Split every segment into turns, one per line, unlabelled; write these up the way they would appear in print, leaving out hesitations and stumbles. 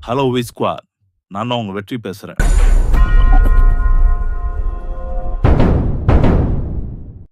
Hello we squad. நான் தான் உங்க வெற்றி பேசுறேன்.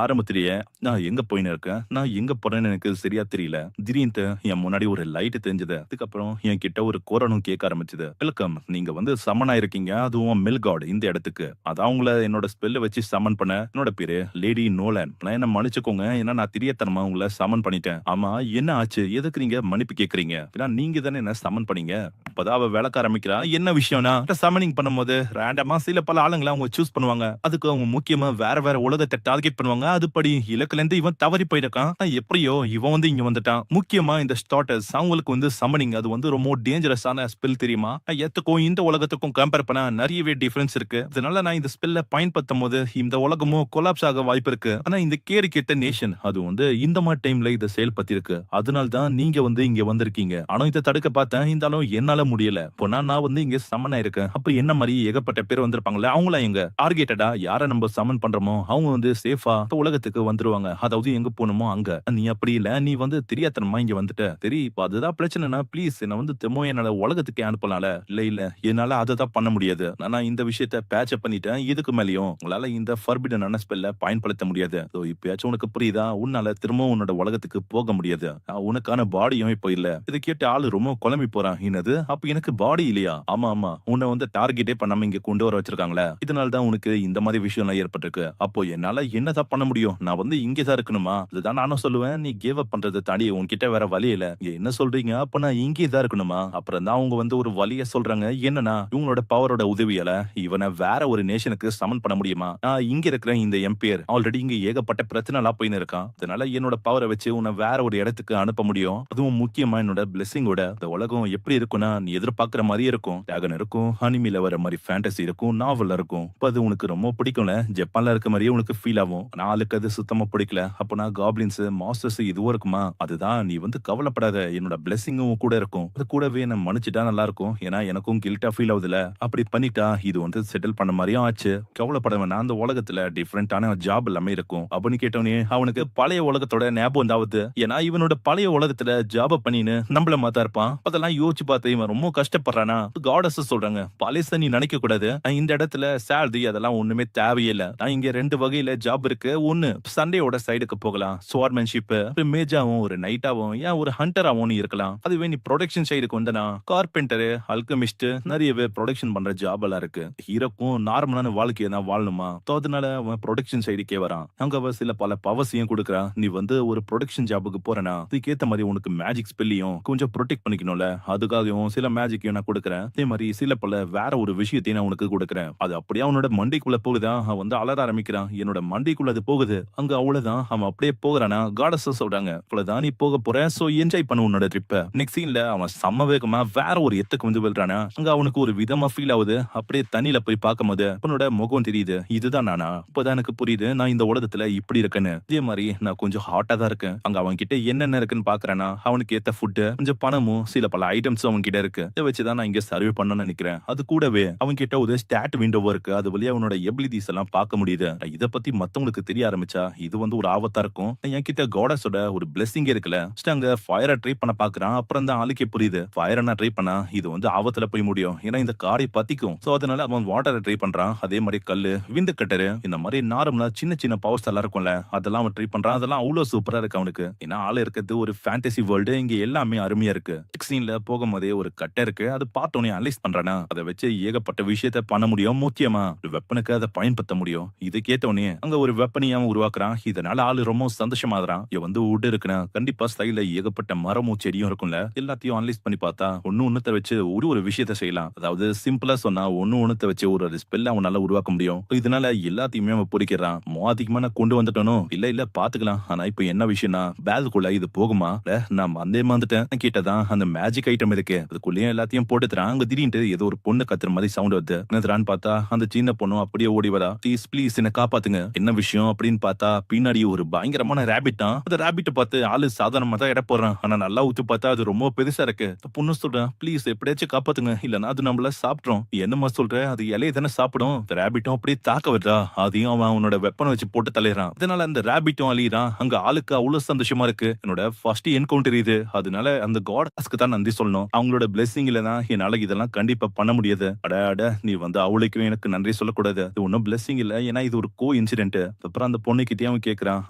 ஆரம்பத்திலேயே நான் எங்க போயின்னு இருக்கேன், நான் எங்க போறேன்னு எனக்கு சரியா தெரியல. திடீர்னு என் முன்னாடி ஒரு லைட் தெரிஞ்சது. அதுக்கப்புறம் என் கிட்ட ஒரு குரலும் கேட்க ஆரம்பிச்சது. வெல்கம், நீங்க வந்து சம்மன் ஆயிருக்கீங்க, அதுவும் மில்காட் இந்த இடத்துக்கு. அதான் உங்களை என்னோட ஸ்பெல்ல வச்சு சம்மன் பண்ண. என்னோட பேரு லேடி நோலன். நான் என்ன மன்னிச்சுக்கோங்க, ஏன்னா நான் தெரியாதனமா உங்களை சம்மன் பண்ணிட்டேன். ஆமா, என்ன ஆச்சு? எதுக்கு நீங்க மன்னிப்பு கேக்குறீங்க? ஏன்னா நீங்க தானே என்ன சம்மன் பண்ணீங்க. அப்பதான் அவ விளக்க ஆரம்பிக்கிறா. என்ன விஷயம்னா, சம்மனிங் பண்ணும்போது ரேண்டமா சில பல ஆளுங்களை அவங்க சூஸ் பண்ணுவாங்க. அதுக்கு அவங்க முக்கியமா வேற வேற உலகத்தை டார்கெட் பண்ணுவாங்க. அதுபடி இலக்குல இருந்து இவன் தவறி போயிருக்கான். எப்படியோ இவன் வந்து இங்க வந்துட்டான். முக்கியமா இந்த ஸ்டார்டர்ஸ் அவங்களுக்கு வந்து சம்மனிங் அது வந்து ரொம்ப டேஞ்சரஸான ஸ்பெல் தெரியுமா? எத்துக்கும் இந்த உலகத்துக்கும் கம்பேர் பண்ணா நிறையவே டிஃபரன்ஸ் இருக்கு. அதனால நான் இந்த ஸ்பெல்ல பயன்படுத்தும் போது இந்த உலகமும் கொலாப்ஸ் ஆக வாய்ப்பு இருக்கு. ஆனா இந்த கேரி கேட்ட நேஷன் அது வந்து இந்த மாதிரி டைம்ல இதை செயல்படுத்தி இருக்கு. அதனால தான் நீங்க வந்து இங்க வந்திருக்கீங்க. ஆனா இதை தடுக்க பார்த்தேன், இருந்தாலும் என்னால முடியல. போனா நான் வந்து இங்க சம்மன் ஆயிருக்கேன். அப்ப என்ன மாதிரி ஏகப்பட்ட பேர் வந்திருப்பாங்களே, அவங்கள எங்க டார்கெட்டடா யார நம்ம சம்மன் பண்றோமோ அவங்க வந்து சேஃபா உலகத்துக்கு வந்துருவாங்க. அதாவது எங்க போகணுமோ அங்க. நீ அப்படி இல்ல, நீ வந்து தெரியாதனமா இங்க வந்துட்ட. சரி, இப்ப அதுதான் பிரச்சனைனா ப்ளீஸ் என்ன வந்து திரும்பவும் என்னோட உலகத்துக்கே அனுப்பலாம்ல. இல்ல என்னால அததான் பண்ண முடியாது. நான் இந்த விஷயத்த பேட்ச் அப் பண்ணிட்டேன். இதுக்கு மேலயும் உங்களால இந்த ஃபர்பிடனான ஸ்பெல்ல பயன்படுத்த முடியாது. சோ இப்பயாச்சும் உனக்கு புரியுதா? உன்னால திரும்பவும் உன்னோட உலகத்துக்கு போக முடியாது. உனக்கான பாடியும் இப்ப இல்ல. இதை கேட்டு ஆளு ரொம்ப குழம்பி போறான். என்னது? அப்ப எனக்கு பாடி இல்லையா? ஆமா உன்னை வந்து டார்கெட்டே பண்ணாம இங்க கொண்டு வர வச்சிருக்காங்களே. இதனால தான் உனக்கு இந்த மாதிரி விஷயம் எல்லாம் ஏற்பட்டிருக்கு. அப்போ என்னால என்னதான் பண்ண முடியும்? நான் வந்து இங்கே தான் இருக்கணுமா? அதுதான் நானும் சொல்லுவேன். நீ கிவ் அப் பண்றதை தாண்டி உன்கிட்ட வேற வழி இல்ல. என்ன சொல்றீங்க? அப்ப நான் இங்கே தான் இருக்கணுமா? அப்புறம் தான் அவங்க வந்து ஒரு வழிய சொல்றாங்க. என்னன்னா இவங்களோட பவரோட உதவியால இவனை வேற ஒரு நேஷனுக்கு சமன் பண்ண முடியுமா? நான் இங்க இருக்கிற இந்த எம்பையர் ஆல்ரெடி இங்க ஏகப்பட்ட பிரச்சனை எல்லாம் போயின்னு இருக்கான். அதனால என்னோட பவரை வச்சு உன்னை வேற ஒரு இடத்துக்கு அனுப்ப முடியும். அதுவும் முக்கியமா என்னோட பிளெஸிங்கோட இந்த உலகம் எப்படி இருக்கும்னா நீ எதிர்பார்க்கிற மாதிரியே இருக்கும். டிராகன் இருக்கும், அனிமில வர மாதிரி ஃபேண்டசி இருக்கும், நாவல் இருக்கும். இப்ப அது உனக்கு ரொம்ப பிடிக்கும்ல. ஜப்பான்ல இருக்க மாதிரியே உனக்கு ஃபீல் ஆகும். நாளுக்கு அது சுத்தமா பிடிக்கல. அப்பனா காப்ளின்ஸ் மாஸ்டர்ஸ் இதுவும் இருக்குமா? அதுதான் நீ வந்து கவலைப்படாத. என்னோட பிளெஸிங்கும் கூட இருக்கும். அது கூடவே நான் மன்னிச்சிட்டா நல்லா இருக்கும். ஏன்னா எனக்கும் கில்ட்டா ஃபீல் ஆகுதுல. அப்படி பண்ணிட்டா இது வந்து செட்டில் பண்ண மாதிரியும் ஆச்சு. கவலைப்பட வேணாம். அந்த உலகத்துல டிஃபரெண்டான ஜாப் எல்லாமே இருக்கும். அப்படின்னு கேட்டவனே அவனுக்கு பழைய உலகத்தோட ஞாபகம் வந்தாவது. ஏன்னா இவனோட பழைய உலகத்துல ஜாப பண்ணின்னு நம்மள மாத்தா இருப்பான். அதெல்லாம் யோசிச்சு பார்த்து இவன் ரொம்ப கஷ்டப்படுறானா. காடஸ் சொல்றாங்க, பழைய நீ நினைக்க கூடாது. இந்த இடத்துல சேலரி அதெல்லாம் ஒண்ணுமே தேவையில்லை. நான் இங்க 2 வகையில ஜாப் இருக்கு. ஒன்னு சண்டேயோட சைடுக்கு போகலாம். ஸ்வார்மேன்ஷிப் மேஜாவும் ஒரு நைட்டாவும் ஏன் ஒரு ஹண்டராவும் நீ இருக்கலாம். அதுவே நீ ப்ரொடக்ஷன் சைடுக்கு வந்தனா கார்பெண்டர், அல்கமிஸ்ட் நிறையவே ப்ரொடக்ஷன் பண்ற ஜாப் எல்லாம் இருக்கு. ஹீரோக்கும் நார்மலான வாழ்க்கையை தான் வாழணுமா? அதனால அவன் ப்ரொடக்ஷன் சைடுக்கே வரான். அங்க அவ சில பல பவர்ஸையும் கொடுக்குறான். நீ வந்து ஒரு ப்ரொடக்ஷன் ஜாபுக்கு போறனா அதுக்கேத்த மாதிரி உனக்கு மேஜிக் ஸ்பெல்லையும் கொஞ்சம் ப்ரொடெக்ட் பண்ணிக்கணும்ல. அதுக்காகவும் சில மேஜிக்கையும் நான் கொடுக்குறேன். அதே மாதிரி சில பல வேற ஒரு விஷயத்தையும் நான் உனக்கு கொடுக்குறேன். அது அப்படியே அவனோட மண்டைக்குள்ள போகுதா? அவன் வந்து அலற ஆரம்பிக்கிறான். என்னோட மண்டைக்குள்ள அது போகுது. அங்க அவ்வளவுதான். அவன் அப்படியே போகிறானா காடஸ் சொல்றாங்க, அவ்வளவுதான் நீ போக போற. சோ என்ஜாய் பண்ண உன்னோட ட்ரிப்ப. நெக்ஸ்ட் சீன்ல அவன் செம்ம வேகமா வேற ஒரு எத்துக்கு வந்து விழுறானா. அங்க அவனுக்கு ஒரு விதமா ஃபீல் ஆகுது. அப்படியே தண்ணியில போய் பார்க்கும்போது அவனோட முகம் தெரியுது. இதுதான் நானா? இப்பதான் எனக்கு புரியுது நான் இந்த உலகத்துல இப்படி இருக்கேன்னு. இதே மாதிரி நான் கொஞ்சம் ஹாட்டா தான் இருக்கேன். அங்க அவன் கிட்ட என்னென்ன இருக்குன்னு பாக்குறேன்னா அவனுக்கு ஏத்த ஃபுட், கொஞ்சம் பணமும் சில பல ஐட்டம்ஸ் அவன் கிட்ட இருக்கு. இதை வச்சுதான் நான் இங்க சர்வே பண்ணணும்னு நினைக்கிறேன். அது கூடவே அவன் கிட்ட ஒரு ஸ்டாட் விண்டோவா இருக்கு. அது வழியா அவனோட எபிலிட்டிஸ் எல்லாம் பார்க்க முடியுது. இத பத்தி மத்தவங்களுக்கு தெரிய ஆரம்பிச்சா இது வந்து ஒரு ஆபத்தா இருக்கும். என்கிட்ட காடஸோட ஒரு பிளெஸிங் இருக்குல்ல. அங்க ஃபயரை ட்ரை பண்ண பாக்குறான். அப்புறம் தான் ஆளுக்கே புரியுது ஃபயரை நான் ட்ரை பண்ணா இது வந்து ஆபத்துல போய் முடியும். ஏன்னா இந்த காரை பத்திக்கும். சோ அதனால அவன் வாட்டரை ட்ரை பண்றான். அதே மாதிரி கல்லு, விந்து கட்டரு, இந்த மாதிரி நார்மலா சின்ன சின்ன பவர்ஸ் எல்லாம் இருக்கும்ல, அதெல்லாம் அவன் ட்ரை பண்றான். அதெல்லாம் அவ்வளவு சூப்பரா இருக்கு அவனுக்கு. ஏன்னா ஆளு இருக்கிறது ஒரு ஃபேண்டசி வேர்ல்டு. இங்க எல்லாமே அருமையா இருக்கு. சீன்ல போகும்போதே ஒரு கட்டை இருக்கு. அது பார்த்தோன்னே அனலைஸ் பண்றானா அதை வச்சு ஏகப்பட்ட விஷயத்த பண்ண முடியும். முக்கியமா ஒரு வெப்பனுக்கு அதை பயன்படுத்த முடியும். இது கேட்டோன்னே அங்க ஒரு வெப்பனையும் உருவாக்குறான். இதனால ஆளு ரொம்ப சந்தோஷமாகறான். இவன் வந்து வுட் இருக்குன்னா கண்டிப்பா ஸ்டைல ஏகப்பட்ட மரமும் செடியும் இருக்கும்ல. எல்லாத்தையும் அனலைஸ் பண்ணி பார்த்தா ஒண்ணுத்த வச்சு ஒரு விஷயத்த செய்யலாம். அதாவது சிம்பிளா சொன்னா ஒண்ணுத்த வச்சு ஒரு ஸ்பெல் அவனால உருவாக்க முடியும். இதனால எல்லாத்தையுமே அவன் பொறிக்கிறான். அதிகமா நான் கொண்டு வந்துட்டனும். இல்ல பாத்துக்கலாம். ஆனா இப்ப என்ன விஷயம்னா பேகுக்குள்ள இது போகுமா? நான் வந்தே வந்துட்டேன் கேட்டதான் அந்த மேஜிக் ஐட்டம் இருக்கு. அதுக்குள்ளேயும் எல்லாத்தையும் போட்டுறான். அங்க திடீர்னு ஏதோ ஒரு பொண்ணு கத்துற மாதிரி சவுண்ட் வருது. என்னதுறான்னு பார்த்தா அந்த சின்ன பொண்ணும் அப்படியே ஓடி வரா. ப்ளீஸ் என்ன காப்பாத்துங்க. என்ன விஷயம் அப்படின்னு பார்த்தா பின்னாடி ஒரு பயங்கரமான ரேபிட் தான். அந்த ரேபிட்ட பார்த்து ஆளு சாதாரணமா தான் எடை போடுறான். ஆனா நல்லா உத்து பார்த்தா அது ரொம்ப பெருசா இருக்கு. அந்த பொண்ணு சொல்றான், "ப்ளீஸ் எப்படியாச்சும் காப்பாத்துங்க. இல்லன்னா அது நம்மள சாப்பிட்ரும்." "என்னம்மா சொல்ற? அது இலைய தானே சாப்பிடும்." இந்த ரேபிட்டும் அப்படியே தாக்க வருதா, அதையும் அவன் அவனோட வெப்பன வச்சு போட்டு தள்ளிடுறான். இதனால அந்த ரேபிட்டும் அழியிறான். அங்க ஆளுக்கு அவ்வளவு சந்தோஷமா இருக்கு. என்னோட ஃபர்ஸ்ட் என்கவுண்டர் இது. அதனால அந்த காடஸ்க்கு தான் நன்றி சொல்லணும். அவங்களோட பிளெஸிங் இல்லனா என்னால இதெல்லாம் கண்டிப்பா பண்ண முடியாது. அட அட நீ வந்து அவளுக்கும் எனக்கு நன்றி சொல்லக்கூடாது. இது ஒண்ணும் பிளெஸிங் இல்ல. ஏன்னா இது ஒரு கோ இன்சிடென்ட். அப்புறம் அந்த பொண்ணுகிட்டயே அவன் கேக்குறான்,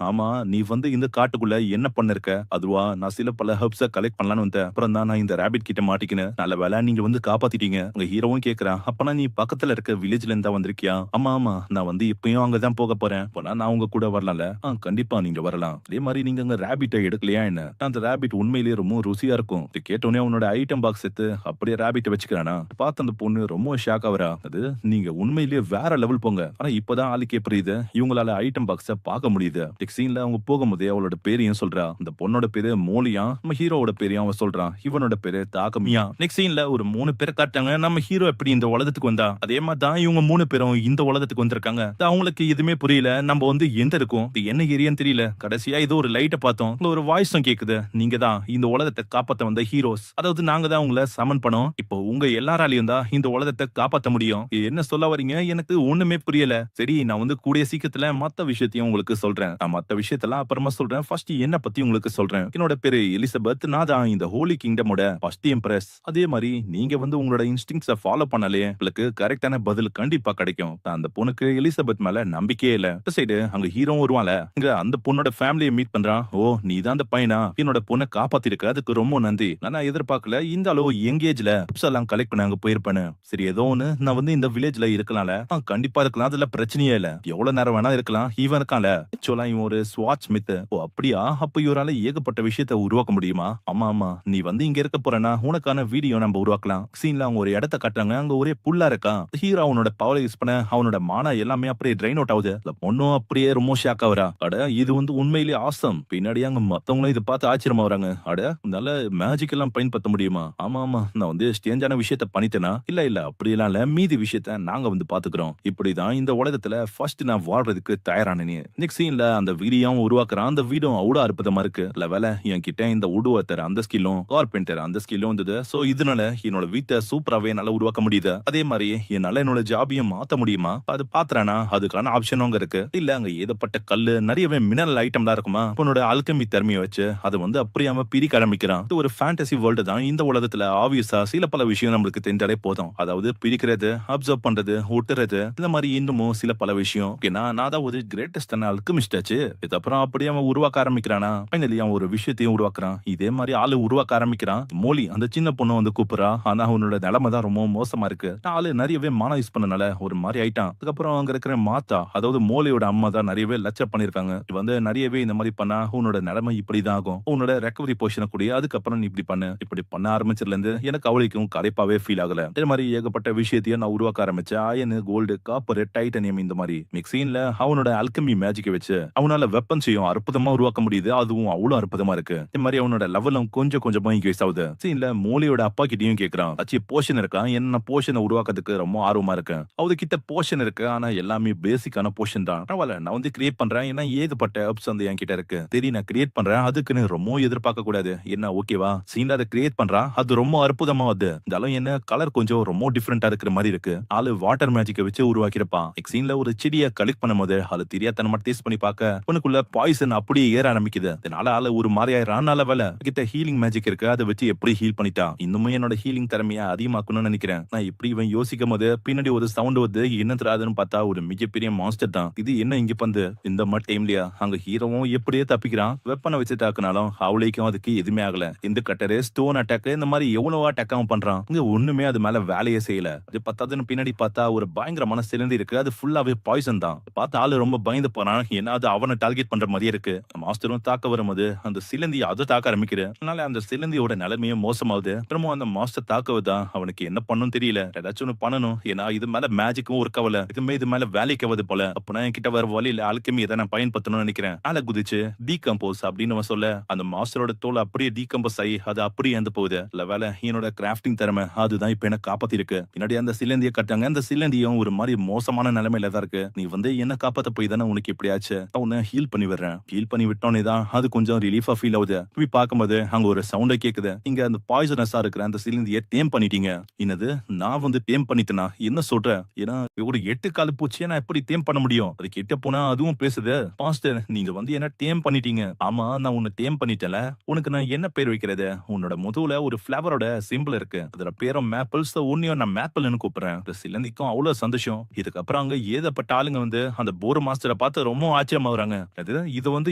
ஆமா நீ வந்து இந்த காட்டுக்குள்ள என்ன பண்ணிருக்க? அதுவா நான் சில பல ஹெர்ப்ஸ கலெக்ட் பண்ணலாம்னு வந்தேன். அப்புறம் தான் நான் இந்த ரேபிட் கிட்ட மாட்டிக்கினேன். நல்ல வேளை நீங்க வந்து காப்பாத்திட்டீங்க. உங்க ஹீரோவும் கேக்குறான், அப்பனா நீ பக்கத்துல இருக்க வில்லேஜ்ல இருந்தா வந்திருக்கியா? ஆமா ஆமா நான் வந்து இப்பயும் அங்கதான் போக போறேன். அப்பனா நான் உங்க கூட வரலாம்ல? கண்டிப்பா நீங்க வரலாம். அதே மாதிரி நீங்க அங்க ரேபிட்ட எடுக்கலையா என்ன? அந்த ரேபிட் உண்மையிலேயே ரொம்ப ருசியா இருக்கும். இது கேட்டோனே அவனோட ஐட்டம் பாக்ஸ் எடுத்து அப்படியே ரேபிட்ட வச்சுக்கிறானா? பார்த்த அந்த பொண்ணு ரொம்ப ஷாக் ஆவறா. அது நீங்க உண்மையிலேயே வேற லெவல் போங்க. ஆனா இப்பதான் ஆளுக்கே புரியுது. இவங்களால ஐட்டம் பாக்ஸ பார்க்க முடியுது. நெக்ஸ்ட் சீன்ல அவங்க போகும்போதே அவளோட பேரையும் சொல்றா. அந்த பொண்ணோட பேரு மோலியா. நம்ம ஹீரோவோட பேரையும் அவன் சொல்றான். இவனோட பேரு தாகமியா. நெக்ஸ்ட் சீன்ல ஒரு 3 பேரை காட்டாங்க. நம்ம ஹீரோ எப்படி இந்த உலகத்துக்கு வந்தா? அதே மாதிரி தான் இவங்க 3 பேரும் இந்த உலகத்துக்கு வந்திருக்காங்க. அவங்களுக்கு எதுவுமே புரியல. நம்ம வந்து எந்த இருக்கோம்? இது என்ன ஏரியான்னு தெரியல. கடைசியா ஏதோ ஒரு லைட்ட பார்த்தோம். ஒரு வாய்ஸும் கேக்குது. நீங்க தான் இந்த உலகத்தை காப்பாத்த வந்த ஹீரோஸ். அதாவது நாங்க தான் உங்களை சமன் பண்ணோம். இப்போ உங்க எல்லாராலையும் தான் இந்த உலகத்தை காப்பாத்த முடியும். இது என்ன சொல்ல வரீங்க? எனக்கு ஒண்ணுமே புரியல. சரி நான் வந்து கூடிய சீக்கிரத்துல மத்த விஷயத்தையும் உங்களுக்கு சொல்றேன். நான் மத்த விஷயத்தெல்லாம் அப்புறமா சொல்றேன். ஃபர்ஸ்ட் என்ன பத்தி உங்களுக்கு சொல்றேன். என்னோட பேரு எலிசபெத். நான் தான் இந்த ஹோலி கிங்டமோட ஃபர்ஸ்ட் எம்ப்ரஸ். அதே மாதிரி நீங்க வந்து உங்களோட இன்ஸ்டிங்ஸ ஃபாலோ பண்ணலே உங்களுக்கு கரெக்டான பதில் கண்டிப்பா கிடைக்கும். அந்த பொண்ணுக்கு எலிசபெத் மேல நம்பிக்கையே இல்ல. இந்த சைடு அங்க ஹீரோ வருவான்ல. இங்க அந்த பொண்ணோட ஃபேமிலியை மீட் பண்றான். ஓ நீ தான் அந்த பையனா? என்னோட பொண்ணை காப்பாத்திருக்க. அதுக்கு ரொம்ப நன்றி. நான் எதிர்பார்க்கல இந்த அளவு யங்கேஜ்ல எல்லாம் கலெக்ட் பண்ண அங்க போயிருப்பேன்னு. சரி ஏதோ ஒண்ணு நான் வந்து இந்த வில்லேஜ்ல இருக்கலாம்ல. கண்டிப்பா இருக்கலாம். அதுல பிரச்சனையே இல்ல. எவ்வளவு நேரம் வேணா இருக்கலாம். இவன் இருக்கான்ல. ஆக்சுவலா இவன் ஒரு ஸ்வாட் ஸ்மித். ஓ அப்படியா? அப்ப இவரால ஏகப்பட்ட விஷயத்தை உருவாக்க முடியுமா? ஆமா ஆமா நீ வந்து இங்க இருக்க போறேன்னா உனக்கான வீடியோ நம்ம உருவாக்கலாம். சீன்ல அவங்க ஒரு இடத்த காட்டுறாங்க. அங்க ஒரே புல்லா இருக்கான். ஹீரோ அவனோட பவரை யூஸ் பண்ண அவனோட மானா எல்லாமே அப்படியே ட்ரைன் அவுட் ஆகுது. அந்த பொண்ணும் அப்படியே ரொம்ப ஷாக் ஆகுறா. அட இது வந்து உண்மையிலேயே ஆசம். பின்னாடி அங்க மத்தவங்களும் இதை பார்த்து ஆச்சரியமா வராங்க. அட நல்ல மேஜிக் எல்லாம் பயன்படுத்த முடியுமா? ஆமா ஆமா நான் வந்து ஸ்டேஞ்சான விஷயத்த பண்ணிட்டேனா? இல்ல இல்ல அப்படியெல்லாம் இல்ல. மீதி விஷயத்த நாங்க வந்து பாத்துக்கிறோம். இப்படிதான் இந்த உலகத்துல ஃபர்ஸ்ட் நான் வாழ்றதுக்கு தயாரானே. நெக்ஸ்ட் சீன்ல அந்த வீடியோ உருவாக்குறான். அந்த வீடியோ அவ்வளவு அற்புதமா இருக்கு. இல்ல வேலை என்கிட்ட இந்த உடுவத்தர் அந்த ஸ்கில்லும் கார்பெண்டர் அந்த ஸ்கில்லும் இருந்தது. சோ இதனால என்னோட வீட்டை சூப்பராவே நல்லா உருவாக்க முடியுது. அதே மாதிரி என்னால என்னோட ஜாபியும் மாத்த முடியுமா? அது பாத்துறானா அதுக்கான ஆப்ஷனும் அங்க இருக்கு. இல்ல அங்க ஏதப்பட்ட கல்லு நிறையவே மினரல் ஐட்டம் தான் இருக்குமா? உன்னோட அல்கெமி திறமையை வச்சு அதை வந்து அப்படியே அவன் பிரிக்க ஆரம்பிக்கிறான். இது ஒரு ஃபேண்டசி வேர்ல்டு தான். இந்த உலகத்துல ஆப்வியஸா சில பல விஷயம் நம்மளுக்கு தெரிஞ்சாலே போதும். அதாவது பிரிக்கிறது, அப்சர்வ் பண்றது, ஒட்டுறது, இந்த மாதிரி இன்னமும் சில பல விஷயம். ஏன்னா நான் தான் ஒரு கிரேட்டஸ்டான அல்கெமிஸ்ட் ஆச்சு. இதுக்கப்புறம் அப்படியே அவன் உருவாக்க ஆரம்பிக்கிறானா? ஃபைனலி அவன் ஒரு விஷயத்தையும் உருவாக்குறான். இதே மாதிரி ஆளு உருவாக்க ஆரம்பிக்கிறான். மோலி அந்த சின்ன பொண்ணு வந்து கூப்பிடுறா. ஆனா அவனோட நிலைமை தான் ரொம்ப மோசமா இருக்கு. ஆளு நிறையவே மானா யூஸ் பண்ணனால ஒரு மாதிரி ஆயிட்டான். அதுக்கப்புறம் அங்க இருக்கிற மாத்தா அதாவது மோலியோட அம்மா தான் நிறையவே லட்சம் பண்ணிருக்காங்க. வந்து நிறையவே இந்த மாதிரி பண்ணா உன்னோட நிலைமை இப்படிதான் ஆகும். உன்னோட ரெக்கவரி பொசிஷனை கூடிய அதுக்கப்புறம் நீ இப்படி பண்ண ஆரம்பிச்சதுல இருந்து எனக்கு அவளுக்கும் கரைப்பாவே ஃபீல் ஆகல. இதே மாதிரி ஏகப்பட்ட விஷயத்தையும் நான் உருவாக்க ஆரம்பிச்சேன். அயன், கோல்டு, காப்பர், டைட்டனியம் இந்த மாதிரி மிக்ஸின்ல அவனோட அல்கெமி மேஜிக்கை வச்சு அவனால வெப்பன்ஸையும் அற்புதமா உருவாக்க முடியுது. அதுவும் அவ்வளவு அற்புதமா இருக்கு. இந்த மாதிரி அவனோட லெவலும் கொஞ்சம் கொஞ்சமா இன்க்ரீஸ் ஆகுது. சீன்ல மோலியோட அப்பா கிட்டயும் கேக்குறான். அச்சி போஷன் இருக்கா? என்ன போஷனை உருவாக்குறதுக்கு ரொம்ப ஆர்வமா இருக்கேன். அவங்க கிட்ட போஷன் இருக்கு. ஆனா எல்லாமே பேசிக்கான போஷன் தான். பரவாயில்ல நான் வந்து கிரியேட் பண்றேன். ஏன்னா ஏகப்பட்ட ஹெர்ப்ஸ் வந்து என் கிட்ட இருக்கு. சரி நான் கிரியேட் பண்றேன். அதுக்குன்னு ரொம்ப எதிர்பார்க்க கூடாது. என்ன ஓகேவா? சீன்ல அதை கிரியேட் பண்றான். அது ரொம்ப அற்புதமா வருது. இருந்தாலும் என்ன கலர் கொஞ்சம் ரொம்ப டிஃபரெண்டா இருக்கிற மாதிரி இருக்கு. ஆளு வாட்டர் மேஜிக்கை வச்சு உருவாக்கிருப்பான். சீன்ல ஒரு செடியை கலெக்ட் பண்ணும்போது அது தெரியாதனமா டேஸ்ட் பண்ணி பார்க்க உனக்குள்ள பாய்சன் அப்படியே ஏற ஆரம்பிக்குது. அதனால ஆளு ஒரு மாதிரி ஆயிரம். நல்ல வேலை கிட்ட ஹீலிங் மேஜிக் இருக்கு. அதை வச்சு எப்படி ஹீல் பண்ணிட்டா? இன்னுமே என்னோட ஹீலிங் திறமையா அதிகமாக்கணும்னு நினைக்கிறேன். நான் இப்படி இவன் யோசிக்கும் போது பின்னாடி ஒரு சவுண்ட் வருது. என்ன தராதுன்னு பார்த்தா ஒரு மிகப்பெரிய மான்ஸ்டர் தான். இது என்ன இங்க பந்து இந்த மாதிரி டைம்லயா? அங்க ஹீரோவும் எப்படியே தப்பிக்கிறான். வெப்பனை வச்சு தாக்குனாலும் அவளைக்கும் அதுக்கு எதுவுமே ஆகல. இந்த கட்டரு ஸ்டோன் அட்டாக் இந்த மாதிரி எவ்வளவோ அட்டாக் அவன் பண்றான். இங்க ஒண்ணுமே அது மேல வேலையே செய்யல. அது பத்தாதுன்னு பின்னாடி பார்த்தா ஒரு பயங்கரமான சிலந்தி இருக்கு. அது ஃபுல்லாவே பாய்சன் தான். பார்த்த ஆளு ரொம்ப பயந்து போறான். ஏன்னா அது அவனை டார்கெட் பண்ற மாதிரியே இருக்கு. மாஸ்டரும் தாக்க வரும்போது அந்த சிலந்தி அதை தாக்க ஆரம்பிக்கிற. அதனால அந்த சிலந்தியோட நிலைமையும் மோசமாகுது. அப்புறமும் அந்த மாஸ்டர் தாக்குவதான் அவனுக்கு என்ன பண்ணும் தெரியல. ஏதாச்சும் ஒண்ணு பண்ணணும். ஏன்னா இது மேல மேஜிக்கும் ஒரு கவலை. இது மேல வேலைக்கு ஆகுது போல. அப்பனா என்கிட்ட வர வழியில அல்கெமி எதை நான் பயன்படுத்தணும்னு நினைக்கிறேன். மேல குதிச்சு டீகம்போஸ் அப்படின்னு அவன் சொல்ல அந்த மாஸ்டரோட தோல் அப்படியே டீகம்போஸ் ஆகி அது அப்படியே இறந்து போகுது. இல்ல வேலை என்னோட கிராஃப்டிங் திறமை அதுதான் இப்ப என்ன காப்பாத்தி இருக்கு. பின்னாடி அந்த சிலந்தியை கட்டாங்க. அந்த சிலந்தியும் ஒரு மாதிரி மோசமான நிலைமையில தான் இருக்கு. நீ வந்து என்ன காப்பாத்த போய் தானே தானே உனக்கு இப்படி ஆச்சு. நான் உன்ன ஹீல் பண்ணி விடுறேன். ஹீல் பண்ணி விட்டோனே தான் அது கொஞ்சம் ரிலீஃபா ஃபீல் ஆவுது. போய் பார்க்கும்போது அங்க ஒரு சவுண்ட கேக்குது. நீங்க அந்த பாய்சனஸா இருக்கிற அந்த சிலந்திய டேம் பண்ணிட்டீங்க. என்னது? நான் வந்து டேம் பண்ணிட்டேனா? என்ன சொல்ற? ஏன்னா ஒரு 8 கால் பூச்சிய நான் எப்படி டேம் பண்ண முடியும்? அது கிட்ட போனா அதுவும் பேசுது. மாஸ்டர் நீங்க வந்து என்ன டேம் பண்ணிட்டீங்க. ஆமா நான் உன்ன டேம் பண்ணிட்டேன்ல. உனக்கு நான் என்ன பேர் வைக்கிறது? உன்னோட முதுகுல ஒரு ஃபிளவரோட சிம்பிள் இருக்கு. அதோட பேரும் மேப்பிள்ஸ். உன்னையும் நான் மேப்பிள்னு கூப்பிடுறேன். இந்த சிலந்திக்கும் அவ்வளவு சந்தோஷம். இதுக்கப்புறம் அங்க ஏகப்பட்ட ஆளுங்க வந்து அந்த போர் மாஸ்டரை பார்த்து ரொம்ப ஆச்சரியமாகறாங்க. அது இது வந்து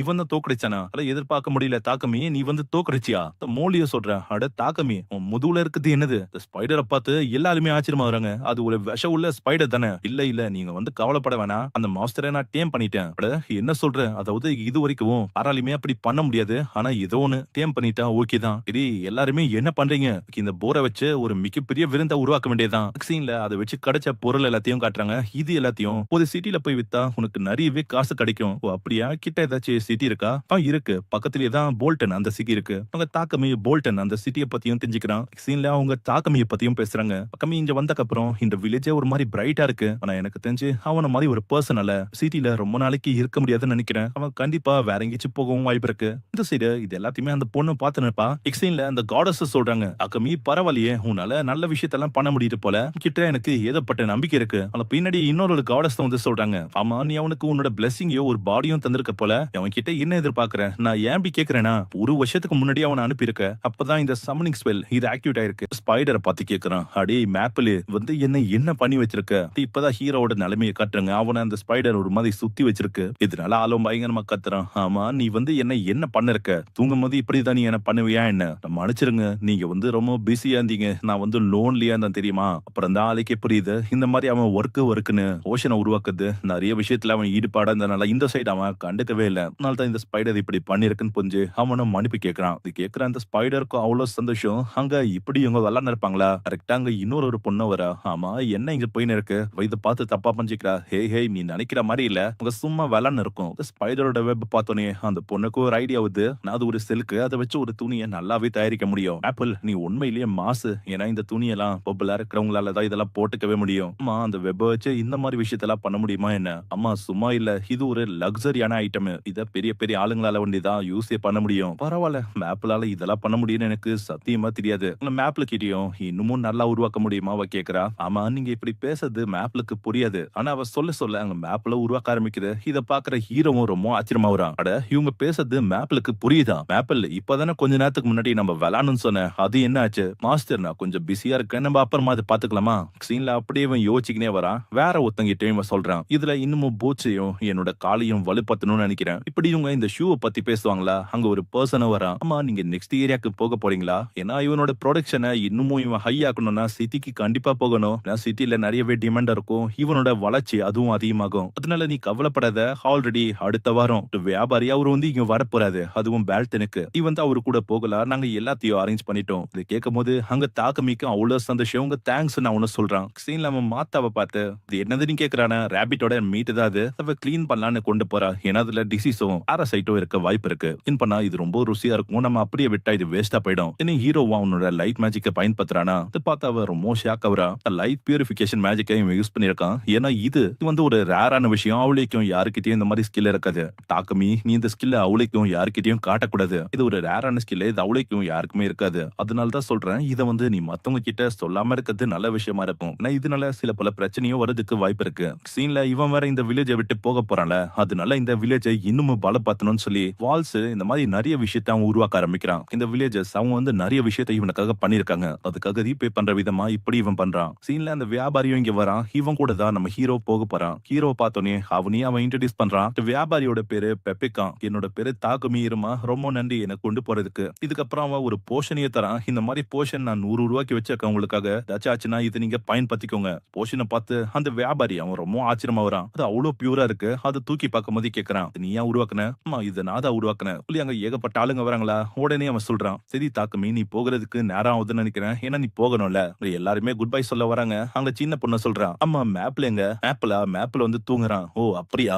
இவன் தான் தோக்கடிச்சானா? அட எதிர்பார்க்க முடியல தாக்கமி. நீ வந்து தோக்கடிச்சியா? மோலியோ சொல்றேன். அட தாக்கமி உன் முதுகுல இருக்குது என்னது? இந்த ஸ்பைடரை பார்த்து எல்லாருமே ஆச்சரியமாகறாங்க. அது ஒரு விஷ உள்ள ஸ்பைடர் தானே? இல்ல இல்ல நீங்க வந்து கவலைப்பட வேணாம். அந்த மாஸ்டரை நான் டேம் பண்ணிட்டேன். அட என்ன சொல்ற? அதாவது இது வரைக்கும் யாராலுமே அப்படி பண்ண முடியாது. ஆனா ஏதோ ஒண்ணு டேம் பண்ணிட்டா ஓகே தான். சரி எல்லாருமே என்ன பண்றீங்க? இந்த போரை வச்சு ஒரு மிகப்பெரிய விருந்த உருவாக்க வேண்டியதுதான். சீன்ல அதை வச்சு கிடைச்ச பொருள் எல்லாத்தையும் காட்டுறாங்க. இது எல்லாத்தையும் ஒரு சிட்டில போய் வித்தா உனக்கு நிறையவே காசு கிடைக்கும். ஓ அப்படியா? கிட்ட ஏதாச்சும் சிட்டி இருக்கா? இருக்கு. பக்கத்துலயே தான் போல்டன் அந்த சிட்டி இருக்கு. அவங்க தாக்கமி போல்டன் அந்த சிட்டியை பத்தியும் தெரிஞ்சுக்கிறான். சீன்ல அவங்க தாக்கமியை பத்தியும் பேசுறாங்க. பக்கமி இங்க வந்தக்கு அப்புறம் இந்த வில்லேஜே ஒரு மாதிரி பிரைட்டா இருக்கு. ஆனா எனக்கு தெரிஞ்சு அவன மாதிரி ஒரு பர்சனால சிட்டில ரொம்ப நாளைக்கு இருக்க முடியாதுன்னு நினைக்கிறேன். அவன் கண்டிப்பா வேற எங்கேயாச்சும் போகவும் வாய்ப்பு இருக்கு. இந்த சைடு இது எல்லாத்தையுமே அந்த பொண்ணு பார்த்து நிற்பா. எக்ஸைன்ல அந்த காடஸ் சொல்றாங்க. அக்கமி பரவாயில்லையே உன்னால நல்ல விஷயத்தெல்லாம் பண்ண முடியுது போல. கிட்ட எனக்கு ஏதப்பட்ட நம்பிக்கை இருக்கு. ஆனா பின்னாடி இன்னொரு காடஸ் வந்து சொல்றாங்க. ஆமா நீ அவனுக்கு உன்னோட பிளெஸிங்கோ ஒரு பாடியும் தந்திருக்க போல. அவன் கிட்ட என்ன எதிர்பார்க்கற? நான் ஏன் இப்படி கேக்குறேன்னா ஒரு வருஷத்துக்கு முன்னாடி அவனை அனுப்பியிருக்க. அப்பதான் இந்த சம்மனிங் ஸ்பெல் இது ஆக்டிவேட் ஆயிருக்கு. ஸ்பைடரை பார்த்து கேக்குறான். அடே மேப்பிள் வந்து என்ன பண்ணி வச்சிருக்க? இப்பதான் ஹீரோவோட நிலைமையை காட்டுறாங்க. அவனை அந்த ஸ்பைடர் ஒரு மாதிரி சுத்தி வச்சிருக்கு. இதனால ஆளும் பயங்கரமா கத்துறான். ஆமா நீ வந்து என்ன பண்ணிருக்க? தூங்கும் போது இப்படிதான் நீ என்ன பண்ணுவியா என்ன? நம்ம அனுப்பிச்சிருங்க. நீங்க வந்து ரொம்ப பிஸியா இருந்தீங்க. நான் வந்து லோன்லியா இருந்தேன் தெரியுமா? அப்புறம் தான் ஆளுக்கே புரியுது. இந்த மாதிரி அவன் ஒர்க்குன்னு ஓஷனை உருவாக்குது. நிறைய விஷயத்துல அவன் ஈடுபாடா இருந்தனால இந்த சைடு அவன் கண்டுக்கவே இல்ல. அதனால தான் இந்த ஸ்பைடர் இப்படி பண்ணிருக்குன்னு புரிஞ்சு அவனும் மன்னிப்பு கேட்கறான். இது கேட்கிற அந்த ஸ்பைடருக்கும் அவ்வளவு சந்தோஷம். அங்க இப்படி இவங்க விளாண்டு இருப்பாங்களா? கரெக்டா அங்க ஒரு பொண்ணு வரா. ஆமா என்ன இங்க போயின்னு இருக்கு? இதை பார்த்து தப்பா பஞ்சிக்கிறா. ஹே நீ நினைக்கிற மாதிரி இல்ல. உங்க சும்மா விளாண்டு இருக்கும். ஸ்பைடரோட வெப் பார்த்தோன்னே அந்த பொண்ணுக்கு ஒரு ஐடியா வருது. நான் அது ஒரு சில்க் அதை வச்சு ஒரு துணியை நல்லாவே தயாரிக்க முடியும். ஆப்பிள் நீ உண்மையிலேயே மாசு. ஏன்னா இந்த துணியெல்லாம் பொப்பலா இருக்கிறவங்களால தான் இதெல்லாம் போட்டுக்கவே முடியும். அம்மா அந்த வெப்ப வச்சு இந்த மாதிரி விஷயத்தெல்லாம் பண்ண முடியுமா என்ன? அம்மா சும்மா இல்ல. இது ஒரு லக்ஸரியான ஐட்டம். இத பெரிய பெரிய ஆளுங்களால வேண்டிதான் யூஸே பண்ண முடியும். பரவாயில்ல மேப்லால இதெல்லாம் பண்ண முடியும்னு எனக்கு சத்தியமா தெரியாது. மேப்ல கிட்டயும் இன்னமும் நல்லா உருவாக்க முடியுமா அவ கேக்குறா. ஆமா நீங்க இப்படி பேசுறது மேப்லுக்கு புரியாது. ஆனா அவ சொல்ல அங்க மேப்ல உருவாக்க ஆரம்பிக்குது. இத பாக்குற ஹீரோவும் ரொம்ப ஆச்சரியமா வரான். அட இவங்க பேசுறது மேப்லுக்கு புரியுதா? மேப்பிள் இப்பதானே கொஞ்ச நேரத்துக்கு முன்னாடி நம்ம விளாடணும்னு சொன்னேன். அது என்ன ஆச்சு? மாஸ்டர் நான் கொஞ்சம் பிஸியா இருக்கேன். நம்ம அப்புறமா அதை பாத்துக்கலாமா? சீன்ல அப்படியே இவன் யோசிச்சுக்கினே வரான். வேற ஒருத்தங்கிட்ட இவன் சொல்றான். இதுல இன்னமும் பூச்சையும் என்னோட காலையும் வலுப்படுத்தணும்னு நினைக்கிறேன். இப்படி இவங்க இந்த ஷூவை பத்தி பேசுவாங்களா? அங்க ஒரு பர்சனும் வரான். ஆமா நீங்க நெக்ஸ்ட் ஏரியாக்கு போக போறீங்களா? ஏன்னா இவனோட ப்ரொடக்ஷனை இன்னமும் இவன் ஹை ஆக்கணும்னா சிட்டிக்கு கண்டிப்பா போகணும். சிட்டில நிறையவே டிமாண்ட் இருக்கும். இவனோட வளர்ச்சி அதுவும் அதிகமாகும். அதனால நீ கவலைப்படாத. ஆல்ரெடி அடுத்த வாரம் வியாபாரி அவர் வந்து இங்க வரப்போறாரு. அதுவும் பேல்டனுக்கு இவன் தான் அவரு கூட போகலாம். நாங்க எல்லாத்தையும் அரேஞ்ச் பண்ணிட்டோம். இதை கேட்கும் போது அங்க தாக்கமிக்கும் அவ்வளவு சந்தோஷம். உங்க தேங்க்ஸ் நான் ஒன்னு சொல்றான். சீன்ல அவன் மாத்தாவை பார்த்து இது என்னதுன்னு கேக்குறான. ரேபிட்டோட மீட் தான் அது. அவ கிளீன் பண்ணலான்னு கொண்டு போறா. ஏன்னா அதுல டிசீஸும் பாராசைட்டும் இருக்க வாய்ப்பு இருக்கு. கிளீன் பண்ணா இது ரொம்ப ருசியா இருக்கும். நம்ம அப்படியே விட்டா இது வேஸ்டா போயிடும். இன்னும் ஹீரோவா அவனோட லைட் மேஜிக்கை பயன்படுத்துறானா? அதை பார்த்து அவ ரொம்ப ஷாக் ஆகுறா. லைட் பியூரிபிகேஷன் மேஜிக்கை இவன் யூஸ் பண்ணிருக்கான். ஏன்னா இது வந்து ஒரு ரேரான விஷயம். அவளுக்கும் யாருக்கிட்டையும் இந்த மாதிரி ஸ்கில் இருக்காது. தாக்கமி நீ இந்த ஸ்கில்ல அவளுக்கும் யாருக்கிட்டையும் காட்டக்கூடாது. இது ஒரு ரேரான ஸ்கில். இது அவளுக்கும் யாருக்குமே இருக்காது. அதனால தான் சொல்றேன். இதை வந்து நீ மத்தவங்க கிட்ட சொல்லாம இருக்கிறது நல்ல விஷயமா இருக்கும். இதனால சில பல பிரச்சனையும் வரதுக்கு வாய்ப்பு இருக்கு. சீன்ல இவன் வேற இந்த வில்லேஜை விட்டு போக போறான்ல. அதனால இந்த வில்லேஜை இன்னும் பலப்படுத்தணும்னு சொல்லி வால்ஸ் இந்த மாதிரி நிறைய விஷயத்தை அவன் உருவாக்க ஆரம்பிக்கிறான். இந்த வில்லேஜஸ் அவங்க வந்து நிறைய விஷயத்தை இவனுக்காக பண்ணிருக்காங்க. அதுக்காக ரீபே பண்ற விதமா இப்படி இவன் பண்றான். சீன்ல அந்த வியாபாரியும் இங்க வரான். இவன் கூட தான் நம்ம ஹீரோ போக போறான். ஹீரோ பார்த்தோன்னே அவனையும் அவன் இன்ட்ரோடியூஸ் பண்றான். வியாபாரியோட பேரு பெப்பிகான். என்னோட பேரு தாக்குமி இருமா. ரொம்ப நன்றி எனக்கு கொண்டு போறதுக்கு. இதுக்கப்புறம் அவன் ஒரு போஷனையே தரான். இந்த மாதிரி போஷன் நான் 100 ரூபாய்க்கு வச்சிருக்கேன் உங்களுக்காக. ஏதாச்சும் ஆச்சுன்னா இது நீங்க பயன்படுத்திக்கோங்க. போஷனை பார்த்து அந்த வியாபாரி அவன் ரொம்ப ஆச்சரியமா வரான். அது அவ்வளவு பியூரா இருக்கு. அதை தூக்கி பார்க்கும் போது கேட்கறான். நீ ஏன் உருவாக்குன? அம்மா இதை நான் தான் உருவாக்குனேன். சொல்லி அங்க ஏகப்பட்ட ஆளுங்க வராங்களா? உடனே அவன் சொல்றான். சரி தாக்குமி நீ போகிறதுக்கு நேரம் ஆகுதுன்னு நினைக்கிறேன். ஏன்னா நீ போகணும்ல. எல்லாருமே குட் பை சொல்ல வராங்க. அங்க சின்ன பொண்ணு சொல்றான். அம்மா மேப்ல எங்க? மேப்ல வந்து தூங்குறான். ஓ அப்படியா?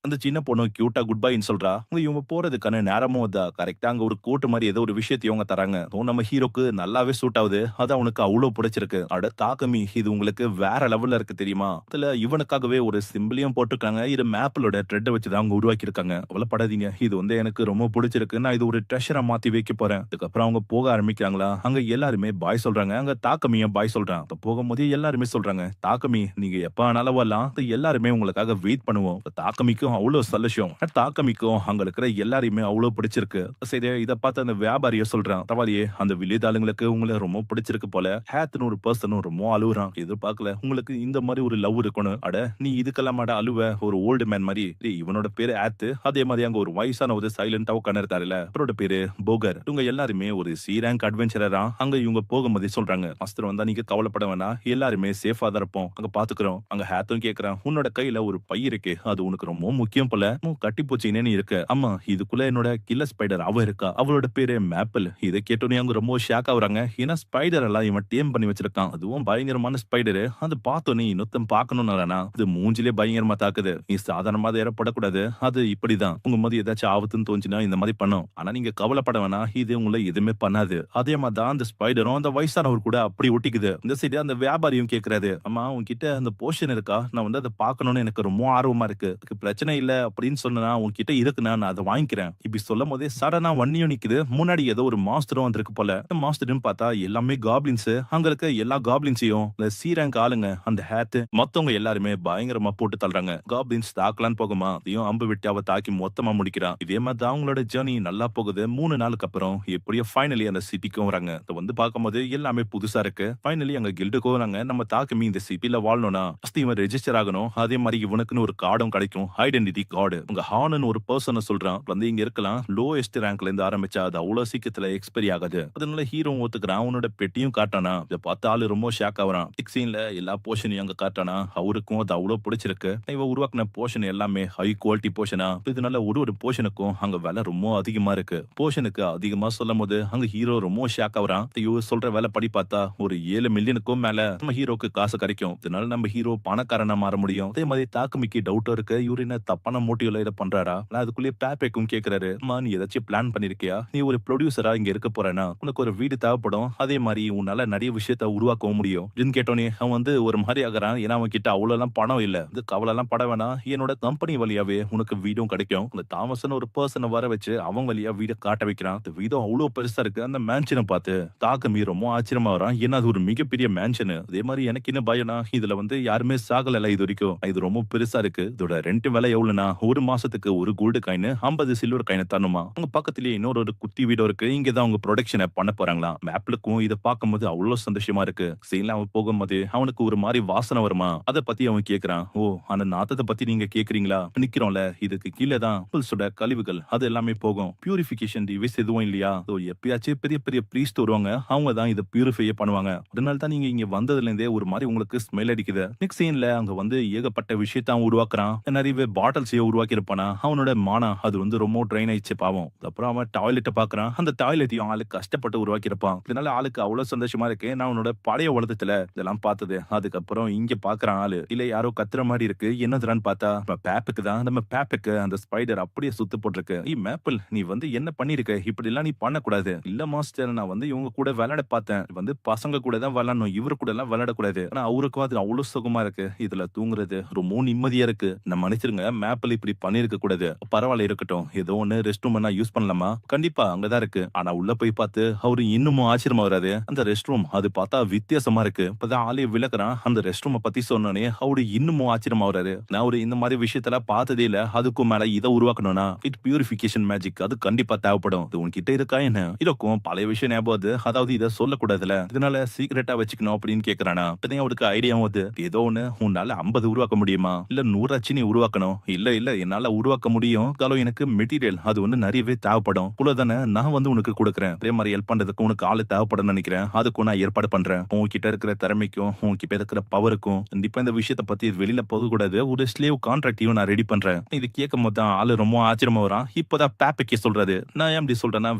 அந்த சின்ன பொண்ணு கியூட்டா குட் பைன்னு சொல்றா. இவங்க போறதுக்கான நேரமும் அதான். கரெக்ட்டா அங்க ஒரு கோட் மாரி ஏதோ ஒரு விஷயத்தையும் அவங்க தராங்க. அதுவும் நம்ம ஹீரோக்கு நல்லாவே சூட் ஆவுது. அது அவனுக்கு அவ்ளோ புடிச்சிருக்கு. அட தாக்கமி இது உங்களுக்கு வேற லெவல்ல இருக்கு தெரியுமா? அதுல இவனுக்காகவே ஒரு சிம்பிளையும் போட்டுருக்காங்க. இது மேப்பிளோட த்ரெட்ட வச்சு தான் அவங்க உருவாக்கியிருக்காங்க. கவலைப்படாதீங்க. இது வந்து எனக்கு ரொம்ப புடிச்சிருக்கு. நான் இது ஒரு ட்ரெஷரா மாத்தி வைக்க போறேன். அதுக்கப்புறம் அவங்க போக ஆரம்பிக்கிறாங்களா, அங்க எல்லாருமே பாய் சொல்றாங்க. அங்க தாக்கமியும் பாய் சொல்றான். அப்ப போகும்போது எல்லாருமே சொல்றாங்க, "தாக்கமி நீங்க எப்ப ஆனாலும் வரலாம். எல்லாருமே உங்களுக்காக வெயிட் பண்ணுவோம்." இப்ப தாக்கமிக்கும் அவ்ளோ சந்தோஷம். தாக்கமிக்கும் அங்க இருக்கிற எல்லாரையுமே அவ்ளோ பிடிச்சிருக்கு. சரி இத பார்த்து அந்த வியாபாரியும் சொல்றான், "பரவாயில்லையே அந்த வில்லேஜ் ஆளுங்களுக்கு உங்கள ரொம்ப பிடிச்சிருக்கு போல. ஹேத்ன்னு ஒரு பெர்சனும் ரொம்ப அழுவுறான். எதிர்பார்க்கல. உங்களுக்கு இந்த மாரி ஒரு லவ் இருக்கணும். அட நீ இதுக்கெல்லாமாடா அழுவ? ஒரு ஓல்டு மேன் மாரி." டேய் இவனோட பேரு ஹேத். அதே மாரி அங்க ஒரு வயசான ஒரு சைலன்ட்டா உட்கார்ந்திருக்காருல்ல, அவரோட பேரு போகர். இவங்க எல்லாருமே ஒரு சி ரேங்க் அட்வென்ச்சரரா அங்க இவங்க போகும்போதே சொல்றாங்க, "மாஸ்டர் வந்தா நீங்க கவலைப்பட வேணாம். எல்லாருமே சேஃபா தான் இருப்போம். அங்க பாத்துக்கிறோம்." அங்க ஹேத்தும் கேட்கிறான், "உன்னோட கையில ஒரு பை இருக்கே, அது உனக்கு ரொம்ப முக்கியம் போல. உன் கட்டிப்பூச்சின்னே நீ இருக்க." "ஆமா, இதுக்குள்ள என்னோட கில்லர் ஸ்பைடர் அவ இருக்கா. அவளோட பேரு மேப்பிள்." இத கேட்டோனே அவங்க ரொம்ப ஷாக் ஆகுறாங்க. ஏன்னா ஸ்பைடர் எல்லாம் இவன் டேம் பண்ணி வச்சிருக்கான். அதுவும் பயங்கரமான ஸ்பைடரு. அது பார்த்தோனே இன்னொருத்தன் பார்க்கணும்னானா, அது மூஞ்சிலே பயங்கரமா தாக்குது. நீ சாதாரணமா அத ஏறப்படக்கூடாது. அது இப்படிதான். உங்க மாரி ஏதாச்சும் ஆபத்துன்னு தோணுச்சுன்னா இந்த மாரி பண்ணும். ஆனா நீங்க கவலைப்பட வேணாம். இது உங்கள எதுவுமே பண்ணாது. அதே மாரி தான் அந்த ஸ்பைடரும் அந்த வயசானவர் கூட அப்படி ஒட்டிக்குது. இந்த சைடு அந்த வியாபாரியும் கேட்கிறாரு, "அம்மா உன்கிட்ட அந்த போஷன் இருக்கா? நான் வந்து அத பார்க்கணும்னு எனக்கு ரொம்ப ஆர்வமா இருக்கு. அதுக்கு பிரச்சனை இல்ல அப்படின்னு சொன்னா உன்கிட்ட இருக்குன்னா நான் அத வாங்கிக்கிறேன்." இப்படி சொல்லும்போதே சடனா வண்டியும் நிக்குது. முன்னாடி ஏதோ ஒரு மாஸ்டரும் வந்திருக்கு போல. மாஸ்டர்ன்னு பார்த்தா எல்லாமே காப்ளின்ஸ். அங்க இருக்க எல்லா காப்ளின்ஸையும் இந்த சி ரேங்க் ஆளுங்க அந்த ஹேத் மத்தவங்க எல்லாருமே பயங்கரமா போட்டு தள்ளுறாங்க. காப்ளின்ஸ் தாக்கலான்னு போகுமா, அதையும் அம்பு விட்டு அவ தாக்கி மொத்தமா முடிக்கிறான். இதே மாதிரி தான் அவங்களோட ஜர்னி நல்லா போகுது. 3 நாளுக்கு அப்புறம் எப்படியோ ஃபைனலி அந்த சிட்டிக்கும் வராங்க. அத வந்து பார்க்கும்போது எல்லாமே புதுசா இருக்கு. ஃபைனலி அங்க கில்டுக்கும் வராங்க. நம்ம தாக்கமி இந்த சிட்டில வாழணும்னா ஃபர்ஸ்ட் இவன் ரெஜிஸ்டர் ஆகணும். அதே மாதிரி இவனுக்குன்னு ஒரு கார்டும் கிடைக்கும். Identity card. உங்க ஹான்னு ஒரு பெர்சன சொல்றான். வந்து இங்க இருக்கலாம். லோயஸ்ட் ரேங்க்ல இருந்து ஆரம்பிச்சா அது அவ்வளவு சீக்கிரத்துல எக்ஸ்பைரி ஆகாது. அதனால ஹீரோ ஒத்துக்கிறான். அவனோட பெட்டியும் காட்டானா. இத பார்த்த ஆளு ரொம்ப ஷாக் ஆகுறான். சீன்ல எல்லா போர்ஷனையும் அங்க காட்டானா. அவருக்கும் அது அவ்வளவு பிடிச்சிருக்கு. இவன் உருவாக்குன போர்ஷன் எல்லாமே ஹை குவாலிட்டி போர்ஷனா. இதனால ஒரு போர்ஷனுக்கும் அங்க விலை ரொம்ப அதிகமா இருக்கு. போர்ஷனுக்கு அதிகமா சொல்லும்போது அங்க ஹீரோ ரொம்ப ஷாக் ஆகுறான். இவர் சொல்ற விலை படி பார்த்தா ஒரு 7 மில்லியனுக்கும் மேல நம்ம ஹீரோக்கு காசு கிடைக்கும். இதனால நம்ம ஹீரோ பணக்காரனா மாற முடியும். அதே மாதிரி தாக்குமிக்கு டவுட் இருக்கு. இவரு என்ன தப்பான மோட்டிவ்ல இத பண்றாரா? நான் அதுக்குள்ளேயே பேப்பேக்கும் கேக்குறாரு. அம்மா நீ ஏதாச்சும் பிளான் பண்ணிருக்கியா? நீ ஒரு ப்ரொடியூசரா இங்க இருக்க போறேனா? உனக்கு ஒரு வீடு தேவைப்படும். அதே மாதிரி உன்னால நிறைய விஷயத்த உருவாக்கவும் முடியும். இதுன்னு கேட்டோனே அவன் வந்து ஒரு மாதிரி ஆகுறான். ஏன்னா அவன் கிட்ட அவ்வளவு பணம் இல்ல. இது கவலை எல்லாம் பட வேணாம். என்னோட கம்பெனி வழியாவே உனக்கு வீடும் கிடைக்கும். அந்த தாமஸ்ன்னு ஒரு பெர்சன வர வச்சு அவன் வழியா வீட காட்ட வைக்கிறான். அந்த வீடும் அவ்வளவு பெருசா இருக்கு. அந்த மேன்ஷன பார்த்து தாக்கமி ரொம்ப ஆச்சரியமா வரான். ஏன்னா அது ஒரு மிகப்பெரிய மேன்ஷன். அதே மாதிரி எனக்கு என்ன பயம்னா இதுல வந்து யாருமே சாகல இது வரைக்கும். இது ரொம்ப பெருசா இருக்கு. இதோட ரெண்ட் விலை எவ்வளவுனா ஒரு மாசத்துக்கு ஒரு கோல்டு காயின் 50 சில்வர் காயின் தரணுமா. அங்க பக்கத்திலேயே இன்னொரு ஒரு குட்டி வீடு இருக்கு. இங்க தான் அவங்க ப்ரொடக்ஷனை பண்ண போறாங்களாம். மேப்லுக்கும் இத பார்க்கும்போது அவ்வளவு சந்தோஷமா இருக்கு. சீன்ல அவன் போகும்போது அவனுக்கு ஒரு மாதிரி வாசனை வருமா. அத பத்தி அவன் கேக்குறான். ஓ அந்த நாத்தத்தை பத்தி நீங்க கேக்குறீங்களா? நிக்கிறோம்ல இதுக்கு கீழே தான் புல்ஸோட கழிவுகள் அது எல்லாமே போகும். பியூரிஃபிகேஷன் டிவைஸ் எதுவும் இல்லையா? எப்பயாச்சும் பெரிய பெரிய பிரீஸ்ட் வருவாங்க. அவங்க தான் இதை பியூரிஃபை பண்ணுவாங்க. அதனால தான் நீங்க இங்க வந்ததுல இருந்தே ஒரு மாதிரி உங்களுக்கு ஸ்மெல் அடிக்குது. நெக்ஸ்ட் சீன்ல அங்க வந்து ஏகப்பட்ட விஷயத்த அவன் உருவாக்குறான். நிறைய பாட்டில்ஸையே உருவாக்கி இருப்பானா. அவனோட மானா அது வந்து ரொம்ப ட்ரெயின் ஆயிடுச்சு பாவம். அப்புறம் அவன் டாய்லெட்டை பாக்குறான். அந்த டாய்லெட்டையும் ஆளு கஷ்டப்பட்டு உருவாக்கி இருப்பான். இதனால ஆளுக்கு அவ்வளவு சந்தோஷமா இருக்கு. நான் அவனோட பழைய உலகத்துல இதெல்லாம் பார்த்தது. அதுக்கப்புறம் இங்க பாக்குறான் ஆளு இல்ல யாரோ கத்துற மாதிரி இருக்கு. என்னதுறான்னு பார்த்தா பேப்புக்கு தான். நம்ம பேப்புக்கு அந்த ஸ்பைடர் அப்படியே சுத்து போட்டிருக்கு. மேப்பிள் நீ வந்து என்ன பண்ணிருக்க? இப்படி எல்லாம் நீ பண்ணக்கூடாது. இல்ல மாஸ்டர் நான் வந்து இவங்க கூட விளையாட பார்த்தேன். வந்து பசங்க கூட தான் விளையாடணும். இவரு கூட எல்லாம் விளையாடக்கூடாது. ஆனா அவருக்கும் அது அவ்வளவு சுகமா இருக்கு. இதுல தூங்குறது ரொம்ப நிம்மதியா இருக்கு. நம்ம மன்னிச்சிருங்க மேப்பிள் இப்படி பண்ணிருக்க கூடாது. பரவாயில்ல இருக்கட்டும். ஏதோ ஒண்ணு ரெஸ்ட் ரூம் யூஸ் பண்ணலாமா? கண்டிப்பா அங்கதான் இருக்கு. ஆனா உள்ள போய் பார்த்து அவரு இன்னமும் ஆச்சரியமா வராது. அந்த ரெஸ்ட் ரூம் அது பார்த்தா வித்தியாசமா இருக்கு. இப்பதான் ஆளே விளக்குறான். அந்த ரெஸ்ட் ரூம் பத்தி சொன்னோனே அவரு இன்னமும் ஆச்சரியமா வராரு. நான் ஒரு இந்த மாதிரி விஷயத்தெல்லாம் பார்த்ததே இல்ல. அதுக்கும் மேல இதை உருவாக்கணும்னா இட் பியூரிஃபிகேஷன் மேஜிக் அது கண்டிப்பா தேவைப்படும். இது உன்கிட்ட இருக்கா என்ன? இருக்கும் பழைய விஷயம் ஞாபகம் வருது. அதாவது இதை சொல்லக்கூடாதுல. இதனால சீக்கிரட்டா வச்சுக்கணும் அப்படின்னு கேக்குறானா. இப்பதான் அவருக்கு ஐடியா வருது. ஏதோ ஒண்ணு உன்னால 50 உருவாக்க முடியுமா? இல்ல 100 நீ உருவாக்கணும். இல்ல இல்ல என்னால உருவாக்க முடியும். காலம் எனக்கு மெட்டீரியல் அது வந்து நிறையவே தேவைப்படும். தானே நான் வந்து உனக்கு கொடுக்குறேன். அதே மாதிரி ஹெல்ப் பண்றதுக்கு உனக்கு ஆளு தேவைப்படும் நினைக்கிறேன். அதுக்கும் நான் ஏற்பாடு பண்றேன். உன்கிட்ட இருக்கிற திறமைக்கும் உன்கிட்ட இருக்கிற பவருக்கும் கண்டிப்பா இந்த விஷயத்த பத்தி வெளியில போக கூடாது. ஒரு ஸ்லேவ் கான்ட்ராக்டையும் நான் ரெடி பண்றேன். இது கேட்கும் போது தான் ஆளு ரொம்ப ஆச்சரியமா வரான். இப்பதான் பேப்பக்கே சொல்றாரு. நான் ஏன் அப்படி சொல்றேன்னா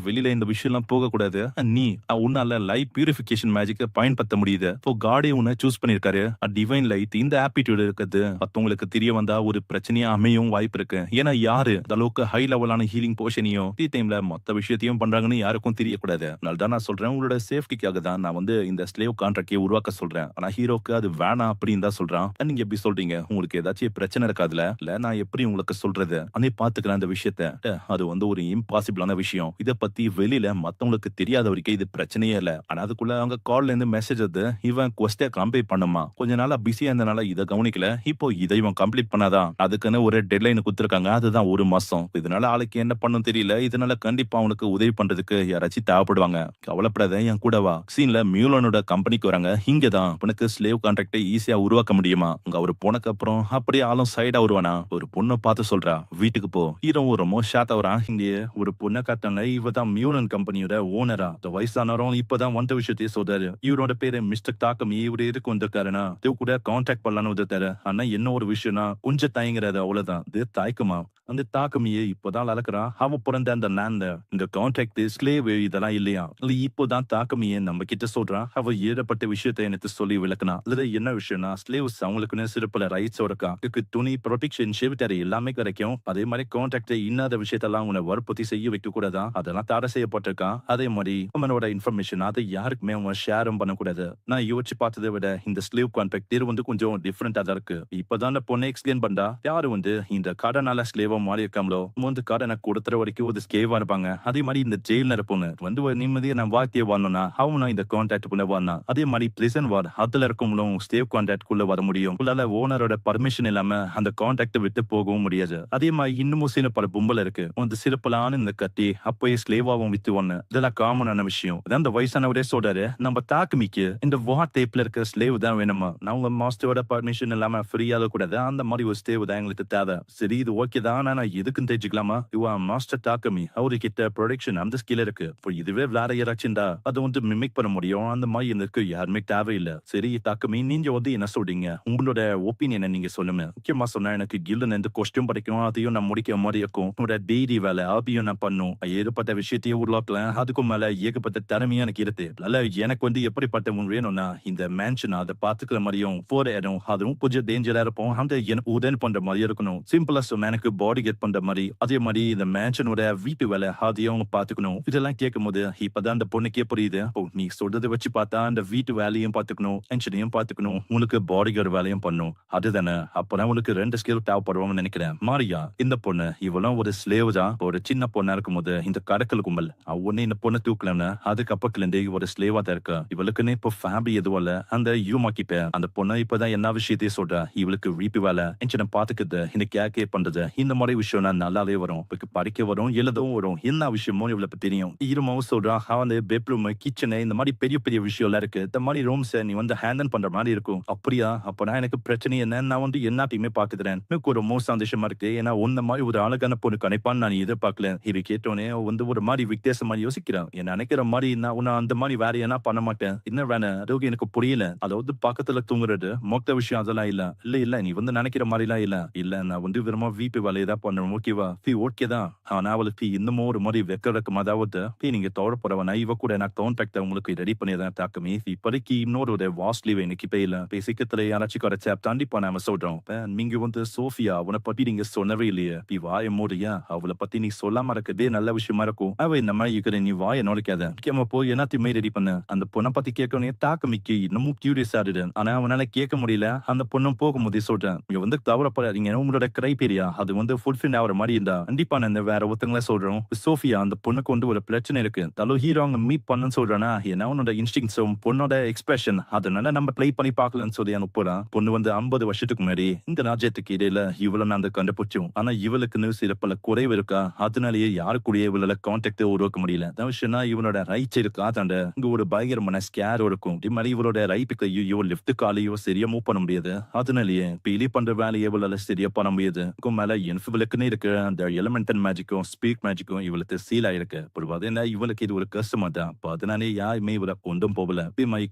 வெளியில இந்த விஷயம் எல்லாம் போக கூடாது. நீ உன்னால லைட் பியூரிஃபிகேஷன் மேஜிக்க பயன்படுத்த முடியுது. இப்போ காடே உன்னை சூஸ் பண்ணிருக்காரு. டிவைன் லைட் இந்த ஆப்டிடியூட் இருக்குது. மத்தவங்களுக்கு தெரிய வந்தா ஒரு பிரச்சனையா அமையவும் வாய்ப்பு இருக்கு. ஏன்னா யாரு அந்த அளவுக்கு ஹை லெவலான ஹீலிங் போர்ஷனையும் ஃப்ரீ டைம்ல மொத்த விஷயத்தையும் பண்றாங்கன்னு யாருக்கும் தெரியக்கூடாது. அதனால தான் நான் சொல்றேன், உங்களோட சேஃப்டிக்காக தான் நான் வந்து இந்த ஸ்லேவ் கான்ட்ராக்டே உருவாக்க சொல்றேன். ஆனா ஹீரோக்கு அது வேணாம் அப்படின்னு தான் சொல்றான். நீங்க எப்படி சொல்றீங்க? உங்களுக்கு ஏதாச்சும் பிரச்சனை இருக்காதுல? இல்ல நான் எப்படி உங்களுக்கு சொல்றது? அனே பாத்துக்கிறேன் அந்த விஷயத்த. அது வந்து ஒரு இம்பாசிபிளான விஷயம். இத பத்தி வெளியில மத்தவங்களுக்கு தெரியாத வரைக்கும் இது பிரச்சனையே இல்ல. ஆனா அதுக்குள்ள அவங்க கால்ல இருந்து மெசேஜ் வருது. இவன் குவெஸ்ட கம்ப்ளீட் பண்ணுமா? கொஞ்ச நாளா பிஸியா இருந்தனால இத கவனிக்கல. இப்போ இத இவன் கம்ப்ளீட் பண்ணாதான் அதுக்குன்னு ஒரு டெட்லைன் குடுத்திருக்காங்க. அதுதான் 1 மாசம். இதனால ஆளுக்கு என்ன பண்ணும் தெரியல. இதனால கண்டிப்பா அவனுக்கு உதவி பண்றதுக்கு யாராச்சும் தேவைப்படுவாங்க. கவலைப்படாத, என் கூட வா. சீன்ல மியூலனோட கம்பெனிக்கு வராங்க. இங்க தான் உனக்கு ஸ்லேவ் கான்ட்ராக்ட ஈஸியா உருவாக்க முடியுமா? அங்க அவரு போனக்கு அப்புறம் அப்படியே ஆளும் சைடா வருவானா? ஒரு பொண்ண பார்த்து சொல்றா, வீட்டுக்கு போ. ஹீரோவும் ரொம்ப ஷாக் ஆகுறான். இங்க ஒரு பொண்ண காட்டாங்க. இவ தான் மியூலன் கம்பெனியோட ஓனரா. இந்த வயசானவரும் இப்பதான் வந்த விஷயத்தையே சொல்றாரு. இவரோட பேரு மிஸ்டர் தாக்கமி. இவரு எதுக்கு வந்திருக்காருன்னா இது கூட கான்டாக்ட் பண்ணலான்னு வந்திருக்காரு. ஆனா என்ன ஒரு விஷயம்னா கொஞ்சம் தயங்குறாரு, அவ்வளவுதான். இது தாய்க்குமா? அந்த தாக்கமியே இப்பதான் வளர்க்குறான். அவன் பிறந்த அந்த லேண்ட்ல இந்த கான்ட்ராக்ட் ஸ்லேவ் இதெல்லாம் இல்லையா? இல்ல இப்போதான் தாக்கமியே நம்ம கிட்ட சொல்றான். அவ ஏகப்பட்ட விஷயத்தை எனக்கு சொல்லி விளக்குனா. அதுல என்ன விஷயம்னா ஸ்லேவ்ஸ் அவங்களுக்குன்னு சிறப்புல ரைட்ஸ் இருக்கா. இதுக்கு துணி, ப்ரொடெக்ஷன், ஷெல்டர் எல்லாமே கிடைக்கும். அதே மாதிரி கான்ட்ராக்ட் இன்னாத விஷயத்தெல்லாம் உன்னை வற்புறுத்தி செய்ய வைக்க கூடாதா? அதெல்லாம் தடை செய்யப்பட்டிருக்கான். அதே மாதிரி அவனோட இன்ஃபர்மேஷன் அதை யாருக்குமே அவன் ஷேரும் பண்ணக்கூடாது. நான் யோசிச்சு பார்த்ததை விட இந்த ஸ்லேவ் கான்ட்ராக்ட் இது வந்து கொஞ்சம் டிஃப்ரெண்டா தான் இருக்கு. இப்பதான் அந்த பொண்ணை எக்ஸ்பிளைன் பண்றா. யாரு வந்து இந்த கடனால ஸ்லேவா மாறி இருக்காங்களோ வந்து கடனை கொடுத்துற வரைக்கும் ஒரு ஸ்லேவா இருப்பாங்க. அதே மாதிரி இந்த ஜெயில இருப்பவங்க வந்து ஒரு நிம்மதியா நான் வாழ்க்கையை வாழணும்னா அவனும் இந்த கான்ட்ராக்ட் குள்ள வரணும். அதே மாதிரி பிரிசன் வார் அதுல இருக்கவங்களும் ஸ்லேவ் கான்ட்ராக்ட் குள்ள வர முடியும். உங்களால ஓனரோட பர்மிஷன் இல்லாம அந்த கான்ட்ராக்ட் விட்டு போகவும் முடியாது. அதே மாதிரி இன்னமும் சில பல பொம்பளை இருக்கு வந்து சிறப்பலான இந்த கட்டி அப்பயே ஸ்லேவாவும் வித்து ஒண்ணு இதெல்லாம் காமனான விஷயம். அதான் அந்த வயசானவரே சொல்றாரு, நம்ம தாக்குமிக்கு இந்த வார் டேப்ல இருக்க ஸ்லேவ் தான் வேணுமா? நான் உங்க மாஸ்டரோட பர்மிஷன் இல்லாம ஃப்ரீயாக கூடாது. அந்த மாதிரி ஒரு ஸ்லேவ் தான் எங்களுக்கு தேவை. சரி இது ஓகே தான். நான் எதுக்குன்னு தெரிஞ்சுக்கலாமா? இவன் மாஸ்டர் தாக்கமி அவரு கிட்ட ப்ரொடக்ஷன் அந்த ஸ்கில் இருக்கு. இப்போ இதுவே வேற யாராச்சும் அதை வந்து மிமிக் பண்ண முடியும். அந்த மாதிரி எனக்கு யாருமே தேவையில்லை. சரி தாக்கமி, நீங்க வந்து என்ன சொல்றீங்க? உங்களோட ஒப்பீனியனை நீங்க சொல்லுங்க. முக்கியமா சொன்னா எனக்கு கில்ல இருந்து கொஸ்டின் படிக்கும், அதையும் நான் முடிக்க மாதிரி இருக்கும். உங்களோட டெய்லி வேலை அதையும் நான் பண்ணும். ஏகப்பட்ட விஷயத்தையும் உருவாக்கலாம். அதுக்கும் மேல ஏகப்பட்ட திறமையா எனக்கு இருக்கு. அதனால எனக்கு வந்து எப்படிப்பட்ட ஒன்று வேணும்னா இந்த மேன்ஷன் அதை பாத்துக்கிற மாதிரியும் போற இடம் அதுவும் கொஞ்சம் டேஞ்சரா இருப்போம். அந்த எனக்கு உதவி பண்ற மாதிரி இருக்கணும். சிம்பிளா சொன்னா எனக்கு பாடி கெட் பண்ற மாதிரி. அதே மாதிரி இந்த மேன்ஷனோட வீட்டு வேலை அதையும் பாத்துக்கணும். இதெல்லாம் கேட்கும் போது இப்பதான் அந்த பொண்ணுக்கே புரியுது. நீ சொல்றதை வச்சு பார்த்தா அந்த வீட்டு வேலையும் பாத்துக்கணும், மேன்ஷனையும் பாத்துக்கணும், உனக்கு பாடி கார்டு வேலையும் பண்ணும். அதுதானே? அப்பதான் உனக்கு 2 ஸ்கில் தேவைப்படுவாங்கன்னு நினைக்கிறேன். மாரியா இந்த பொண்ணு இவளும் ஒரு ஸ்லேவ் தான். ஒரு சின்ன பொண்ணா இருக்கும் போது இந்த கடக்கல் கும்பல் அவனே இந்த பொண்ணை தூக்கலன்னு அதுக்கப்புறத்துல இருந்து ஒரு ஸ்லேவா தான் இருக்கா. இவளுக்குன்னு இப்போ ஃபேமிலி எதுவும் இல்ல. அந்த யூமா கிட்ட அந்த பொண்ணு இப்பதான் என்ன விஷயத்தையும் சொல்றா. இவளுக்கு வீட்டு வேலை என்ஜினை பாத்துக்குது, இந்த கேர் பண்றது, இந்த மாதிரி விஷயம் நல்லாவே வரும். படிக்க வரும், எழுதவும் வரும். என்ன விஷயமோ இவளுக்கு தெரியும். இருமாவும் சொல்றா. அவன் பெட்ரூம், கிச்சனு இந்த மாதிரி பெரிய பெரிய விஷயம் எல்லாம் இருக்கு. இந்த மாதிரி ரூம்ஸ் நீ வந்து ஹேண்டில் பண்ற மாதிரி இருக்கும். அப்படியா? அப்பனா எனக்கு பிரச்சனை என்ன? நான் வந்து எல்லாத்தையுமே பாக்குறேன். எனக்கு ஒரு மோசம் சந்தோஷமா இருக்கு. ஏன்னா உன்ன மாதிரி ஒரு அழகான பொண்ணு கணிப்பான்னு நான் எதிர்பார்க்கல. இது கேட்டோன்னே வந்து ஒரு மாதிரி வித்தியாசமா யோசிக்கிறான். என்ன நினைக்கிற மாதிரி நான் அந்த மாதிரி வேற என்ன பண்ண மாட்டேன். என்ன வேணும்? அதுவும் எனக்கு புரியல. அதாவது பக்கத்துல தூங்குறது மொத்த விஷயம் அதெல்லாம் இல்ல. இல்ல நீ வந்து நினைக்கிற மாதிரி எல்லாம் இல்ல. இல்ல நான் வந்து வெறுமா வீட்டு வேலையை தான் பண்றேன். ஓகேவா? ஓகே தான். ஆனா அவளுக்கு இன்னமும் ஒரு மாதிரி வெக்கறக்கும். அதாவது நீங்க தோழப்படுவனா இவ கூட நான் கான்டாக்ட் உங்களுக்கு ரெடி பண்ணிதான் தாக்கமே. இப்போதைக்கு இன்னொரு ஒரு வாஸ்லீவ் எனக்கு இப்ப இல்ல. சீக்கிரத்துல யாராச்சும் கிடைச்சா கண்டிப்பா நாம சொல்றோம். நீங்க வந்து சோஃபியா அவனை பத்தி நீங்க சொன்னவே இல்லையே. வாய மூடியா? அவளை பத்தி நீ சொல்லாம இருக்கதே நல்ல விஷயமா இருக்கும். அவ இந்த மாதிரி இருக்கிற நீ வாய நுழைக்காத. முக்கியமா போய் எல்லாத்தையுமே ரெடி பண்ண. அந்த பொண்ணை பத்தி கேட்கணும் தாக்கமிக்கு இன்னமும் கியூரியஸ் ஆடுது. ஆனா அவனால கேட்க முடியல. அந்த பொண்ணும் போகும்போதே சொல்றேன், நீங்க வந்து தவறப்படாதீங்க. உங்களோட கிரைபீரியா அது வந்து ஃபுல்ஃபில் ஆகிற மாதிரி இருந்தா கண்டிப்பா நான் வேற ஒருத்தங்கள சொல்றோம். சோஃபியா அந்த பொண்ணுக்கு வந்து ஒரு பிரச்சனை இருக்கு. தலோ ஹீரோ அங்க மீட் பண்ணு சொல்றானா ஏன்னா உன்னோட இன்ஸ்டிங்ஸும் பொண்ணோட எக்ஸ்பிரஷன் அதனால நம்ம ப்ளே பண்ணி பார்க்கலாம்னு சொல்லி அனுப்புறான். பொண்ணு வந்து 50 வருஷத்துக்கு முன்னாடி இந்த ராஜ்யத்துக்கு இடையில இவ்வளவு நான் கண்டுபிடிச்சோம். ஆனா இவளுக்குன்னு சில பல குறைவு இருக்கா. அதனாலேயே யாரு கூட இவளால கான்டாக்ட் உருவாக்க முடியல. விஷயம்னா இவனோட ரைட் இருக்கா தாண்ட இங்க ஒரு பயங்கரமான ஸ்கேர் இருக்கும். இதே மாதிரி இவளோட ரைட்டுக்கு ஐயோ லிப்ட் காலையோ சரியா மூவ் பண்ண முடியாது. அதனாலேயே பீலி பண்ற வேலையை இவளால சரியா பண்ண முடியாது. மேல இவளுக்குன்னு இருக்கு அந்த எலிமெண்டல் மேஜிக்கும் ஸ்பீக் மேஜிக்கும் இவளுக்கு சீல் ஆயிருக்கு. என்ன இவளுக்கு இது ஒரு கஷ்டமா தான். அதனாலே யாருமே இவளை கொண்டும் போகல.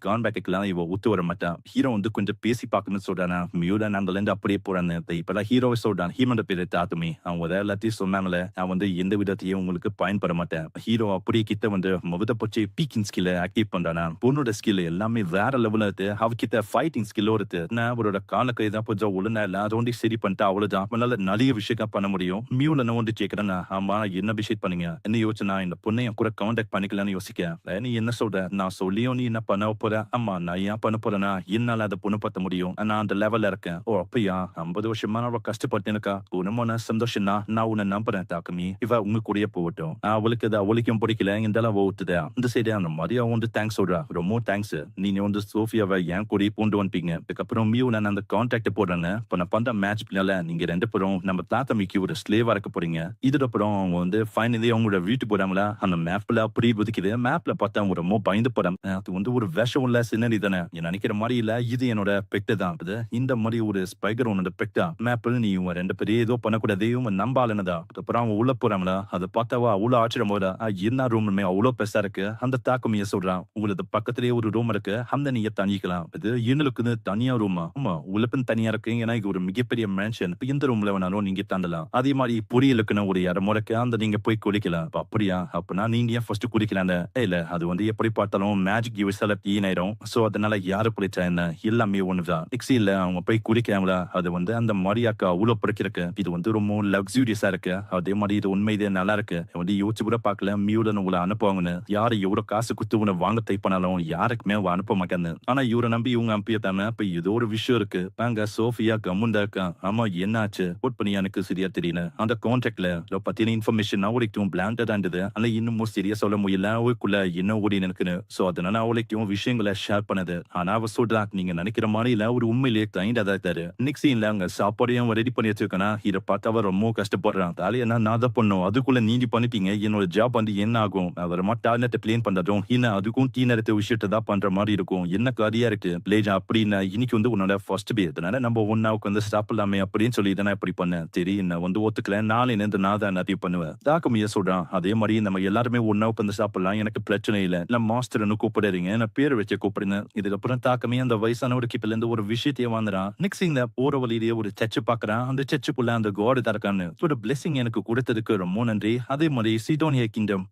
கான்பேக்கெல்லாம் இவ ஒத்து வர மாட்டான். ஹீரோ வந்து கொஞ்சம் பேசி பார்க்கணும்னு சொல்றானா. மியூட நாங்கல இருந்து அப்படியே போறான்னு இப்பதான் ஹீரோவை சொல்றான். ஹீமோட பேரு தாத்துமி. அவங்க எல்லாத்தையும் சொன்னாங்களே நான் வந்து எந்த விதத்தையும் உங்களுக்கு பயன்பட மாட்டேன். ஹீரோ அப்படியே கிட்ட வந்து முகத போச்சு பீக்கிங் ஸ்கில் ஆக்டிவ் பண்றானா. பொண்ணோட ஸ்கில் எல்லாமே வேற லெவல்ல இருக்கு. அவகிட்ட ஃபைட்டிங் ஸ்கில் இருக்கு. அவரோட கால கை தான் கொஞ்சம் ஒழுங்கா இல்ல. அதோண்டி சரி பண்ணிட்டு பார்த்தா அவ்வளவுதான். உன்னால நிறைய விஷயம் பண்ண முடியும். மியூல நான் வந்து கேட்கிறேன்னா, ஆமா என்ன விஷயம் பண்ணீங்க? என்ன யோசிச்சு நான் இந்த பொண்ணை என் கூட கான்டாக்ட் பண்ணிக்கலாம்னு யோசிக்கிறேன். நீ என்ன சொல்ற? நான் சொல்லியும் நீ என்ன பண்ண போற? ஆமா நான் ஏன் பண்ண போறேன்னா, என்னால அந்த பொண்ணு பார்த்த முடியும். நான் அந்த லெவல்ல இருக்கேன். ஓ அப்படியா? 50 வருஷமா நான் கஷ்டப்பட்டேனுக்கா. உனமான சந்தோஷம் தான். நான் உன்னை நம்புறேன் தாக்கமி. இவ உங்க கூடயே போகட்டும். அவளுக்கு அது அவளுக்கும் பிடிக்கல. இருந்தாலும் அவ ஒத்துதா. இந்த சைடு அந்த மரியா வந்து தேங்க்ஸ் சொல்றா. ரொம்ப தேங்க்ஸ். நீங்க வந்து சோஃபியாவை என் கூடயே கொண்டு வந்துட்டீங்க. அதுக்கப்புறம் மியூ நான் அந்த கான்டாக்ட் போடுறேன்னு. இப்ப நான் பண்ற மேட்ச் பின்னால நீங்க 2 பேரும் நம்ம தாத்தமிக்கு ஒரு ஸ்லேவா இருக்க போறீங்க. இதுக்கப்புறம் அவங்க வந்து ஃபைனலி அவங்களோட வீட்டு போறாங்களா அந்த மேப்ல அப்படி ஒதுக்குது. மேப்ல பார்த்தா அவங்க ரொம்ப பயந்து போறாங்க. அது வந்து ஒரு விஷம் உள்ள சின்னரி தானே. நான் நினைக்கிற மாதிரி இல்ல. இது என்னோட பெக்ட் தான். அது இந்த மாதிரி ஒரு ஸ்பைகர் உன்னோட பெக்டா. மேப்ல நீ 2 பேரும் ஏதோ பண்ணக்கூடாது. இவங்க நம்பாலனதா. அப்புறம் அவங்க உள்ள போறாங்களா அதை பார்த்தாவா அவ்வளவு ஆச்சரியம் போதா. என்ன ரூமுமே அவ்வளவு பெருசா இருக்கு. அந்த தாக்கமிய சொல்றான். உங்களுக்கு பக்கத்திலேயே ஒரு ரூம் இருக்கு. அந்த நீங்க தங்கிக்கலாம். இது எங்களுக்குன்னு தனியா ரூமா? ஆமா உங்களுக்குன்னு தனியா இருக்கு. ஏன்னா இது ஒரு மிகப்பெரிய மேன்ஷன். இந்த ரூம்ல வேணாலும் நீங்க தண்டலாம். அதே மாதிரி பொரியலுக்குன்னு ஒரு இடம் இருக்கு. அந்த நீங்க போய் குளிக்கலாம். அப்படியா? அப்படின்னா நீங்க ஏன் ஃபர்ஸ்ட் குளிக்கலாம்? இல்ல அது வந்து எப்படி பார்த்தாலும் மேஜிக் யூஸ் ஆயிரும். சோ அதனால யாரு குளிச்சா என்ன எல்லாமே ஒண்ணுதான். இல்ல அவங்க போய் குளிக்கிறாங்களா அது வந்து அந்த மரியாக்கா அவ்வளவு பிடிக்கிறக்கு. இது வந்து ரொம்ப லக்ஸூரியஸா இருக்கு. அதே மாதிரி இது உண்மையிலே நல்லா இருக்கு. வந்து யோசிச்சு கூட பார்க்கல மியூடன் உங்களை அனுப்புவாங்கன்னு. யாரு எவ்வளவு காசு குத்து உன வாங்க தை பண்ணாலும் யாருக்குமே அனுப்ப மாட்டாங்க. ஆனா இவரை நம்பி இவங்க அனுப்பியதானே. இப்ப ஏதோ ஒரு விஷயம் இருக்கு. பாங்க சோஃபியா கம்முண்டா இருக்கா. ஆமா என்னாச்சு போட் பண்ணி எனக்கு சரியா தெரியல. அந்த கான்டாக்ட்ல பத்தின இன்ஃபர்மேஷன் அவளுக்கும் பிளாண்டடா இருந்தது. ஆனா இன்னமும் சரியா சொல்ல முடியல. அவளுக்குள்ள என்ன ஓடி இருக்குன்னு. சோ அதனால அவளுக்கும் விஷயங்களை ஷேர் பண்ணது. ஆனா அவ சொல்றா நீங்க நினைக்கிற மாதிரி இல்ல ஒரு உண்மையிலேயே கிளைண்டா தான் இருக்காரு. நிக்ஸின்ல அங்க சாப்பாடையும் ரெடி பண்ணி வச்சிருக்கனா. இதை பார்த்தா அவர் ரொம்ப கஷ்டப்படுறான். தாலியா நான் தான் பண்ணும். அதுக்குள்ள நீங்க பண்ணிட்டீங்க. என்னோட ஜாப் வந்து என்ன ஆகும்? அவர் டார்னெட் பிளேன் பண்றதும் இன்னும் அதுக்கும் டீ நேரத்தை விஷயத்தை தான் பண்ற மாதிரி இருக்கும். என்ன கரியா இருக்கு பிளேஜா அப்படின்னா இன்னைக்கு வந்து உன்னோட ஃபர்ஸ்ட் டே. அதனால நம்ம ஒன்னாவுக்கு வந்து சாப்பிடலாமே அப்படின்னு சொல்லி தானே இப்படி பண்ணேன். சரி என்ன வந்து ஒத்துக்கல. நாளை நேர்ந்து நான் தான் நிறைய பண்ணுவேன். தாக்கமைய சொல்றான். அதே மாதிரி நம்ம எல்லாருமே ஒன்னாவுக்கு வந்து சாப்பிடலாம். எனக்கு பிரச்சனை இல்லை. இல்ல மாஸ்டர்னு கூப்பிடுறீங்க. நான் பேர் வச்சு கூப்பிடுங்க. இதுக்கப்புறம் தாக்கமே அந்த வயசானவர் கிட்ட இருந்து ஒரு விஷயத்தையே வாங்குறான். நெக்ஸ்ட் போற வழியிலேயே ஒரு சர்ச்சு பாக்குறான். அந்த சர்ச்சுக்குள்ள அந்த காட் தரக்கான்னு ஒரு பிளெஸிங் எனக்கு கொடுத்ததுக்கு ரொம்ப நன்றி. அதே மாதிரி சிடோனியா கிங்டம்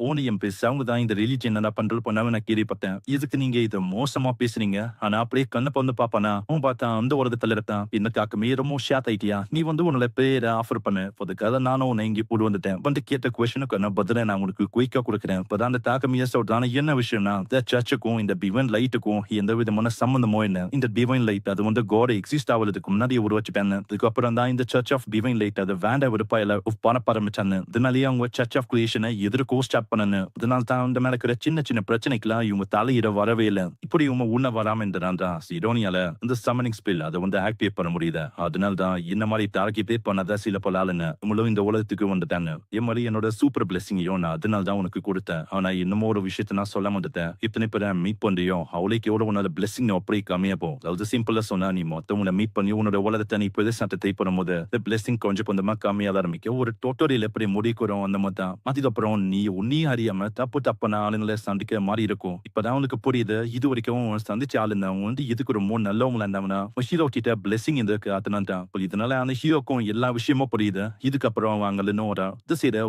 ஓனியம் பேச அவங்க தான் இந்த ரிலிஜன் என்ன பண்றது பண்ணாம நான் கேள்விப்பட்டேன். இதுக்கு நீங்க இதை மோசமா பேசுறீங்க. ஆனா அப்படியே கண்ணு வந்து பாப்பானா அவன் பார்த்தா அந்த உலகத்துல இருக்கான். இந்த காக்கமே ரொம்ப ஷேட் ஆயிட்டியா. நீ வந்து உன்னோட பேரை ஆஃபர் பண்ண அதுக்காக நானும் உன்னை இங்கே போட்டு வந்துட்டேன். வந்து கேட்ட கொஸ்டினுக்கு நான் பதில நான் உனக்கு குயிக்கா கொடுக்குறேன். இப்பதான் அந்த தாக்கமைய சொல்றான். என்ன விஷயம்னா இந்த சர்ச்சுக்கும் இந்த டிவைன் லைட்டுக்கும் எந்த விதமான சம்பந்தமோ என்ன. இந்த டிவைன் லைட் அது வந்து காட் எக்ஸிஸ்ட் ஆகுறதுக்கு முன்னாடி உருவச்சுப்பேன். அதுக்கப்புறம் தான் இந்த சர்ச் ஆஃப் டிவைன் லைட் அது வேண்ட விருப்பாயில பரப்ப ஆரம்பிச்சான்னு. இதனாலேயே அவங்க சர்ச் ஆஃப் கிரியேஷனை எதிர்க்கோ ஸ்டார்ட் பண்ணு. அதனால தான் அந்த மேல இருக்கிற சின்ன சின்ன பிரச்சனைக்கெல்லாம் இவங்க தலையிட வரவே இல்லை. இப்படி இவங்க உண்ண வராம இருந்தான் தான் சிடோனியால இந்த சம்மனிங் ஸ்பெல் அதை வந்து ஆக்டிவேட் பண்ண முடியுது. அதனால தான் இந்த மாதிரி தாக்கி பே பண்ணாத சில பல ஆளுங்க நம்மளும் இந்த உலகத்துக்கு வந்துட்டாங்க. என் மாதிரி என்னோட சூப்பர் பிளெஸிங்கையும் நான் அதனால தான் உனக்கு கொடுத்தேன். ஆனா இன்னமும் ஒரு விஷயத்த நான் சொல்ல வந்துட்டேன். இத்தனை பேரை மீட் பண்றியோ அவளுக்கு எவ்வளவு உன்னோட பிளெஸிங் அப்படி கம்மியா போகும். அதாவது சிம்பிளா சொன்னா நீ மொத்தம் மீட் பண்ணி உன்னோட உலகத்தை நீ பெருசாட்டத்தை பண்ணும்போது பிளெஸிங் கொஞ்சம் கொஞ்சமா கம்மியா ஆரம்பிக்கும். ஒரு டோட்டோரியல் எப்படி முடிக்கிறோம் அந்த மாதிரி தான். அதுக்கப்புறம் நீ உன்னையும் அறியாம தப்பான ஆளுங்களை சந்திக்க மாதிரி இருக்கும். இப்பதான் உனக்கு புரியுது. இது வரைக்கும் சந்திச்ச ஆளுங்க வந்து இதுக்கு ரொம்ப நல்லவங்களா இருந்தாங்கன்னா ஹீரோ கிட்ட பிளெஸிங் இருக்கு. அதனால தான் இதனால அந்த ஹீரோக்கும் எல்லா விஷயமும் புரியுது. இதுக்கப்புறம் வாங்கலன்னு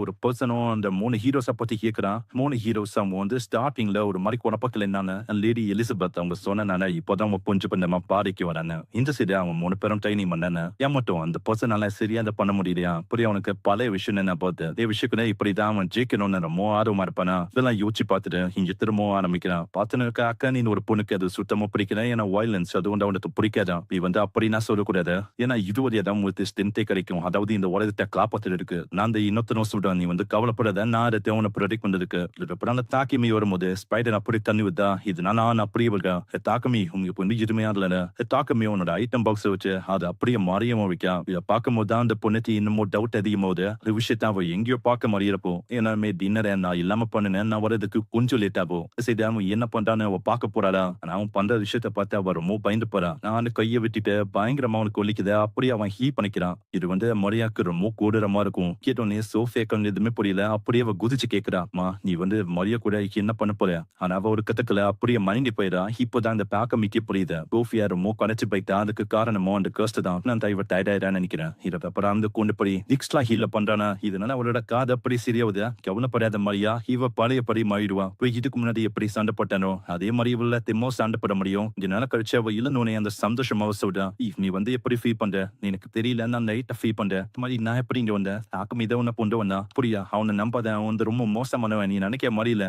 ஒரு பர்சனும் அந்த 3 ஹீரோஸை பத்தி கேட்கிறான். 3 ஹீரோஸ் அவங்க வந்து ஸ்டார்டிங்ல ஒரு மாதிரி குழப்பக்கல என்னன்னு லேடி எலிசபெத் அவங்க சொன்னானே இப்போதான் அவங்க கொஞ்சம் கொஞ்சமா பாதிக்கு வரானு. இந்த சைடு அவங்க 3 பேரும் ட்ரைனிங் பண்ணானே ஏன் மட்டும் அந்த பர்சனால சரியா அதை பண்ண முடியலையா. புரிய அவனுக்கு பழைய விஷயம் என்ன பார்த்து அதே விஷயத்துல இப்படிதான் அவன் ஜெயிக்கணும்னு ரொம்ப ஆர்வமா இருப்பானா. இதெல்லாம் யோசிச்சு பார்த்துட்டு இங்க திரும்பவும் ஆரம்பிக்கிறான். பார்த்துன்னு அக்கா நீ ஒரு பொண்ணுக்கு அது சுத்தமா பிடிக்கல. ஏன்னா வயலன்ஸ் அது வந்து அவனுக்கு பிடிக்காதான். நீ வந்து அப்படி நான் சொல்லக்கூடாது. ஏன்னா இதுவரை தான் உங்களுக்கு ஸ்ட்ரென்த்தே கிடைக்கும். அதாவது இந்த உலகத்தை காப்பாத்திட்டு இருக்கு. நான் அந்த இன்னொத்தனும் சொல்றேன். நீ வந்து கவலைப்படாத. நான் அதை தேவனை ப்ரொடெக்ட் பண்ணதுக்கு அப்புறம் தாக்கமி வரும்போது ஸ்பைடர் அப்படி தண்ணி விட்டா இது நான் அப்படியே இருக்கா. தாக்கமி உங்களுக்கு வந்து எதுவுமே இல்ல. தாக்கமி உன்னோட ஐட்டம் பாக்ஸ் வச்சு அது அப்படியே மாறியமா வைக்கா. இதை பார்க்கும்போது தான் அந்த பொண்ணுக்கு இன்னமும் டவுட் அதிகம் போது ஒரு விஷயத்த அவ எங்கேயோ பார்க்க மாறியப்போ ஏன்னா டின்னரை நான் இல்லாம பண்ணினேன். நான் வரதுக்கு கொஞ்சம் லேட் ஆகும். சரி அவன் என்ன பண்றான்னு அவ பார்க்க போறாளா. அவன் பண்ற விஷயத்த பார்த்து அவ ரொம்ப பயந்து போறான். நான் கையை விட்டுட்டு பயங்கரமா அவனுக்கு ஒலிக்குது. அப்படியே அவன் ஹீ பண்ணிக்கிறான். இது வந்து மரியாக்கு ரொம்ப கொடூரமா இருக்கும். கேட்டோன்னே சோஃபேக்கன் எதுவுமே புரியல. அப்படியே அவ குதிச்சு கேட்கிறா. நீ வந்து மரியா கூட என்ன பண்ண போற. ஆனா அவ ஒரு கத்துக்கல அப்படியே மயங்கி போயிடா. இப்போதான் அந்த பேக்க மிக்க புரியுது. சோஃபியா ரொம்ப கடைச்சு போயிட்டா. அதுக்கு காரணமோ அந்த கர்ஸ்ட் தான். நான் இவ டயர்டாயிடான்னு நினைக்கிறேன். இதை அப்புறம் அந்த கொண்டு போய் எக்ஸ்ட்ரா ஹீல பண்றானா. இதனால அவளோட காது அப்படி சரியாவுது. கவலைப்படாத மரியா இவ பழையபடி மாறிடுவா. போய் இதுக்கு முன்னாடி எப்படி சண்டை போட்டானோ அதே மாதிரி இவள திம்மோ சண்டை போட முடியும். இதனால கழிச்சு அவ இல்லனோனே அந்த சந்தோஷமா சொல்றா. நீ வந்து எப்படி ஃபீல் பண்ற. எனக்கு தெரியல. நான் லைட்டா ஃபீல் பண்றேன். இந்த மாரி நான் எப்படி இங்க வந்தேன்? தாக்கம் இத ஒண்ணு கொண்டு வந்தான். புரியா? அவன நம்பாத. அவன் வந்து ரொம்ப மோசமானவன். நீ நெனைக்கிற மாரி இல்ல.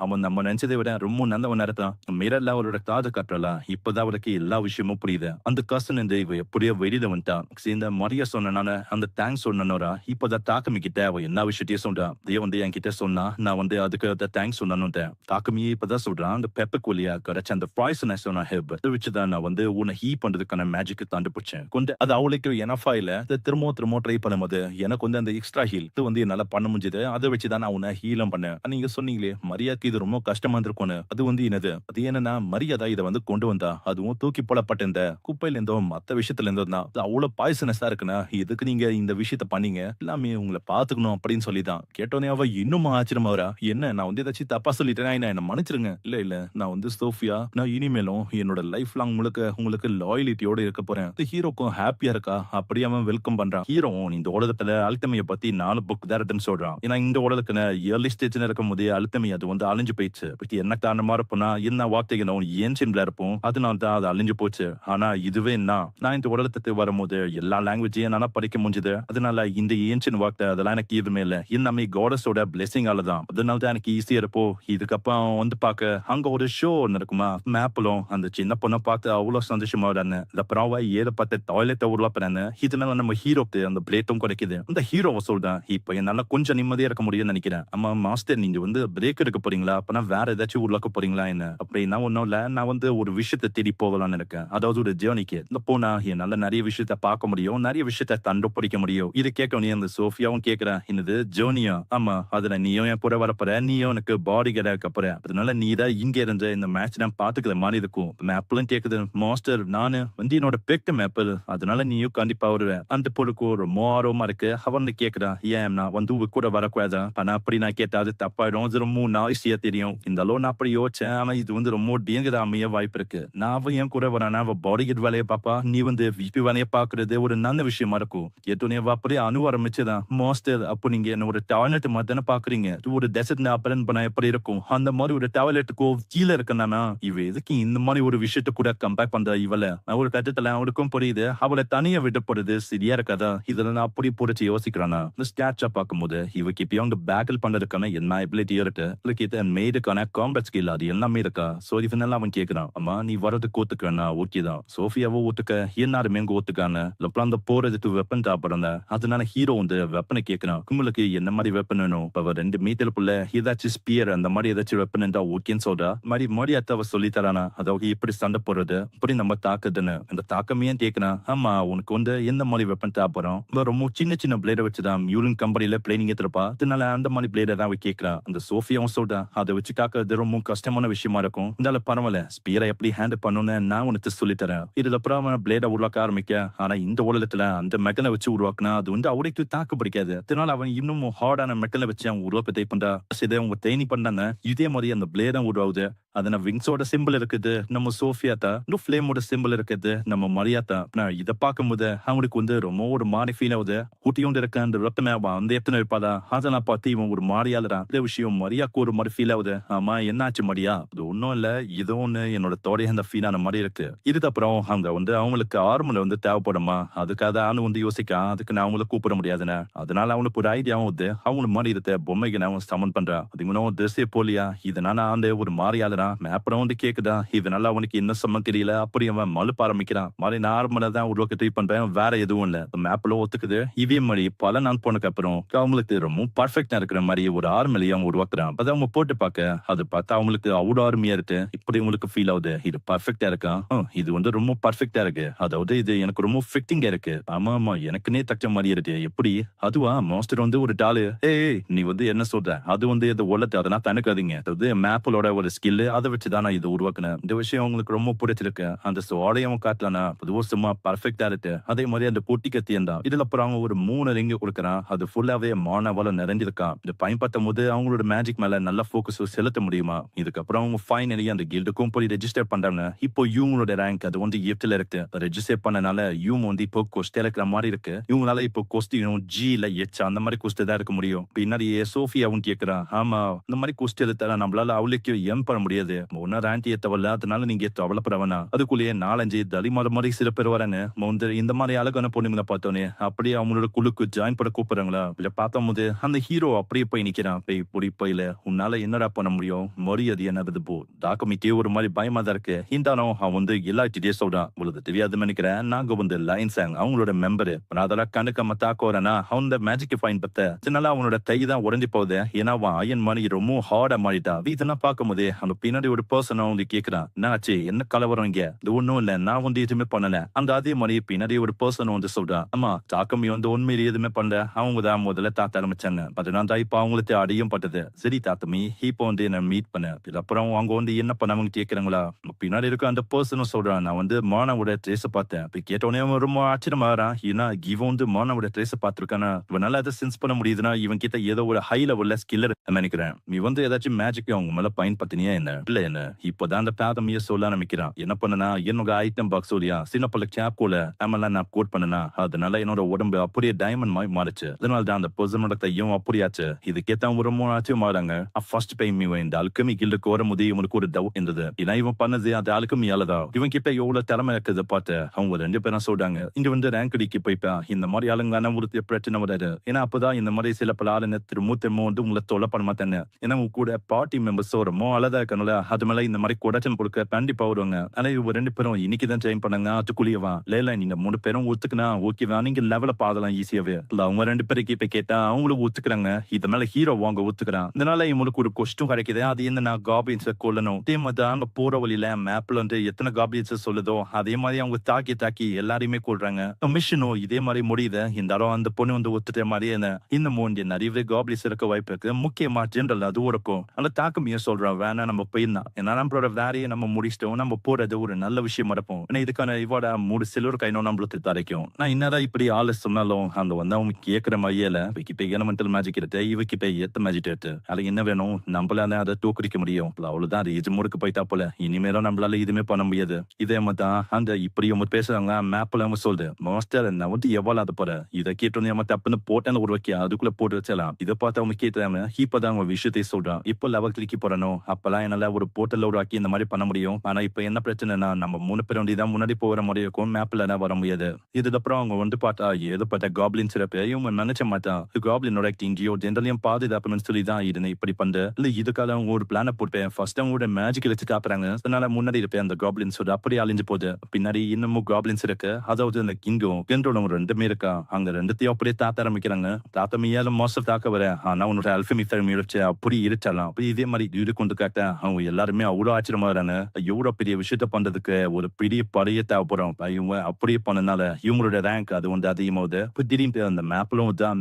அவன் நம்ம நெனச்சதை விட ரொம்ப நல்லவனா இருக்கான். மிரர்ல அவரோட காது காட்டுறல. இப்பதான் அவருக்கு எல்லா விஷயமும் புரியுது. அந்த கசன் இருந்து இவ எப்படியோ வெளியில வந்துட்டான். இந்த மரியா சொன்னனால அந்த தேங்க்ஸ் சொன்னனோரா, இப்பதான் தாக்கமி கிட்ட அவ எல்லா விஷயத்தையும் சொல்றான். இதே வந்து என்கிட்ட சொன்னா, நான் வந்து அதுக்கு தேங்க்ஸ் சொல்லணும்ட்டேன். தாக்கமி இப்பதான் சொல்றான். அந்த பெப்பர் வழியா கிடைச்ச அந்த பாய்சனஸ் சொன்ன ஹெர்ப். அத வச்சுதான் நான் வந்து உன்னை ஹீல் பண்றதுக்கான மேஜிக்க கண்டுபிடிச்சேன். கொஞ்சம் அது அவளுக்கு எனஃபா இல்ல. இத திரும்பவும் ட்ரை பண்ணும்போது, எனக்கு வந்து அந்த எக்ஸ்ட்ரா ஹீல் இது வந்து என்னால பண்ண முடிஞ்சது. அத வச்சுதான் நான் உன்னை ஹீலும் பண்ணேன். நீங்க சொன்னீங்களே, மரியாக்கு இது ரொம்ப கஷ்டமா இருந்திருக்கும்னு. அது வந்து என்னது? அது என்னன்னா, மரியா தான் இத வந்து கொண்டு வந்தா. அதுவும் தூக்கி போடப்பட்ட இந்த குப்பையில இருந்தோ, மத்த விஷயத்துல இருந்தோ தான். அது அவ்வளவு பாய்சனஸா இருக்குன்னா, எதுக்கு நீங்க இந்த விஷயத்த பண்ணீங்க? எல்லாமே உங்கள பாத்துக்கணும் அப்படின்னு சொல்லி தான். கேட்டோனே அவ இன்னும் ஆச்சரியமாவறா. என்ன நான் வந்து ஏதாச்சும் தப்பா சொல்லிட்டேனா என்ன மன்னிச்சிருங்க. இல்ல, இல்ல. நான் வந்து சோஃபியா, நான் இனிமேலும் என்னோட லைஃப் லாங் முழுக்க உங்களுக்கு லாயலிட்டியோட இருக்க போறேன். இந்த ஹீரோக்கும் ஹாப்பியா இருக்கா? அப்படியே அவன் வெல்கம் பண்றான். ஹீரோ இந்த உலகத்துல அல்கெமிய பத்தி 4 புக் தான் இருக்குன்னு சொல்றான். ஏன்னா இந்த உலகத்துல ஏர்லி ஸ்டேஜ்ல இருக்கும்போதே அல்கெமி அது வந்து அழிஞ்சு போயிடுச்சு. பட் என்ன காரணமா இருப்போம்னா, என்ன வார்த்தைகளும் ஏன்ஷியன்ட்ல இருப்போம். அதனால தான் அது அழிஞ்சு போச்சு. ஆனா இதுவே நான் இந்த உலகத்துக்கு வரும்போது எல்லா லாங்குவேஜையும் என்னால படிக்க முடிஞ்சது. அதனால இந்த ஏன்ஷியன் வார்த்தை அதெல்லாம் எனக்கு எதுவுமே இல்ல. எல்லாமே காடஸோட பிளெஸிங்கால தான். அதனால தான் எனக்கு ஈஸியா இருப்போ. இதுக்கப்புறம் வந்து பாக்க அங்க ஒரு ஷோ ஒண்ணு இருக்குமா? மேப்லும் அந்த சின்ன பொண்ண பார்த்து அவ்வளவு சந்தோஷமா வரான்னு. அப்புறம் அவ ஏற பார்த்து டாய்லெட்ட உருவாக்குறான்னு. இதனால நம்ம ஹீரோக்கு அந்த பிளேட்டும் கிடைக்குது. அந்த ஹீரோவ சொல்றான். இப்ப என்னால கொஞ்சம் நிம்மதியா இருக்க முடியும்னு நினைக்கிறேன். ஆமா மாஸ்டர், நீங்க வந்து பிரேக் எடுக்க போறீங்களா? அப்பனா வேற ஏதாச்சும் உருவாக்க போறீங்களா என்ன? அப்படின்னா ஒண்ணும் இல்ல. நான் வந்து ஒரு விஷயத்த தேடி போகலாம்னு இருக்கேன். அதாவது ஒரு ஜேர்னிக்கு. இந்த போனா என்னால நிறைய விஷயத்த பார்க்க முடியும். நிறைய விஷயத்த கண்டுபிடிக்க முடியும். இது கேட்கவுடனே அந்த சோஃபியாவும் கேட்கிறா. என்னது ஜேர்னியா? ஆமா. அதுல நீயும் என் கூட வரப்போற. நீயும் எனக்கு பாடி கார்டா இருக்க போற. அதனால நீ தான் இங்க இருந்து இந்த மேட்ச் நான் பாத்துக்கிற மாதிரி இருக்கும். மேப்லும் கேக்குது. மாஸ்டர், நானு வந்து என்னோட பெக்ட் மேப்பிள். அதனால நீயும் கண்டிப்பா வருவ. அந்த பொருளுக்கு ரொம்ப ஆர்வமா இருக்கு. அவன் கேக்குறா. ஏன் நான் வந்து உங்க கூட வரக்கூடாதா? ஆனா அப்படி நான் கேட்டா அது தப்பாயிடும். அது ரொம்ப நாய்ஸியா தெரியும். இந்த அளவு நான் அப்படி யோசிச்சேன். ஆனா இது வந்து ரொம்ப டேஞ்சரா அமைய வாய்ப்பு இருக்கு. நான் அவன் என் கூட வரானா அவ பாடி கார்டு வேலையை பாப்பா. நீ வந்து விபி வேலையை பாக்குறது ஒரு நல்ல விஷயமா இருக்கும். எதுனே அப்படியே அணு ஆரம்பிச்சுதான். மாஸ்டர், அப்போ நீங்க என்ன ஒரு டாய்லெட் மாதிரி தானே பாக்குறீங்க? இது ஒரு டெசர்ட் அப்பரன் பண்ணா எப்படி இருக்கும்? அந்த மாதிரி ஒரு டாய்லெட்டுக்கோ கீழே இருக்கனா இவ எதுக்கு இந்த மாதிரி ஒரு விஷயத்த கூட கம்பேர் பண்ற இவள? நான் ஒரு கட்டத்துல அவனுக்கும் புரியுது. அவளை தனியா விட்டு போறது சரியா இருக்காதா? இதுல நான் அப்படி புரிச்சு யோசிக்கிறானா? இந்த ஸ்டாச்சா பார்க்கும்போது இவக்கு இப்பயும் அவங்க பேட்டில் பண்றதுக்கான என்ன எபிலிட்டி இருக்கு? இவளுக்கு இது மேடுக்கான காம்பேட் ஸ்கில் அது எல்லாமே இருக்கா? சோ இதனால அவன் கேட்கிறான். அம்மா நீ வரதுக்கு ஒத்துக்கனா? ஓகே தான். சோஃபியாவோ ஒத்துக்க, எல்லாருமே அங்க ஒத்துக்கான. அப்புறம் அந்த போறதுக்கு வெப்பன் சாப்பிடல. அதனால ஹீரோ வந்து வெப்பனை கேட்கிறான். உங்களுக்கு என்ன மாதிரி வெப்பன் வேணும்? இப்ப 2 மீட்டருக்குள்ள ஏதாச்சும் ஸ்பியர் அந்த மாதிரி ஏதாச்சும் வெப்பன் இருந்தா ஓகேன்னு சொல்றா. மாதிரி மரியாதை சொல்லி தரானா? அதாவது எப்படி சண்டை போடுறது, எப்படி நம்ம தாக்குதுன்னு. அந்த தாக்கமே கேட்கிறான். ஆமா, உனக்கு வந்து எந்த மாதிரி வெப்பன் தேவைப்படும்? ரொம்ப சின்ன சின்ன பிளேட வச்சுதான் யூரின் கம்பெனில பிளேனிங் எடுத்திருப்பா. அதனால அந்த மாதிரி பிளேட தான் அவ கேட்கிறா. அந்த சோஃபியாவும் சொல்றா. அதை வச்சு காக்கிறது ரொம்ப கஷ்டமான விஷயமா இருக்கும். இருந்தாலும் பரவாயில்ல, ஸ்பியரை எப்படி ஹேண்டில் பண்ணணும்னு நான் உனக்கு சொல்லி தரேன். இதுல அப்புறம் அவன் பிளேட உருவாக்க ஆரம்பிக்க. ஆனா இந்த உலகத்துல அந்த மெக்கனை வச்சு உருவாக்குனா அது வந்து அவருக்கு தாக்கு பிடிக்காது. அதனால அவன் இன்னும் ஹார்டான மெக்கனை வச்சு அவன் உருவாக்கத்தை பண்றா. இதை அவங்க ட்ரைனிங் பண்ணாங்க. இதே மாதிரி அந்த பிளேடம் உருவாகுது. அதுல விங்ஸோட சிம்பிள் இருக்குது நம்ம சோஃபியாத்தா. இன்னும் ஃபிளேமோட சிம்பிள் இருக்குது நம்ம மரியாதா. நான் இதை பார்க்கும்போது அவனுக்கு வந்து ரொம்ப ஒரு மாறி ஃபீல் ஆகுது. ஊட்டியோண்டு இருக்க அந்த ரத்தனை அந்த எத்தனை இருப்பாதா? அதெல்லாம் பார்த்து இவன் ஒரு மாறியாளரான். இந்த விஷயம் மரியாக்கு ஒரு மாதிரி ஃபீல் ஆகுது. ஆமா, என்னாச்சு மரியா? அது ஒன்னும் இல்ல, இது ஒண்ணு என்னோட தோடைய அந்த ஃபீல் ஆன மாதிரி இருக்கு. இதுக்கப்புறம் அவங்க வந்து அவங்களுக்கு ஆர்மல வந்து தேவைப்படுமா? அதுக்காக அவனு வந்து யோசிக்க, அதுக்கு நான் அவங்கள கூப்பிட முடியாதுன்னு. அதனால அவனுக்கு ஒரு ஐடியாவும் வந்து அவனு மாதிரி இருக்க பொம்மைக்கு நான் சமன் பண்றான். அது இன்னும் திசை போலியா? இதனால அந்த ஒரு மாறியாளரா அப்புறம் வந்து கேக்குதா? இதனால அவனுக்கு என்ன சொன்ன தெரியல. அப்படி அவன் மழுப்ப ஆரம்பிக்கிறான். மாதிரி நார்மலா தான் உருவாக்க ட்ரை பண்றேன், வேற எதுவும் இல்ல. மேப்ல ஒத்துக்குது. இதே மாதிரி பல நாள் போனதுக்கு அப்புறம் அவங்களுக்கு ரொம்ப பர்ஃபெக்டா இருக்கிற மாதிரி ஒரு ஆர்மலையும் அவன் உருவாக்குறான். அதை அவங்க போட்டு பார்க்க, அது பார்த்தா அவங்களுக்கு அவ்வளோ அருமையா இருக்கு. இப்படி உங்களுக்கு ஃபீல் ஆகுது. இது பர்ஃபெக்டா இருக்கா? இது வந்து ரொம்ப பர்ஃபெக்டா இருக்கு. அதாவது இது எனக்கு ரொம்ப ஃபிட்டிங்கா இருக்கு. ஆமா ஆமா, எனக்குன்னே தக்க மாதிரி இருக்கு. எப்படி? அதுவா மாஸ்டர் வந்து ஒரு டாலு. ஏய், நீ வந்து என்ன சொல்ற? அது வந்து இது ஒல்லத்து, அதெல்லாம் தனக்காதீங்க. அதாவது மேப்லோட ஒரு ஸ்கில், அதை வச்சுதான் நான் இதை உருவாக்குனேன். இந்த விஷயம் உங்களுக்கு ரொம்ப பிடிச்சிருக்கு. அந்த சோடையும் காட்டலனா அதுவும் சும்மா பர்ஃபெக்டா இருக்கு. அதே மாதிரி அந்த பொட்டி கத்தியம் தான். இதுல அப்புறம் அவங்க ஒரு 3 ரிங்கு கொடுக்குறான். அது ஃபுல்லாவே மானவள நிறைஞ்சிருக்கான். இதை பயன்படுத்தும் போது அவங்களோட மேஜிக் மேல நல்ல போக்கஸ் செலுத்த முடியுமா? இதுக்கப்புறம் அவங்க ஃபைனலி அந்த கில்டுக்கும் போய் ரெஜிஸ்டர் பண்றாங்க. இப்போ இவங்களோட ரேங்க் அது வந்து எட்டுல இருக்கு. ரெஜிஸ்டர் பண்ணனால இவங்க வந்து இப்போ கொஸ்ட் இருக்கிற மாதிரி இருக்கு. இவங்களால இப்போ கொஸ்டினும் ஜி இல்ல எச் அந்த மாதிரி கொஸ்ட் தான் இருக்க முடியும். பின்னாடி சோஃபியாவும் கேட்கிறான். ஆமா, இந்த மாதிரி கொஸ்ட் எடுத்தா நம்மளால அவளுக்கு எம் பண்ண முடியாது. ஒன்னா ரேண்டி ஏத்தவல்ல, அதனால நீங்க கவலைப்பட வேணாம். அதுக்குள்ளேயே 4-5 தலிமாத மாதிரி சில பேர் வரேன்னு வந்து இந்த மாதிரி அழகான பொண்ணுங்கள பார்த்தோனே, அப்படியே அவங்களோட குழுக்கு ஜாயின் பண்ண கூப்பிடுறாங்களா, இல்ல பார்த்தம்போது அந்த ஹீரோ அப்படியே போய் நிக்கிறான். "டேய் பொடி பயல, உன்னால என்னடா பண்ண முடியும்? மரியாதையா நகர்ந்து போ." டாக்குமெண்ட்டே ஒரு மாரி பயமா தான் இருக்கு. இருந்தாலும் அவன் வந்து எல்லார்கிட்டயும் சொல்றான். "உங்களுக்கு தெரியாதுன்னு நெனைக்கிறேன். நாங்க வந்து லயன் சாங் அவங்களோட மெம்பரு. நான் அதெல்லாம் கண்டுக்காம தாக்க வரேன்னா, அவன் மேஜிக் ஃபைன் பத்த இதனால அவனோட கை தான் உடைஞ்சு போகுது. ஏன்னா அவன் அயன் மாரி ரொம்ப ஹார்டா மாறிட்டான்." இதெல்லாம் பார்க்கும்போது அந்த பின்னாடி ஒரு பெர்சன் வந்து கேட்கிறான். "என்னாச்சு? என்ன கலவரம் இங்க?" "இது ஒண்ணும் இல்ல. நான் வந்து எதுவுமே பண்ணல." அந்த அதே மாரி பின்னாடி ஒரு பெர்சன் வந்து சொல்றான். "ஆமா, தாக்கமி வந்து உண்மையிலேயே எதுவுமே பண்ணல. அவங்க தான் முதல்ல தாக்க ஆரம்பிச்சாங்க. அதனால தான் இப்ப அவங்களுக்கு அடியும் பட்டது." "சரி தாத்தமி, இப்போ வந்து என்ன மீட் பண்ண." அப்புறம் அவங்க வந்து என்ன பண்ணாங்கன்னு கேட்கிறாங்களா, பின்னாடி இருக்க அந்த பெர்சனும் சொல்றான். "நான் வந்து மானாவோட ட்ரேஸ பார்த்தேன்." அப்ப கேட்ட உடனே அவன் ரொம்ப ஆச்சரியமாகறான். ஏன்னா இவன் வந்து மானாவோட ட்ரேஸ பார்த்திருக்கானா, இவனால அத சென்ஸ் பண்ண முடியுதுன்னா, இவன் கிட்ட ஏதோ ஒரு ஹை லெவல்ல ஸ்கில் இருக்குன்னு நினைக்கிறேன். "நீ வந்து ஏதாச்சும் மேஜிக் அவங்க மேல பயன்படுத்தினியா என்ன?" "இல்ல என்ன." இப்பதான் அந்த தாத்தமிய சொல்ல ஆரம்பிக்கிறான். "என்ன பண்ணனா, என்னோட ஐட்டம் பாக்ஸ் வழியா சின்ன பல கேப்குள்ள ஆமெல்லாம் நான் கோட் பண்ணனா, அதனால என்னோட உடம்பு அப்படியே டைமண்ட் மாரி மாறுச்சு. அதனால தான் அந்த பெர்சனோட கையும் அப்படியாச்சு." இது கேட்டா அவங்க ரொம்ப ஆச்சரியமாகறாங்க. ஃபர்ஸ்ட் டைம் இவன் இந்த அல்கெமி கில்டுக்கு வரும்போது இவனுக்கு ஒரு டவுட் இருந்தது. ஏன்னா இவன் பண்ணது அந்த அல்கெமியால தான். இவன் கிட்ட எவ்வளவு திறமை இருக்குறத பார்த்து அவங்க 2 பேரும் சொல்றாங்க. "இங்க வந்து ரேங்க் அடிக்க போய்ப்பா. இந்த மாரி ஆளுங்களான உங்களுக்கு பிரச்சனை வராது. ஏன்னா அப்பதான் இந்த மாரி சில பல ஆளுங்க திரும்ப வந்து உங்கள தொல்லை பண்ண மாட்டாங்க. ஏன்னா உங்க கூட பார்ட்டி மெம்பர்ஸ் ரொம்ப அழகா இருக்கனால அது மேல இந்த மாரி குடைச்சல் கொடுக்க கண்டிப்பா வருவாங்க." ஆனா இவங்க 2 பேரும் இன்னைக்கு தான் ஜாயின் பண்ணாங்க. அதுக்குள்ளேயேவா, "இல்ல நீங்க 3 பேரும் ஒத்துக்குனா ஓகேவா, நீங்க லெவல பாக்கலாம் ஈஸியாவே." இல்ல அவங்க 2 பேருக்கு இப்ப கேட்டா அவங்களும் ஒத்துக்குறாங்க. இது மேல ஹீரோ அவங்க ஒத்துக்குறான். இதனால இவங்களுக்கு ஒரு கொஸ்டும் கிடைக்குது. அது என்னன்னா காப்ளின்ஸ கொல்லணும். அதே மாதிரி தான் அங்க போற வழியில மேப்ல வந்து எத்தனை காப்ளின்ஸ் சொல்லுதோ அதே மாதிரி அவங்க தாக்கி தாக்கி எல்லாரையுமே கொல்றாங்க. மிஷனும் இதே மாதிரி முடியுது. இருந்தாலும் அந்த பொண்ணு வந்து ஒத்துட்ட மாதிரியே இன்னமும் இங்க நிறையவே காப்ளின்ஸ் இருக்க வாய்ப்பு இருக்கு. முக்கியமா ஜெனரல் அதுவும் இருக்கும். அந்த தாக்கமிய சொல்றான், "வேணா நம்ம போயிடலாம். ஏன்னா நம்மளோட வேலையை நம்ம முடிச்சிட்டோம். நம்ம போறது ஒரு நல்ல விஷயமா இருப்போம். ஏன்னா இதுக்கான இவோட 3 சில்வர் கைனும் நம்மளுக்கு கிடைக்கும்." நான் என்னதான் இப்படி ஆளு சொன்னாலும் அங்க வந்து அவங்க கேட்கிற மாதிரியே இல்ல. இவகிட்ட எலமெண்டல் மேஜிக் இருக்கு. இவகிட்ட எத்த மேஜிக் இருக்கு. அது என்ன வேணும்? நம்மளால அதை தோற்கடிக்க முடியும். அவ்வளவுதான். அது எஜ்மூருக்கு போயிட்டா போல. இனிமேலும் நம்மளால எதுவுமே பண்ண முடியாது. இதே மாதிரி தான் அந்த இப்படி அவங்க பேசுறாங்க. மேப்ல அவங்க சொல்லுது, "மாஸ்டர் நான் வந்து எவ்வளவு அது போற." இதை கேட்டோன்னே நம்ம தப்புன்னு போட்டேன்னு ஒரு வைக்க அதுக்குள்ள போட்டு வச்சலாம். இதை பார்த்து அவங்க கேட்டாங்க. இப்பதான் அவங்க விஷயத்தை சொல்றான். இப்போ லெவல் கிளிக்கு போறனோ அப்பெல்லாம் என்னால ஒரு போர்ட்டல் உருவாக்கி இந்த மாதிரி பண்ண முடியும். ஆனா இப்ப என்ன பிரச்சனைனா நம்ம 3 பேர் வண்டி தான் முன்னாடி போகிற மாதிரி இருக்கும். மேப்ல வர முடியாது. இதுக்கப்புறம் அவங்க வந்து பார்த்தா ஏதப்பட்ட காப்ளின் சிறப்பு இவங்க நினைச்ச மாட்டான். காப்ளினோட இங்கேயோ ஜென்ரலையும் பாதுகாப்புன்னு சொல்லி தான் இது இப்படி பண்ற. இல்ல இதுக்காக அவங்க ஒரு பிளான போட்டேன். ஃபர்ஸ்ட் அவங்களோட மேஜிக் வச்சு காப்புறாங்க. அதனால முன்னாடி இருப்பேன் அந்த காப்ளின்ஸ் அப்படியே அழிஞ்சு போகுது. பின்னாடி இன்னமும் காப்ளின்ஸ் இருக்கு. அதாவது அந்த கிங்கும் கெண்டோலும் 2மே இருக்கா. அங்க 2த்தையும் அப்படியே தாத்த ஆரம்பிக்கிறாங்க. தாத்த மீயால மோசம் தாக்க வர. ஆனா உன்னோட அல்ஃபமி திறமை வச்சு அப்படி இருச்சலாம். அப்படி இதே மாதிரி இது கொண்டு காட்ட அவங்க எல்லாருமே அவ்வளவு ஆச்சரியமா வராங்க. எவ்வளவு பெரிய விஷயத்த பண்றதுக்கு ஒரு பெரிய படைய தேவைப்படும். இவங்க அப்படியே பண்ணனால இவங்களோட ரேங்க் அது வந்து அதிகமாகுது. இப்ப திடீர்னு அந்த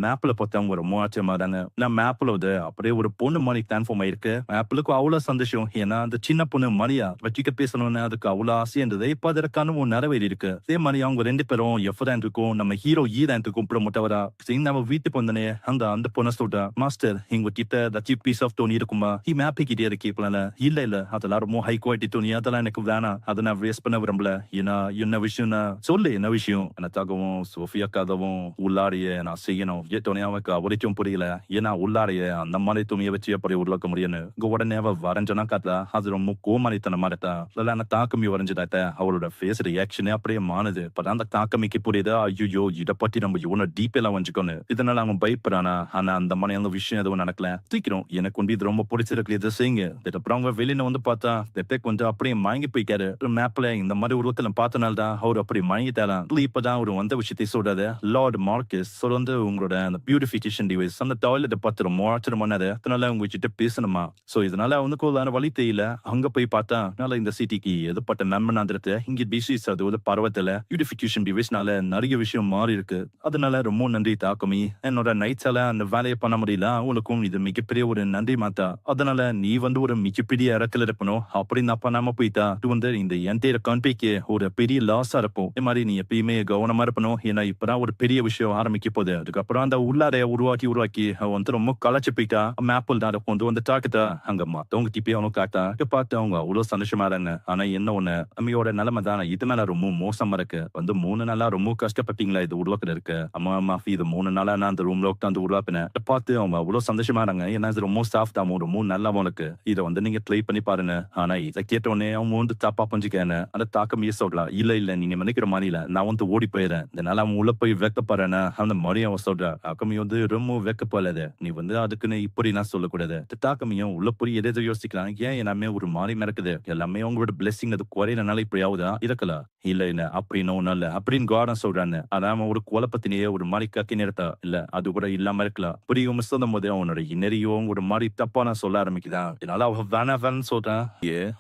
மேப்ல பார்த்தவங்க ரொம்ப ஆச்சரியமா வராங்க. நான் மேப்ல வந்து அப்படியே ஒரு பொண்ணு மாதிரி டிரான்ஸ்ஃபார்ம் ஆயிருக்கு. மேப்லுக்கு அவ்வளவு சந்தோஷம். ஏன்னா அந்த சின்ன பொண்ணு மரியா வச்சுக்க பேசணும்னு அதுக்கு அவ்வளவு ஆசையா இருந்தது. இப்ப அதற்கான ஒரு நிறைவேறி இருக்கு. அதே மாதிரி அவங்க 2 பேரும் எஃப் ரேங்க்குக்கும் நம்ம ஹீரோ ரேங்க்குக்கும் ப்ரோமோட்டவரா சரி நம்ம வீட்டுக்கு வந்தனே அந்த அந்த பொண்ணு சொல்றா, "மாஸ்டர் எங்க கிட்ட ஏதாச்சும் பீஸ் ஆஃப் துணி இருக்குமா?" மேப் கிட்டே இருக்கு. இல்ல அதெல்லாம் ரொம்ப ஹை குவாலிட்டி துணி அதெல்லாம் எனக்கு வேணாம். அதை நான் வேஸ்ட் பண்ண விரும்பல. ஏன்னா என்ன விஷயம்னா சொல்லு என்ன விஷயம் எனக்காகவும் சோஃபியாக்காகவும் உள்ளாரிய நான் செய்யணும். ஏட்டோனே அவனுக்கு அவரைக்கும் புரியல. ஏன்னா உள்ளாரிய அந்த மாதிரி துணியை வச்சு எப்படி உருவாக்க முடியும்னு இங்க உடனே அவ வரைஞ்சனா காட்டல. அது ரொம்ப கோமாளித்தனமா இருக்கா. அதெல்லாம் அந்த தாக்கமி வரைஞ்சுதாட்ட அவளோட ஃபேஸ் ரியாக்ஷனே அப்படியே மாறுது. இப்பதான் அந்த தாக்கமிக்கு புரியுது, ஐயோ இதை பத்தி நம்ம இவ்வளவு டீப்பெல்லாம் வஞ்சுக்கணும். இதனால அவன் பயப்படுறானா. ஆனா அந்த மாதிரி அந்த விஷயம் எதுவும் நடக்கல. சீக்கிரம் எனக்கு வந்து இது ரொம்ப பிடிச்சிருக்கு இதை செய்யுங்க. அப்புறம் அவங்க வெளியில வந்து பார்த்தா பெப்பேக் வந்து அப்படியே மயங்கி போய்க்காரு. மேப்ல இந்த மாதிரி உருவத்துல பார்த்தனால தான் அவர் அப்படி மயங்கிட்டாராம். இப்பதான் அவர் வந்த விஷயத்தை சொல்றாரு. லார்ட் மார்க்கஸ் வந்து உங்களோட அந்த பியூரிஃபிகேஷன் டிவைஸ் அந்த டாய்லெட் பார்த்து ரொம்ப ஆச்சரியமானது. அதனால அவங்க கிட்ட பேசணுமா. சோ இதனால அவனுக்கு ஒரு வழி தெரியல. அங்க போய் பார்த்தா அதனால இந்த சிட்டிக்கு எதுப்பட்ட நன்மனாந்திரத்தை இங்க பிசிஸ் அது ஒரு பர்வத்துல பியூரிஃபிகேஷன் டிவைஸ்னால நிறைய விஷயம் மாறி இருக்கு. அதனால ரொம்ப நன்றி தாக்கமி. என்னோட நைட்ஸால அந்த வேலையை பண்ண முடியல. அவங்களுக்கும் இது மிகப்பெரிய ஒரு நன்றி மாத்தா. அதனால நீ வந்து ஒரு மிகப்பெரிய இடத்துல இருக்கணும். அப்படி நான் பண்ணாம போயிட்டா இது வந்து இந்த என்டையர் கண்ட்ரிக்கு ஒரு பெரிய லாஸா இருக்கும். இந்த மாதிரி நீ எப்பயுமே கவனமா இருக்கணும். ஏன்னா இப்பதான் ஒரு பெரிய விஷயம் ஆரம்பிக்க போகுது. அதுக்கப்புறம் அந்த உள்ளாடைய உருவாக்கி அவன் வந்து ரொம்ப களைச்சு போயிட்டா. மேப்பிள் தான் கொண்டு வந்து தாக்குதா அங்க மத்தவங்க டிப்பி அவனும் காட்டா பார்த்து அவங்க அவ்வளவு சந்தோஷமா இருந்தாங்க. ஆனா என்ன ஒண்ணு அம்மியோட நிலைமை தான் இது மேல ரொம்ப மோசமா இருக்கு. வந்து 3 நாளா ரொம்ப கஷ்டப்பட்டீங்களா இது உருவாக்குறது இருக்கு. அம்மா மாஃபி இது 3 நாளா நான் அந்த ரூம்ல உட்காந்து உருவாப்பினேன். பார்த்து அவங்க அவ்வளவு சந்தோஷமா இருந்தாங்க. ஏன்னா இது ரொம்ப சாஃப்ட் ஆகும் ரொம்ப நல்லா இருக்கு. இதை வந்து நீங்க ட்ரை பண்ணி பாருங்க. ஆனா இதை கேட்ட உடனே அவங்க வந்து தப்பா புரிஞ்சுக்கன்னு அந்த தாக்கமையே சொல்லலாம். இல்ல நீங்க நினைக்கிற மாதிரி இல்ல. நான் வந்து ஓடி போயிடுறேன். இதனால அவன் உள்ள போய் வெட்கப்படுறானா, அந்த மாரி அவன் சொல்றா. தாக்கமி வந்து ரொம்ப வெட்கப்படாத. நீ வந்து அதுக்குன்னு இப்படிலாம் சொல்லக்கூடாது. தாக்கமியும் உள்ள போய் எத எதோ யோசிக்கிறான். ஏன் எல்லாமே ஒரு மாரி நடக்குது? எல்லாமே உங்களோட பிளெஸ்ஸிங் அது குறையறனால இப்படி ஆவுதா? இருக்கலாம். இல்ல, இல்ல. அப்படின்னு ஒண்ணும் இல்ல. அப்படின்னு கார்டன் சொல்றான்னு. ஆனா அவன் ஒரு குழப்பத்திலேயே ஒரு மாரி கக்கி நிறுத்தா. இல்ல அது கூட இல்லாம இருக்கலாம். இப்படி இவன் சொல்லும்போது அவனோட இன்னரியும் ஒரு மாரி தப்பா நான் சொல்ல ஆரம்பிக்குதான். இதனால அவன் வேணான்னு சொல்றான்.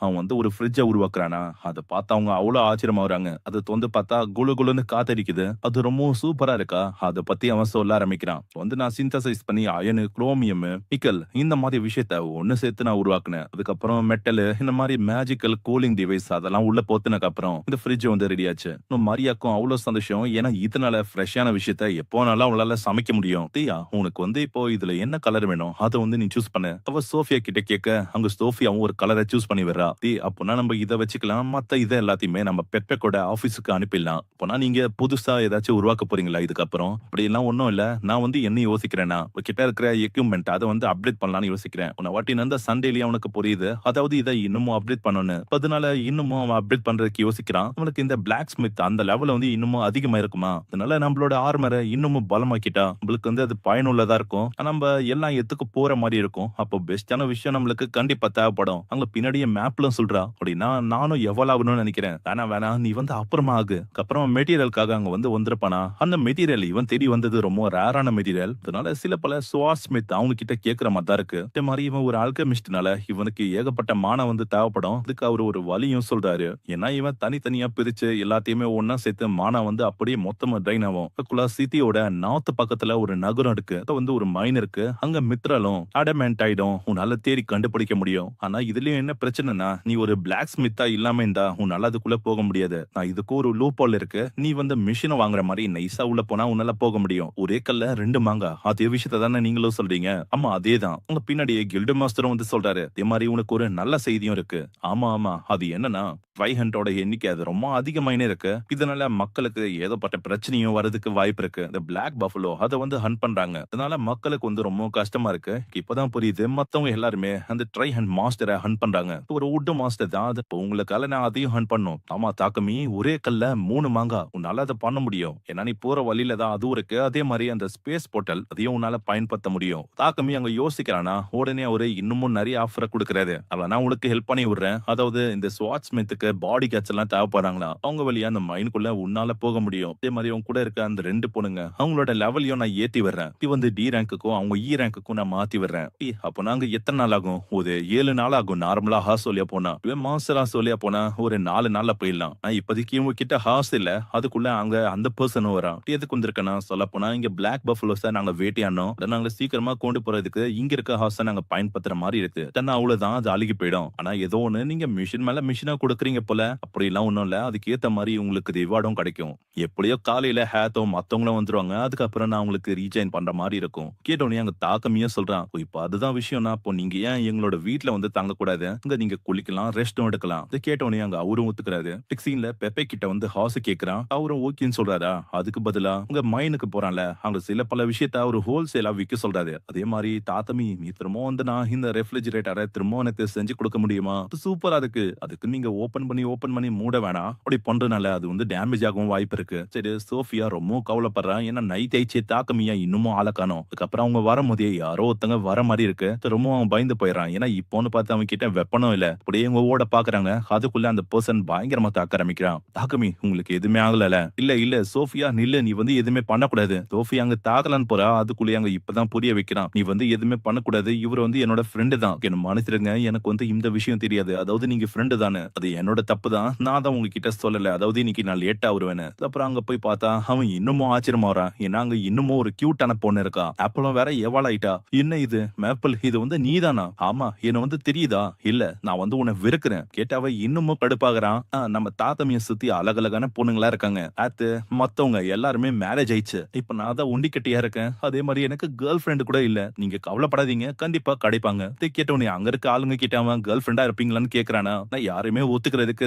அவன் வந்து ஒரு ஃப்ரிட்ஜ உருவாக்குறானா, அத பார்த்து அவங்க அவ்ளோ ஆச்சரியமாகுறாங்க. அத தொறந்து பார்த்தா குளு குளுன்னு காத்தடிக்குது. அது ரொம்பவும் சூப்பரா இருக்கா. அத பத்தி அவன் சொல்ல ஆரம்பிக்கிறான். வந்து நான் சிந்தசைஸ் பண்ணி அயனு, குரோமியம், நிக்கல் இந்த மாரி விஷயத்த ஒண்ணு சேர்த்து நான் உருவாக்குனேன். அதுக்கப்புறம் மெட்டலு இந்த மாரி மேஜிக்கல் கூலிங் டிவைஸ் அதெல்லாம் உள்ள பொத்துனதுக்கு அப்புறம் இந்த ஃப்ரிட்ஜ் வந்து ரெடி ஆச்சு. இன்னும் மரியாக்கும் அவ்ளோ சந்தோஷம். ஏன்னா இதனால ஃப்ரெஷ்ஷான விஷயத்த எப்போ வேணாலும் அவளால சமைக்க முடியும். "தியா உனக்கு வந்து இப்போ இதுல என்ன கலர் வேணும்? அத வந்து நீ சூஸ் பண்ணு." அவ சோஃபியா கிட்ட கேட்க, அங்க சோஃபியாவும் ஒரு கலர சூஸ் பண்ணி விடுறா. அப்போனா நம்ம இத வச்சுக்கலாம். மத்த இத எல்லாத்தையுமே நம்ம பெப்பேக்கோட ஆபீஸ்க்கு அனுப்பிடலாம். அப்போனா நீங்க புதுசா ஏதாச்சும் உருவாக்க போறீங்களா இதுக்கப்புறம்? அப்படியெல்லாம் ஒண்ணும் இல்ல. நான் வந்து என்ன யோசிக்கிறேன்னா, உன்கிட்ட இருக்கிற எக்யூப்மென்ட் அத வந்து அப்டேட் பண்ணலாம்னு யோசிக்கிறேன். உன்ன வாட்டி நடந்த சண்டேலயே அவனுக்கு புரியுது. அதாவது இத இன்னமும் அப்டேட் பண்ணணும்னு. அதனால இன்னமும் அவன் அப்டேட் பண்றதுக்கு யோசிக்கிறான். அவனுக்கு இந்த பிளாக் ஸ்மித் அந்த லெவல் வந்து இன்னமும் அதிகமா இருக்குமா? அதனால நம்மளோட ஆர்மர இன்னமும் பலமாக்கிட்டா, நம்மளுக்கு வந்து அது பயனுள்ளதா இருக்கும். நம்ப எல்லா இடத்துக்கும் போற மாரி இருக்கும். அப்போ பெஸ்ட்டான விஷயம் நம்மளுக்கு கண்டிப்பா தேவைப்படும். அங்க பின்னாடியே மேப்ல சொல்றா. அப்படின்னா நானும் எவால்வ் ஆகணும்னு நெனைக்கிறேன். வேணாம் நீ வந்து அப்புறமா ஆகு. அப்புறம் மெட்டீரியலுக்காக அங்க வந்து வந்திருப்பானா? அந்த மெட்டீரியல் இவன் தேடி வந்தது ரொம்ப ரேரான மெட்டீரியல். அதனால சில பல ஸ்வாட் ஸ்மித் அவங்க கிட்ட கேட்கிற மாரி தான் இருக்கு. அதே மாரி இவன் ஒரு அல்கெமிஸ்ட்னால இவனுக்கு ஏகப்பட்ட மானம் வந்து தேவைப்படும். அதுக்கு அவரு ஒரு வழியும் சொல்றாரு. ஏன்னா இவன் தனித்தனியா பிரிச்சு எல்லாத்தையுமே ஒண்ணா சேர்த்து மானா வந்து அப்படியே மொத்தமா ட்ரைன் ஆகும். அதுக்குள்ள சிட்டியோட நார்த் பக்கத்துல ஒரு நகரம் இருக்கு. அது வந்து ஒரு மைன் இருக்கு. அங்க மித்ரலும் அடமென்டைடும் உன்னால தேடி கண்டுபிடிக்க முடியும். ஆனா இதுலயும் என்ன பிரச்சனைனா, நீ ஒரு பிளாக் ஸ்மித்தா இல்லாம இருந்தா உன்னால அதுக்குள்ள போக முடியாது. நான் இதுக்கு ஒரு லூப் ஹோல் இருக்கு. நீ வந்து மிஷின வாங்குற மாரி நைஸா உள்ள போனா உன்னால போக முடியும். ஒரே கல்ல 2 மாங்கா. அதே விஷயத்த தானே நீங்களும் சொல்றீங்க? ஆமா அதேதான். உங்க பின்னாடியே கில்டு மாஸ்டரும் வந்து சொல்றாரு. அதே மாரி உனக்கு ஒரு நல்ல செய்தியும் இருக்கு. ஆமா. அது என்னன்னா, ட்ரை ஹண்டோட எண்ணிக்கை அது ரொம்ப அதிகமாயினே இருக்கு. இதனால மக்களுக்கு ஏகப்பட்ட பிரச்சனையும் வரதுக்கு வாய்ப்பு இருக்கு. இந்த பிளாக் பஃபலோ அத வந்து ஹண்ட் பண்றாங்க. அதனால மக்களுக்கு வந்து ரொம்ப கஷ்டமா இருக்கு. இப்பதான் புரியுது. மத்தவங்க எல்லாருமே அந்த ட்ரை ஹண்ட் மாஸ்டர ஹண்ட் பண்றாங்க. ஒரு வுட் மாஸ்டர் தான். அது உங்களுக்கால நான் அதையும் ஹண்ட் பண்ணணும். ஆமா தாக்கமி ஒரே கல்ல 3 மாங்கா. உன்னால அத பண்ண முடியும். ஏன்னா நீ போற வழியில தான் அதுவும் இருக்கு. அதே மாரி அந்த ஸ்பேஸ் போர்ட்டல் அதையும் உன்னால பயன்படுத்த முடியும். தாக்கமி அங்க யோசிக்கிறானா, உடனே அவரு இன்னமும் நெறைய ஆஃபர குடுக்குறாரு. அவ நான் உனக்கு ஹெல்ப் பண்ணி விடுறேன். அதாவது இந்த ஸ்வாட் ஸ்மித்துக்கு பாடி கார்ட்ஸ் எல்லாம் தேவைப்படுறாங்களா? அவங்க வழியா அந்த மைன்குள்ள உன்னால போக முடியும். அதே மாரி உன் கூட இருக்க அந்த 2 பொண்ணுங்க, அவங்களோட லெவலையும் நான் ஏத்தி விடுறேன். இது வந்து டி ரேங்க்குக்கும் அவங்க இ ரேங்க்குக்கும் நான் மாத்தி விடுறேன். அப்போனா அங்க எத்தன நாள் ஆகும்? ஒரு 7 நாள் ஆகும். நார்மலா ஹார்ஸ் வழியா போனா. இவன் மான்ஸ்டர் வழியா போனா ஒரு 4 நாள்ல போயிடலாம். இப்போதைக்கு இவங்க கிட்ட ஹார்ஸ் இல்ல. அதுக்குள்ள அங்க அந்த பெர்சனும் வரான். எதுக்கு வந்திருக்கேன்னா சொல்லப்போனா இங்க பிளாக் பஃபலோஸ நாங்க வேட்டையாடணும். அத நாங்க சீக்கிரமா கொண்டு போறதுக்கு இங்க இருக்க ஹார்ஸ நாங்க பயன்படுத்துற மாரி இருக்கு. இல்லன்னா அவ்வளவுதான் அது அழுகி போயிடும். ஆனா ஏதோ ஒண்ணு நீங்க மிஷின் மேல மிஷினா குடுக்குறீங்க போல. அப்படிலாம் ஒண்ணும் இல்ல. அதுக்கு ஏத்த மாரி உங்களுக்கு ரிவார்டும் கிடைக்கும். எப்படியோ காலையில ஹேத்தோ மத்தவங்களும் வந்துருவாங்க. அதுக்கப்புறம் நான் உங்களுக்கு ரீஜாயின் பண்ற மாரி இருக்கும். கேட்டோனே அங்க தாக்கமியா சொல்றான். "ஓ, இப்ப அதுதான் விஷயம்னா, அப்போ நீங்க ஏன் எங்களோட வீட்ல வந்து தங்கக்கூடாது? இங்க நீங்க குளிக்கலாம், ரெஸ்டும் எடுக்கலாம்." இத கேட்டோனே அங்க அவரும் ஒத்துக்கிறாரு. நெக்ஸ்ட் சீன்ல பெப்பே கிட்ட வந்து ஹார்ஸ் கேட்கிறான். அவரும் ஓகேன்னு சொல்றாரா? அதுக்கு பதிலா உங்க மைனுக்கு போறான்ல, அங்க சில பல விஷயத்த அவரு ஹோல்சேலா விக்க சொல்றாரு. அதே மாரி தாத்தமி நீ திரும்பவும் வந்து நான் இந்த ரெஃப்ரிஜரேட்டர திரும்பவும் எனக்கு செஞ்சு கொடுக்க முடியுமா? அது சூப்பரா இருக்கு. அதுக்கு நீங்க ஓப்பன் பண்ணி மூட வேணாம். அப்படி பண்றதுனால அது வந்து டேமேஜ் ஆகவும் வாய்ப்பு இருக்கு. சரி சோஃபியா ரொம்பவும் கவலைப்படுறா. ஏன்னா நைட் ஆயிடுச்சு தாக்கமியா இன்னமும் ஆள காணோம். அதுக்கப்புறம் அவங்க வரும்போதே யாரோ ஒருத்தங்க வர மாரி இருக்கு. ரொம்பவும் அவன் பயந்து போயிடுறான். ஏன்னா இப்போன்னு பார்த்து அவன் கிட்ட வெப்பனும் இல்ல. அப்படியே இவங்க ஓட பாக்குறாங்க. அதுக்குள்ள அந்த பெர்சன் பயங்கரமா தாக்க ஆரம்பிக்கிறான். தாக்கமி உங்களுக்கு எதுவுமே ஆகலல? இல்ல சோஃபியா நில்லு. நீ வந்து எதுவுமே பண்ணக்கூடாது. சோஃபியா அங்க தாக்கலான்னு போறா. அதுக்குள்ளயே அங்க இப்பதான் புரிய வைக்கிறான். நீ வந்து எதுவுமே பண்ணக்கூடாது. இவர் வந்து என்னோட ஃப்ரெண்டு தான். என்ன மன்னிச்சிடுங்க. எனக்கு வந்து இந்த விஷயம் தெரியாது. அதாவது நீங்க ஃப்ரெண்டு தானே. அது என்னோட தப்பு தான். நான் தான் உங்ககிட்ட சொல்லல. அதாவது இன்னைக்கு நான் லேட்டா வருவேன்னு. அப்புறம் அங்க போய் பார்த்தா அவன் இன்னமும் ஆச்சரியமாவறான். ஏன்னா அங்க இன்னமும் ஒரு கியூட்டான பொண்ணு இருக்கா. அப்பளம் வேற எவாள் ஆயிட்டா. என்ன இது மேப்பிள் இது வந்து நீதானா? ஆமா என்ன வந்து தெரியுதா? இல்ல நான் வந்து உன்னை வெறுக்கிறேன். கேட்டா அவ இன்னமும் கடுப்பாகறான். நம்ம தாத்தமிய சுத்தி அழகழகான பொண்ணுங்களா இருக்காங்க. அத்து மத்தவங்க எல்லாருமே மேரேஜ் ஆயிடுச்சு. இப்ப நான் தான் ஒண்டிக்கட்டியா இருக்கேன். அதே மாதிரி எனக்கு கேர்ள் ஃபிரெண்ட் கூட இல்ல. நீங்க கவலைப்படாதீங்க. கண்டிப்பா கிடைப்பாங்க. இதை கேட்டோனே அங்க இருக்க ஆளுங்க கிட்ட அவன் கேர்ள் ஃபிரெண்டா இருப்பீங்களான்னு கேக்குறானா? நான் யாருமே ஒத்துக்கிறதுக்கு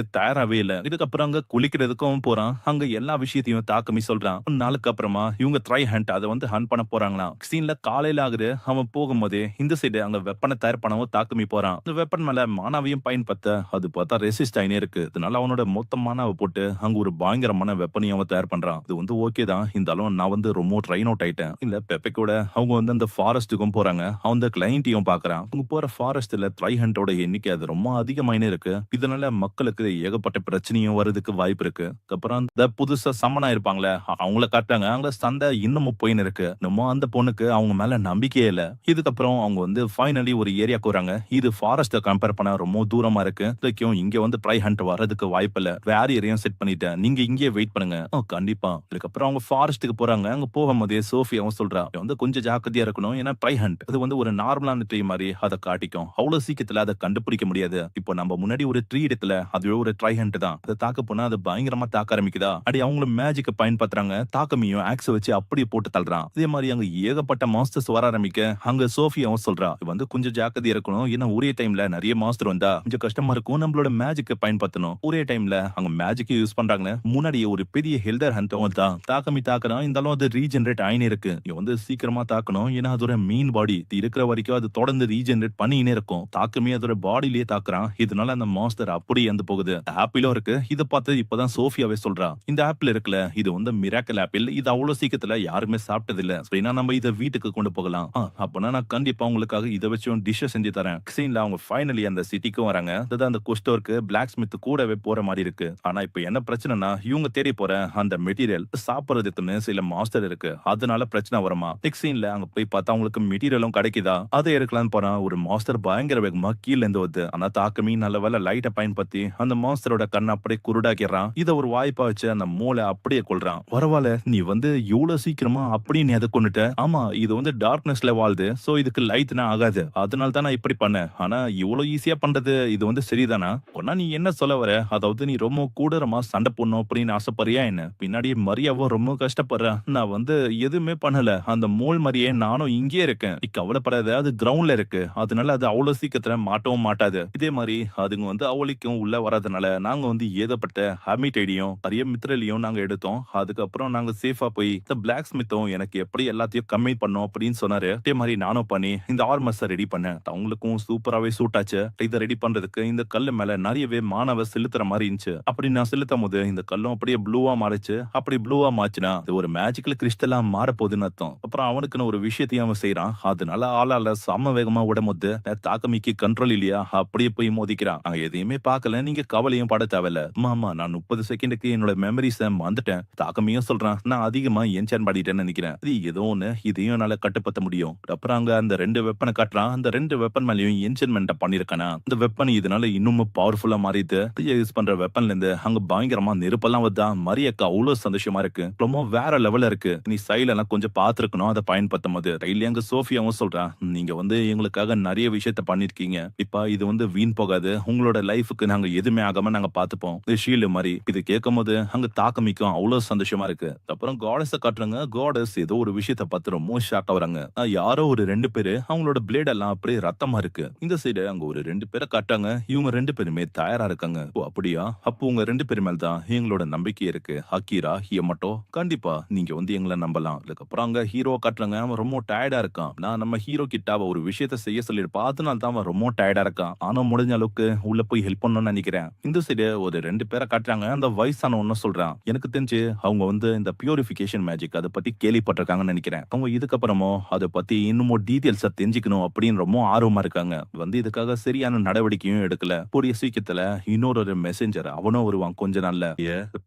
தயாராவே இல்ல. இதுக்கப்புறம் அங்க குளிக்கிறதுக்கும் போறான். அங்க எல்லா விஷயத்தையும் தாக்கமி சொல்றான். ஒரு நாளுக்கு அப்புறமா இவங்க ட்ரை ஹண்ட் அதை வந்து ஹண்ட் பண்ண போறாங்களாம். சீன்ல காலையில ஆகுது. அவன் போகும்போதே இந்த சைடு அங்க வெப்பனை தயார் பண்ணவும் தாக்கமி போறான். இந்த வெப்பன் மேல மானாவையும் பயன்படுத்த அது பார்த்தா ரெசிஸ்ட் ஆயினே இருக்கு. அதனால அவனோட மொத்த மானாவை போட்டு அங்க ஒரு பயங்கரமான வெப்பனையும் அவன் தயார் பண்றான். இது வந்து ஓகே தான். இருந்தாலும் நான் வந்து ரொம்ப ட்ரெயின் அவுட் ஆயிட்டேன். இல்ல பெப்பே கூட அவங்க வந்து அந்த ஃபாரஸ்ட்டுக்கும் போறாங்க. அந்த கிளையண்ட்டையும் பார்க்கறான். அவங்க போற ஃபாரஸ்ட்ல ட்ரை ஹண்டோட எண்ணிக்கை அது ரொம்ப அதிகமாயினே இருக்கு. இதனால மக்களுக்கு ஏகப்பட்ட பிரச்சனையும் வரதுக்கு வாய்ப்பு இருக்கு. அப்புறம் அந்த புதுசா சம்மன் ஆயிருப்பாங்களே அவங்கள காட்டுறாங்க. அங்க சண்டை இன்னமும் போயின்னு இருக்கு. இன்னமும் அந்த பொண்ணுக்கு அவங்க மேல நம்பிக்கையே இல்ல. இதுக்கப்புறம் அவங்க வந்து ஃபைனலி ஒரு ஏரியாக்கு வராங்க. இது ஃபாரஸ்ட்ட கம்பேர் பண்ணா ரொம்ப தூரமா இருக்கு. இதுக்கும் இங்க வந்து ட்ரை ஹண்ட் வரதுக்கு வாய்ப்பில்ல. வேற ஏரியாவும் செட் பண்ணிட்டேன். நீங்க இங்கேயே வெயிட் பண்ணுங்க. கண்டிப்பா. இதுக்கப்புறம் அவங்க ஃபாரஸ்ட்டுக்கு போறாங்க. அங்க போகும்போதே சோஃபியாவும் சொல்றா, "நீ வந்து கொஞ்சம் ஜாக்கிரதையா இருக்கணும். ஏன்னா ட்ரை ஹண்ட் அது வந்து ஒரு நார்மலான ட்ரீ மாரி அத காட்டிக்கும். அவ்வளவு சீக்கிரத்துல அத கண்டுபிடிக்க முடியாது. இப்போ நம்ம முன்னாடி ஒரு ட்ரீ இடத்துல அது ஒரு ட்ரை ஹண்ட் தான். அத தாக்க போனா அது பயங்கரமா தாக்க ஆரம்பிக்குதா? அடி அவங்களும் மேஜிக்க பயன்படுத்துறாங்க. தாக்கமியும் ஆக்ஸ வச்சு அப்படியே போட்டு தள்ளுறான். இதே மாரி அங்க ஏகப்பட்ட மாஸ்டர்ஸ் வர ஆரம்பிக்க அங்க சோஃபியாவும் சொல்றா, "இது வந்து கொஞ்சம் ஜாக்கிரதையா இருக்கணும். ஏன்னா ஒரே டைம்ல நிறைய மாஸ்டர் வந்தா கொஞ்சம் கஷ்டமா இருக்கும். நம்மளோட மேஜிக்க பயன்படுத்தணும்." ஒரே டைம்ல அங்க மேஜிக் யூஸ் பண்றாங்க. முன்னாடியே ஒரு பெரிய ஹெல்தர் ஹண்டும் தான். தாக்கமி தாக்குறான். இருந்தாலும் அது ரீஜெனரேட் ஆயினே இருக்கு. நீ வந்து சீக்கிரமா தாக்கணும். ஏன்னா அதோட மீன் பாடி இருக்கிற வரைக்கும் அது தொடர்ந்து ரீஜெனரேட் பண்ணினே இருக்கும். தாக்கமே அதோட பாடியிலேயே தாக்குறான். இதனால அந்த மாஸ்டர் அப்படியே இறந்து போகுது. ஆப்பிளும் இருக்கு. இத பார்த்து இப்பதான் சோஃபியாவே சொல்றா, "இந்த ஆப்பிள் இருக்குல்ல, இது வந்து மிராக்கல் ஆப்பிள். இது அவ்வளவு சீக்கிரத்துல யாருமே சாப்பிட்டது இல்ல. அப்படின்னா நம்ம இத வீட்டுக்கு கொண்டு போகலாம். அப்பனா நான் கண்டிப்பா உங்களுக்காக இத வச்சு டிஷ் செஞ்சு தரேன்." சீன்ல அவங்க ஃபைனலி அந்த சிட்டிக்கும் வராங்க. அதான் அந்த குஸ்டோருக்கு பிளாக் ஸ்மித் கூடவே போற மாதிரி இருக்கு. ஆனா இப்ப என்ன பிரச்சனைனா இவங்க தேடி போற அந்த மெட்டீரியல் சாப்பிடுறதுக்குன்னு சில மாஸ்டர் இருக்கு. அதனால பிரச்சனை வருமா. நெக்ஸ்ட் சீன்ல அங்க போய் பார்த்தா அவங்களுக்கு மெட்டீரியலும் கிடைக்குதா. அதை எடுக்கலாம்னு போனா ஒரு மாஸ்டர் பயங்கர வேகமா கீழ இருந்து வருது. ஆனா தாக்கமி நல்ல வேலை லைட்டை பயன்படுத்தி அந்த மாஸ்டரோட கண்ணை அப்படியே குருடாக்கிறான். இத ஒரு வாய்ப்பா வச்சு அந்த மூளை அப்படியே கொள்றான். பரவாயில்ல, நீ வந்து இவ்வளவு சீக்கிரமா அப்படியே நீ அதை கொண்டுட்ட. ஆமா, இது வந்து டார்க்னஸ்ல வாழுது. சோ இதுக்கு லைட்னா ஆகாது. அதனால தான் நான் இப்படி பண்ணேன். ஆனா இவ்வளவு ஈஸியா பண்றது இது வந்து சரிதானா? ஒன்னா நீ என்ன சொல்ல வர? அதாவது நீ ரொம்ப கூடரமா சண்டை போடணும் அப்படின்னு ஆசைப்படுறியா என்ன? பின்னாடி மரியாவும் ரொம்ப கஷ்டப்படுறா. நான் வந்து எதுவுமே பண்ணல. அந்த மோல் மாதிரியே நானும் இங்கே இருக்கேன். நீ கவலைப்படாத, அது கிரவுண்ட்ல இருக்கு. அதனால அது அவ்வளவு சீக்கிரத்துல மாட்டவும் மாட்டாது. இதே மாதிரி அதுங்க வந்து அவளிக்கும் உள்ள வராதனால நாங்க வந்து ஏதப்பட்ட ஹமிடைடியும் நிறைய மித்ரலியும் நாங்க எடுத்தோம். அதுக்கப்புறம் நாங்க சேஃபா போய் இந்த பிளாக் ஸ்மித்தும் எனக்கு எப்படி எல்லாத்தையும் கம்மி பண்ணோம் அப்படின்னு சொன்னாரு. அதே மாதிரி நானும் பண்ணி இந்த ஆர்மர்ஸை ரெடி பண்ணேன். அவங்களுக்கும் சூப்பராவே சூட் ஆச்சு. இதை ரெடி பண்றதுக்கு இந்த கல்லு மேல நிறையவே மாணவ செலுத்துற மாதிரி இருந்துச்சு. அப்படி நான் செலுத்தும் போது இந்த கல்லும் அப்படியே ப்ளூவா மாறிச்சு. அப்படி ப்ளூவா மாச்சுனா இது ஒரு மேஜிக்கல் கிறிஸ்டலா மாற போகுதுன்னு அர்த்தம். அப்புறம் அவனுக்குன்னு ஒரு விஷயத்தையும் அவன் செய்யறான். அதனால ஆளால சம வேகமா விடும்போது தாக்கமிக்கு கண்ட்ரோல் இல்லையா, அப்படியே போய் மோதிக்கிறான். நான் எதையுமே பார்க்கல, நீங்க கவலையும் பட தேவையில்ல. மாமா, நான் 30 செகண்டுக்கு என்னோட மெமரிஸ வந்துட்டேன். தாக்கமியும் சொல்றான், நான் அதிகமா என்சான் பாடிட்டேன்னு நினைக்கிறேன். இது ஏதோ ஒண்ணு, இதையும் என்னால கட்டுப்படுத்த முடியும். அப்புறம் அங்க அந்த 2 வெப்பனை காட்டுறான். அந்த 2 வெப்பன் மேலயும் என்சான்மெண்ட் பண்ணிருக்கானா. இந்த வெப்பன் இதனால இன்னும் பவர்ஃபுல்லா மாறிது. யூஸ் பண்ற வெப்பன்ல இருந்து அங்க பயங்கரமா நெருப்பெல்லாம் வருதா. மரியக்கா அவ்வளவு சந்தோஷமா இருக்கு. ரொம்ப வேற லெவல்ல இருக்கு. நீ சைல எல்லாம் கொஞ்சம் பாத்துருக்கணும் அதை பயன்படுத்தும் போது. ரயில்ல அங்க சோஃபியாவும் சொல்றான், நீங்க வந்து எங்களுக்காக நிறைய விஷயத்த பண்ணிருக்கீங்க. இப்ப இது வந்து வீண் போகாது. உங்களோட லைஃபுக்கு நாங்க எதுவுமே ஆகாம நாங்க பாத்துப்போம். இது ஷீல்டு மாதிரி. இது கேட்கும் போது அங்க தாக்கமிக்கும் அவ்வளவு சந்தோஷமா இருக்கு. அப்புறம் காடஸ காட்டுறாங்க. காடஸ் ஏதோ ஒரு விஷயத்த பார்த்து ரொம்ப ஷாக் ஆகுறாங்க. யாரோ ஒரு 2 பேரு அவங்களோட பிளேட் எல்லாம் அப்படியே ரத்தமா இருக்கு. இந்த சைடு அங்க ஒரு 2 பேரை காட்டாங்க. இவங்க 2 பேருமே தயாரா இருக்காங்க. ஓ அப்படியா? அப்போ உங்க 2 பேர் மேல தான் எங்களோட நம்பிக்கை இருக்கு. அக்கீரா, ஹியமட்டோ, கண்டிப்பா நீங்க வந்து எங்களை நம்பலாம். அதுக்கப்புறம் அங்க ஹீரோ காட்டுறாங்க. அவன் ரொம்ப டயர்டா இருக்கான். நான் நம்ம ஹீரோ கிட்ட அவ ஒரு விஷயத்த செய்ய சொல்லிருப்பா. அதனால தான் அவன் ரொம்ப டயர்டா இருக்கான். ஆனா முடிஞ்ச அளவுக்கு உள்ள போய் ஹெல்ப் பண்ணணும்னு நினைக்கிறேன். இந்த சைடு ஒரு 2 பேரை காட்டுறாங்க. அந்த வயசான ஒன்னு சொல்றான், எனக்கு தெரிஞ்சு அவங்க வந்து இந்த பியூரிபிகேஷன் மேஜிக் அதை பத்தி கேள்விப்பட்டிருக்காங்கன்னு நினைக்கிறேன். அவங்க இதுக்கப்புறமும் அதை பத்தி இன்னும் டீடைல்ஸா தெரிஞ்சுக்கணும் அப்படின்னு ரொம்ப ஆர்வமா இருக்காங்க. வந்து இதுக்காக சரியான நடவடிக்கையும் எடுக்கல. கூடிய சீக்கிரத்துல இன்னொரு மெசேஞ்சர் அவனும் வருவான் கொஞ்ச நாள்ல.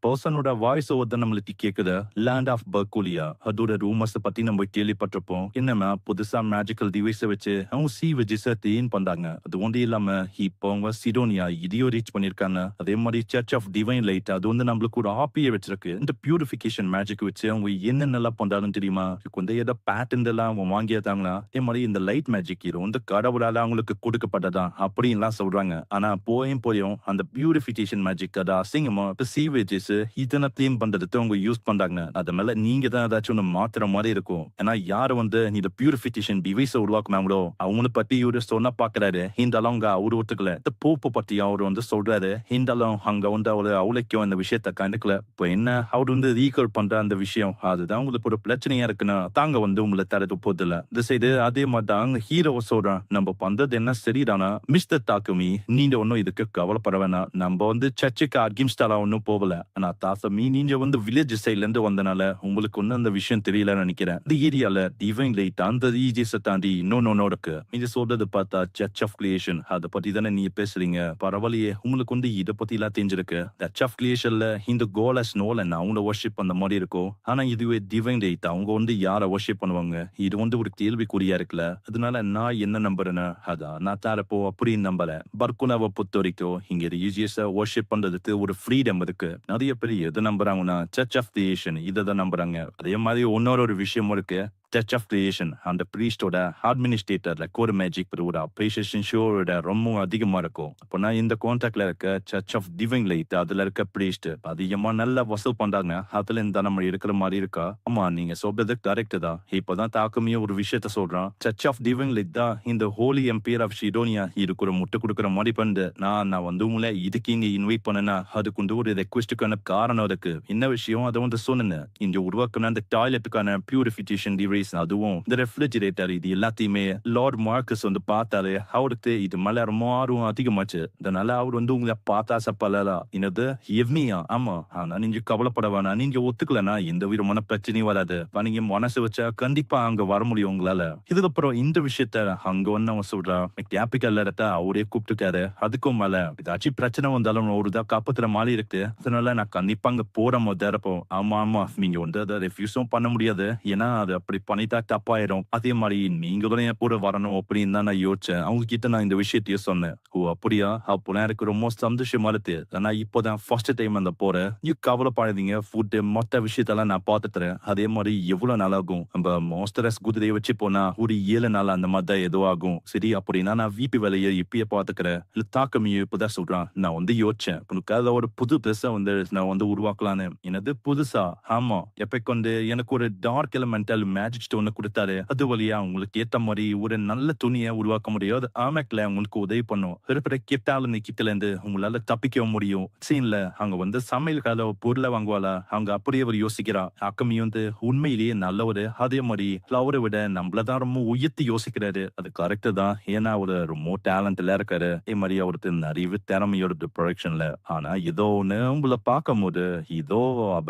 பர்சனோட வாய்ஸ் ஓவர் நம்மளுக்கு கேக்குது. லேண்ட் ஆஃப் பர்குலியா அதோட ரூமர்ஸ் பத்தி நம்ம கேள்விப்பட்டிருப்போம். என்னன்னா புதுசா மேஜிக்கல் டிவைஸ் வச்சு அவங்க சி வெஜிஸ தேன் பண்றாங்க. அது ஒன்றும் இல்லாம இப்போ அவங்க சிடோனியா இதையும் ரீச் பண்ணிருக்காங்க. அதே மாதிரி சர்ச் ஆஃப் டிவைன் லைட் அது வந்து நம்மளுக்கு ஒரு ஆப்பியை வச்சிருக்கு. இந்த பியூரிபிகேஷன் மேஜிக் வச்சு அவங்க என்னென்னலாம் பண்றாங்கன்னு தெரியுமா? வந்து ஏதோ பேட்டன்ட் எல்லாம் அவங்க வாங்கியிருந்தாங்களா. அதே மாதிரி இந்த லைட் மேஜிக் இது வந்து கடவுளால அவங்களுக்கு கொடுக்கப்பட்டதா அப்படின்லாம் சொல்றாங்க. ஆனா போயும் அந்த பியூரிபிகேஷன் மேஜிக் அது அசிங்கமா சீவேஜஸ் இதெல்லாம் பண்றதுக்கு அவங்க யூஸ் பண்றாங்க. அது மேல நீங்க தான் ஏதாச்சும் ஒண்ணு மாத்துற மாதிரி இருக்கும். ஏன்னா யாரு வந்து இந்த பியூரிபிகேஷன் டிவைஸ் உருவாக்குனாங்களோ அவங்கள பத்தி இவரு சொன்ன பாக்குறாரு. இருந்தாலும் அவங்க அவரு ஒத்துக்கல. இந்த போப்பு பத்தி அவர் வந்து சொல்றாரு. இருந்தாலும் அங்க வந்து அவரு அவளைக்கும் அந்த விஷயத்த கண்டுக்கல. இப்போ என்ன அவர் வந்து ரீகால் பண்ற அந்த விஷயம் அதுதான் உங்களுக்கு ஒரு பிரச்சனையா இருக்குன்னா தாங்க வந்து உங்களை தரது போதில்ல. இந்த சைடு அதே மாதிரி தான் ஹீரோ சொல்றான், நம்ம பண்றது என்ன சரிதானா மிஸ்டர் தாக்குமி, நீங்க ஒன்னும் இதுக்கு கவலைப்பட வேணாம். நம்ம வந்து சர்ச்சுக்கு அகிம்ஸ்டாலா ஒன்னும் போக போகல. ஆனா தாசமி நீங்க வந்து வில்லேஜ் சைட்ல இருந்து வந்தனால உங்களுக்கு ஒன்னும் அந்த விஷயம் தெரியலன்னு நினைக்கிறேன். இந்த ஏரியால டிவைன் லைட் அந்த ஈஜிஎஸ் தாண்டி இன்னொன்னு இருக்கு. நீங்க சொல்றது பார்த்தா சர்ச் ஆஃப் கிரியேஷன் அத பத்தி தானே நீங்க பேசுறீங்க. பரவாயில்லையே உங்களுக்கு வந்து இத பத்தி எல்லாம் தெரிஞ்சிருக்கு. சர்ச் ஆஃப் கிரியேஷன்ல இந்த கோலஸ் நோலன் அவங்கள வர்ஷிப் பண்ண மாதிரி இருக்கும். ஆனா இதுவே டிவைன் லைட் அவங்க வந்து யார வர்ஷிப் பண்ணுவாங்க? இது வந்து ஒரு கேள்விக்குறியா இருக்குல்ல. அதனால நான் என்ன நம்புறேன்னா அதான் நான் தரப்போ அப்படின்னு நம்பல. பர்குனாவை பொறுத்த வரைக்கும் இங்க ஈஜிஎஸ் வர்ஷிப் பண்றதுக்கு ஒரு ஃப்ரீடம் இருக்கு. நிறைய பேர் எது நம்புறாங்கன்னா சர்ச் ஆஃப் கிரியேஷன் இதை தான் நம்புறாங்க. அதே மாதிரி இன்னொரு விஷயமும் இருக்கு. சர்ச் ஆஃப் கிரியேஷன் அந்த பிரீஸ்டோட அட்மினிஸ்ட்ரேட்டர்ல கோர் மேஜிக் ஒரு அப்ரிசியேஷன் ஷோட ரொம்ப அதிகமா இருக்கும். அப்போனா இந்த கான்டாக்ட்ல இருக்க சர்ச் ஆஃப் டிவைன் லைட் அதுல இருக்க பிரீஸ்ட் அதிகமா நல்லா வசூல் பண்றாங்க. அதுல இந்த நம்ம இருக்கிற மாதிரி இருக்கா? ஆமா நீங்க சொல்றது கரெக்ட் தான். இப்பதான் தாக்கமிய ஒரு விஷயத்த சொல்றான். சர்ச் ஆஃப் டிவைன் லைட் தான் இந்த ஹோலி எம்பையர் ஆஃப் ஷிடோனியா இதுக்கு ஒரு முட்டை கொடுக்குற மாதிரி பண்ணு. நான் வந்து உங்களை இதுக்கு இங்க இன்வைட் பண்ணனா அதுக்கு வந்து ஒரு ரெக்வெஸ்டுக்கான காரணம் இருக்கு. என்ன விஷயம் அதை வந்து சொன்னுங்க. இங்க உருவாக்குன அந்த டாய்லெட்டுக்கான பியூரிஃபிகேஷன் டிவைஸ் அதுவும் இந்த ரெஃப்ரிஜரேட்டர் இது எல்லாத்தையுமே லார்ட் மார்க்கஸ் வந்து பார்த்தாரு. அவருக்கு இது மேல ரொம்ப ஆர்வம் அதிகமாச்சு. இதனால அவர் வந்து உங்களை பார்த்தா சப்பலாம் என்னது எவ்மியா. ஆமா ஆனா நீங்க கவலைப்பட வேணாம். நீங்க ஒத்துக்கலன்னா எந்த விதமான பிரச்சனையும் வராது. நீங்க மனசு வச்சா கண்டிப்பா அங்க வர முடியும் உங்களால. இதுக்கப்புறம் இந்த விஷயத்த அங்க வந்து அவன் சொல்றான். கேபிக்கல் இடத்த அவரே கூப்பிட்டுட்டாரு. அதுக்கும் மேல ஏதாச்சும் பிரச்சனை வந்தாலும் ஒரு தான் காப்பாத்துற மாதிரி இருக்கு. அதனால நான் கண்டிப்பா அங்க போற முதறப்போ ஆமா நீங்க வந்து அதை ரெஃப்யூஸும் பண்ண முடியாது. ஏன்னா அது அப்படி பண்ணிட்டா தப்பாயிரும். அதே மாதிரி நீங்களும் என் கூட வரணும் அப்படின்னு தான் நான் யோசிச்சேன். அவங்க கிட்ட நான் இந்த விஷயத்தையும் சொன்னேன். ஓ அப்படியா? அப்போலாம் எனக்கு ரொம்ப சந்தோஷமா இருக்கு. ஆனா இப்போதான் ஃபர்ஸ்ட் டைம் அந்த போறேன். நீ கவலைப்படாதீங்க. ஃபுட் மொத்த விஷயத்தெல்லாம் நான் பார்த்துக்கிறேன். அதே மாதிரி எவ்வளவு நாள் ஆகும்? நம்ம மாஸ்டர்ஸ் குதிரையை வச்சு போனா ஒரு 7 நாள் அந்த மாதிரி தான் ஏதோ ஆகும். சரி அப்படின்னா நான் வீட்டு வேலையை இப்பயே பார்த்துக்கிறேன். இல்ல தாக்கமியும் இப்பதான் சொல்றான். நான் வந்து யோசிச்சேன் உனக்காக ஒரு புது ட்ரெஸ்ஸை வந்து நான் வந்து உருவாக்கலான்னு. என்னது புதுசா? ஆமா எப்ப வந்து எனக்கு ஒரு டார்க் எலமெண்டல் மேஜிக் ஸ்டோன் கொடுத்தாரு. அது வழியா உங்களுக்கு ஏத்த மாதிரி ஒரு நல்ல துணியை உருவாக்க முடியும். அது ஆமேக்ல உங்களுக்கு உதவி பண்ணும். இருக்கிற கெட்டால நிக்கிட்டல இருந்து உங்களால தப்பிக்க முடியும். சீன்ல அங்க வந்து சமையல்கால பொருளை வாங்குவாளா அவங்க அப்படியே அவர் யோசிக்கிறா. அக்கமி வந்து உண்மையிலேயே நல்லவரு. அதே மாதிரி அவரை விட நம்மளதான் ரொம்ப உயர்த்தி யோசிக்கிறாரு. அது கரெக்ட் தான். ஏன்னா அவரு ரொம்ப டேலண்ட்ல இருக்காரு. அதே மாதிரி அவருக்கு நிறைய திறமையோட ப்ரொடக்ஷன்ல. ஆனா ஏதோ ஒண்ணு உங்களை பார்க்கும் போது இதோ